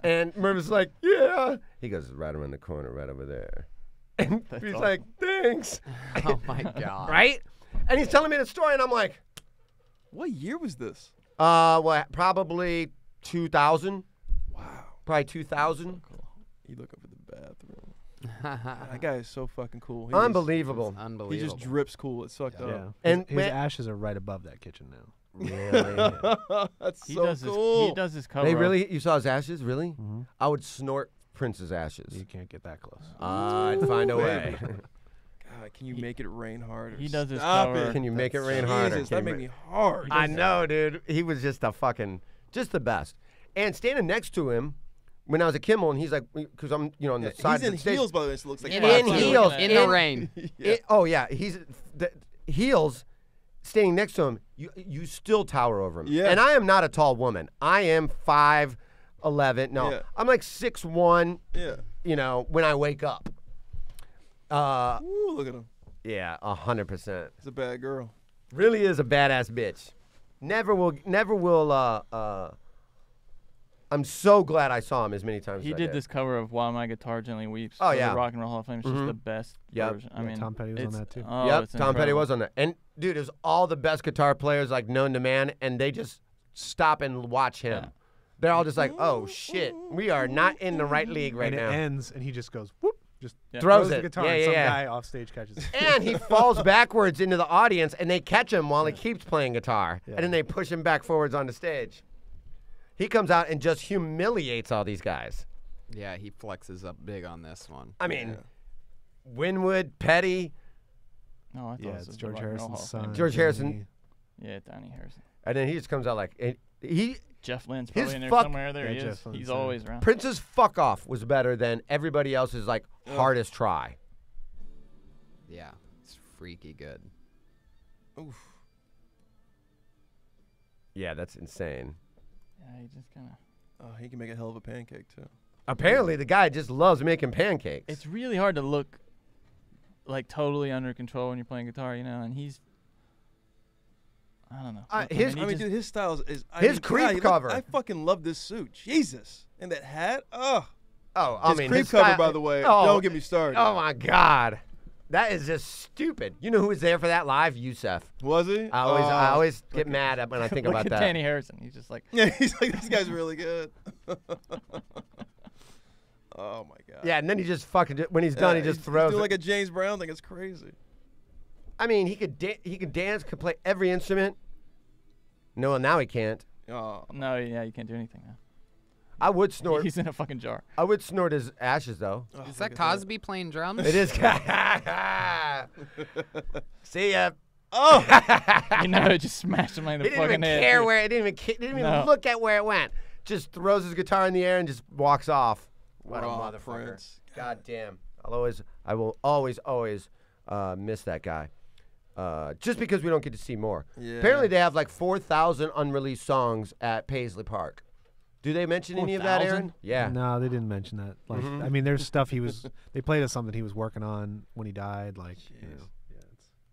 And Mervis is like, yeah. He goes, right around the corner, right over there. And he's like, thanks. Oh my god. Right? And he's telling me the story, and I'm like, What year was this? well, probably 2000. Wow. Probably 2000. You looking for the bathroom? That guy is so fucking cool. He Unbelievable. He Unbelievable. just drips cool. It's fucked Yeah. up. And his man- ashes are right above that kitchen now. Really? That's He so does cool. He does his cover. They up. really? You saw his ashes? Really? Mhm. I would snort Prince's ashes. You can't get that close. I'd find a way. God, can you make it rain harder? He does his Stop cover. it. Can you make it rain Jesus, harder? that Can made you me hard. I know, dude. He was just just the best. And standing next to him when I was at Kimmel, and he's like, because I'm, on the side He's of in the stage. heels, by the way. So it looks like In In Absolutely. heels. In the rain. Yeah. Oh yeah, he's the heels. Standing next to him, you still tower over him. Yeah. And I am not a tall woman. I am 5'11". No, Yeah. I'm like 6'1". Yeah. When I wake up. Ooh, look at him. Yeah, 100%. He's a bad girl. Really is a badass bitch. Never will. I'm so glad I saw him as many times He as I did this cover of "While My Guitar Gently Weeps." Oh, for yeah. the Rock and Roll Hall of Fame. It's just Mhm. the best Yep. version. I Yeah, mean, Tom Petty was on it's- that, too. Oh, Yep, it's Tom Petty incredible. was on there. And dude, it was all the best guitar players like known to man, and they just stop and watch him. Yeah. They're all just like, oh shit, we are not in the right league right and now. it ends, and he just goes whoop, just Yeah. Throws the it. guitar, Yeah, and yeah, some yeah. guy off stage catches it. And he falls backwards into the audience, and they catch him while he keeps playing guitar. Yeah. And then they push him back forwards on the stage. He comes out and just humiliates all these guys. Yeah, he flexes up big on this one. I mean, Winwood, Petty, No, I thought Yeah, this it's was the George Rock and Roll Harrison's Hall of son. Fame. George Harrison. Yeah, Donnie Harrison. And then he just comes out like he Jeff Lynn's His probably in there fuck- somewhere. There Yeah, he is. Jeff Lynn's He's there. always around. Prince's fuck off was better than everybody else's like hardest try. Yeah, it's freaky good. Oof. Yeah, that's insane. Yeah, he just kind of. Oh, he can make a hell of a pancake too. Apparently, the guy just loves making pancakes. It's really hard to look like totally under control when you're playing guitar, and he's. I don't know. his- I mean, dude, his style is His creep cover. I fucking love this suit. Jesus, and that hat. Oh, I his mean, creep his cover, style- by the way. Oh, Don't get me started. Oh my God, that is just stupid. You know who was there for that live? Youssef. Was he? I always get mad at when I think Look about at that. Danny Harrison. He's just like. Yeah, he's like, this guy's really good. Oh my God. Yeah, and then he just fucking when he's done, he just he's throws. doing it. like a James Brown thing. It's crazy. I mean, he could dance, could play every instrument. No, now he can't. Oh, No, yeah, you can't do anything now. I would snort. He's in a fucking jar. I would snort his ashes though. oh, Is look that at Cosby playing drums? It is. See ya. Oh, It just smashed him like He the didn't even fucking head. care dude. where. It didn't even No. look at where it went. Just throws his guitar in the air and just walks off. What a Raw motherfucker! Prince. God damn. I will always miss that guy. Just because we don't get to see more. Yeah. Apparently, they have like 4,000 unreleased songs at Paisley Park. Do they mention any of that, 4,000? Aaron? Yeah. No, they didn't mention that. Like, Mhm. I mean, there's stuff they played us something he was working on when he died. Like,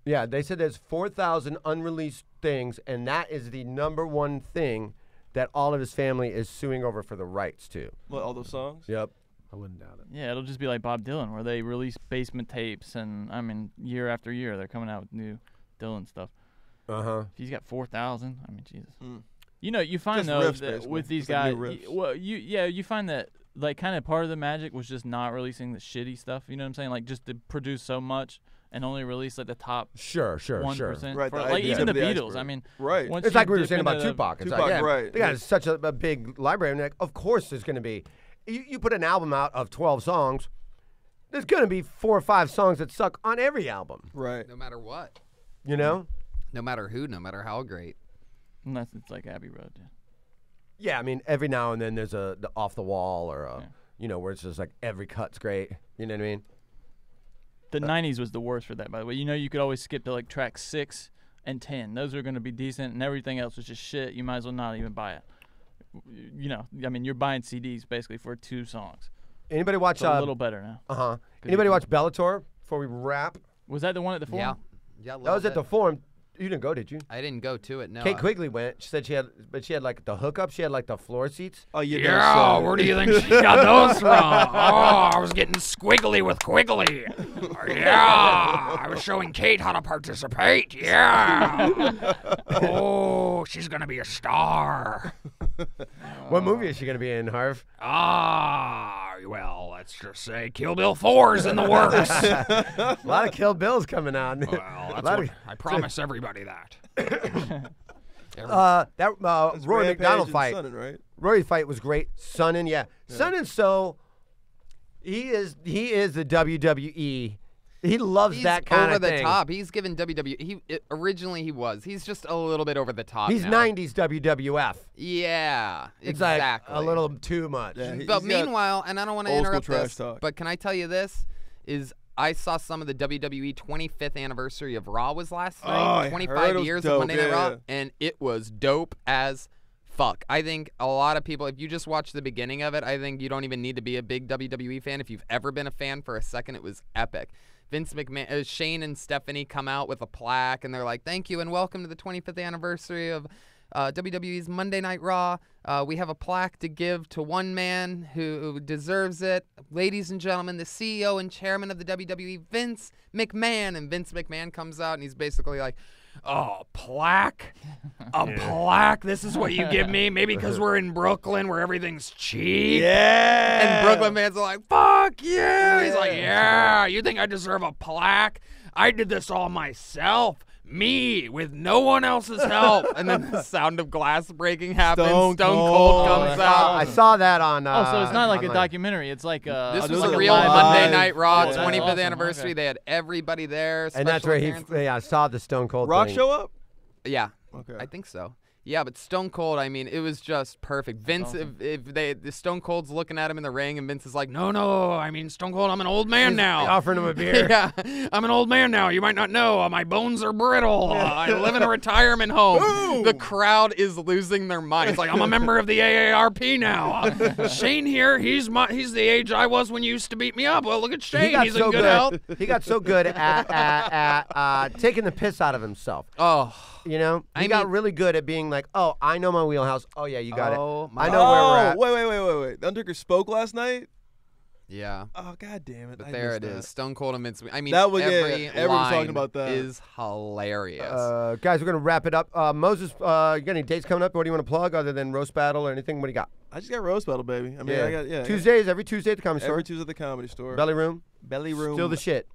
Yeah, they said there's 4,000 unreleased things, and that is the number one thing that all of his family is suing over for the rights to. what, all those songs? Yep. I wouldn't doubt it. Yeah, it'll just be like Bob Dylan, where they release basement tapes, and year after year they're coming out with new Dylan stuff. Uh-huh. If he's got 4,000, Jesus. Mm. You find Just though riffs, that basically. with these Just like guys, new riffs. you find that like kind of part of the magic was just not releasing the shitty stuff. You know what I'm saying? Like just to produce so much and only release like the top Sure. 1%. Right, the Like idea even the of the Beatles. iceberg. I mean, Right. once It's you like we were dip saying about into the- Tupac. It's Tupac, like, yeah, right. they got such a big library. And like, of course there's going to be, you put an album out of 12 songs, there's going to be 4 or 5 songs that suck on every album, Right. No matter what. you know? No matter who, no matter how great. Unless it's like Abbey Road. Yeah. Yeah, I mean, every now and then there's the off the wall or Yeah. where it's just like every cut's great. You know what I mean? The 90s was the worst for that, by the way. You could always skip to like track 6 and 10. Those are going to be decent, and everything else was just shit. You might as well not even buy it. You're buying CDs basically for 2 songs. Anybody watch? It's a little better now. Uh-huh. Anybody watch Bellator before we wrap? Was that the one at the Forum? Yeah. Yeah. That was at the Forum. You didn't go, did you? I didn't go to it. No. Kate Quigley went. She said she had like the hookup. She had like the floor seats. Oh, you Yeah, where do you think she got those from? Oh, I was getting squiggly with Quigley. Yeah, I was showing Kate how to participate. Yeah. Oh, she's going to be a star. What movie is she gonna be in, Harv? Well, let's just say Kill Bill 4's in the works. A lot of Kill Bills coming out. Well, A that's lot what, I promise everybody that. That Rory McDonald fight. Right? Rory fight was great. Sonnen, yeah. Sonnen, so he is the WWE. He loves He's that kind over of the thing. top. He's given WWE. Originally he was. He's just a little bit over the top. He's now. 90s WWF. Yeah. It's exactly. like a little too much. Yeah, But he's got meanwhile, and I don't want to old school interrupt trash this, talk. but can I tell you this? Is I saw some of the WWE 25th anniversary of Raw was last Oh, night. I 25 heard it was years dope, of Monday Night yeah, Raw, yeah. and it was dope as fuck. I think a lot of people, if you just watch the beginning of it, I think you don't even need to be a big WWE fan. If you've ever been a fan for a second, it was epic. Vince McMahon, Shane and Stephanie come out with a plaque, and they're like, "Thank you and welcome to the 25th anniversary of WWE's Monday Night Raw. We have a plaque to give to one man who deserves it. Ladies and gentlemen, the CEO and chairman of the WWE, Vince McMahon." And Vince McMahon comes out, and he's basically like, Oh, plaque? A plaque? This is what you give me? Maybe because we're in Brooklyn where everything's cheap? Yeah. and Brooklyn fans are like, "Fuck you!" He's like, yeah, you think I deserve a plaque? I did this all myself. me with no one else's help. And then the sound of glass breaking happens. Stone Stone Cold. Cold comes Oh, out. I saw that on. Oh, so it's not like a online. documentary. It's like This it was was a like real a live- Monday Night Raw Yeah. 25th Awesome, anniversary. okay. They had everybody there. And that's special where he. appearances. Yeah, I saw the Stone Cold Rock thing. show up? Yeah, Okay. I think so. Yeah, but Stone Cold, I mean, it was just perfect. Vince, awesome. if the Stone Cold's looking at him in the ring, and Vince is like, no, I mean, Stone Cold, I'm an old man now. Offering him a beer. yeah. I'm an old man now. You might not know. My bones are brittle. I live in a retirement home. The crowd is losing their minds. It's like I'm a member of the AARP now. Shane here, he's the age I was when you used to beat me up. Well, look at He Shane. got He's so in good health. He got so good at taking the piss out of himself. Oh, You know, he I got mean- really good at being like, "Oh, I know my wheelhouse. Oh yeah, you got Oh, it. my- I know where we're at." Wait. The Undertaker spoke last night? yeah. Oh, god damn it. But I there missed it that. is. Stone Cold and Vince. I mean, That was- yeah, every yeah, everyone's talking line about that. is hilarious. Guys, we're gonna wrap it up. Moses, you got any dates coming up? What do you want to plug other than roast battle or anything? What do you got? I just got roast battle, baby. I mean, I got Tuesdays, every Tuesday at the Comedy Store. Every Tuesday at the Comedy Store. Belly Room, Belly Room. still the shit.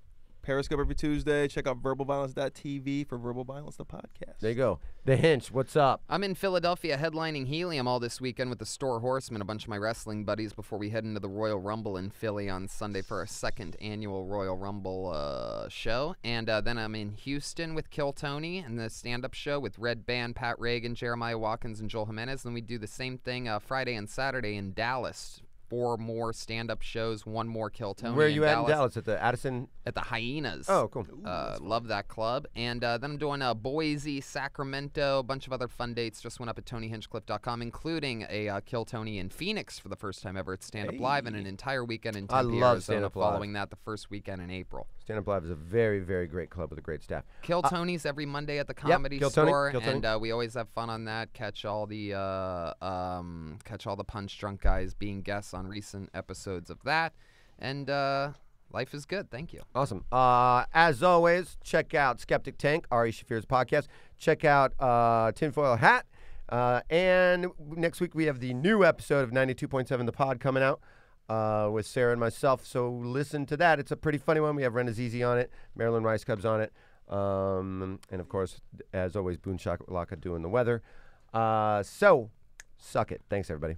Periscope every Tuesday. Check out verbalviolence.tv for Verbal Violence, the podcast. There you go. The Hinch, what's up? I'm in Philadelphia headlining Helium all this weekend with the Store Horsemen, a bunch of my wrestling buddies, before we head into the Royal Rumble in Philly on Sunday for our second annual Royal Rumble show. And then I'm in Houston with Kill Tony and the stand-up show with Red Band, Pat Reagan, Jeremiah Watkins, and Joel Jimenez. Then we do the same thing Friday and Saturday in Dallas. 4 more stand-up shows, 1 more Kill Tony. Where are you at in Dallas? At the Addison? At the Hyenas. Oh, cool. Love that club. And then I'm doing Boise, Sacramento, a bunch of other fun dates. Just went up at TonyHinchcliffe.com, including a Kill Tony in Phoenix for the first time ever at Stand Up Live, and an entire weekend in I Tempe, love Arizona, Stand Up Live. following that the first weekend in April. Stand Up Live is a very, very great club with a great staff. Kill Tony's every Monday at the Comedy Kill Tony, Store, Kill Tony. and we always have fun on that. Catch all the punch drunk guys being guests on recent episodes of that, and life is good. Thank you. Awesome. As always, check out Skeptic Tank, Ari Shafir's podcast. Check out Tinfoil Hat. And next week we have the new episode of 92.7 The Pod coming out with Sarah and myself. So listen to that. It's a pretty funny one. We have Ren Azizi on it, Marilyn Rice Cubs on it. And of course, as always, Boone Shakalaka doing the weather. So suck it. Thanks, everybody.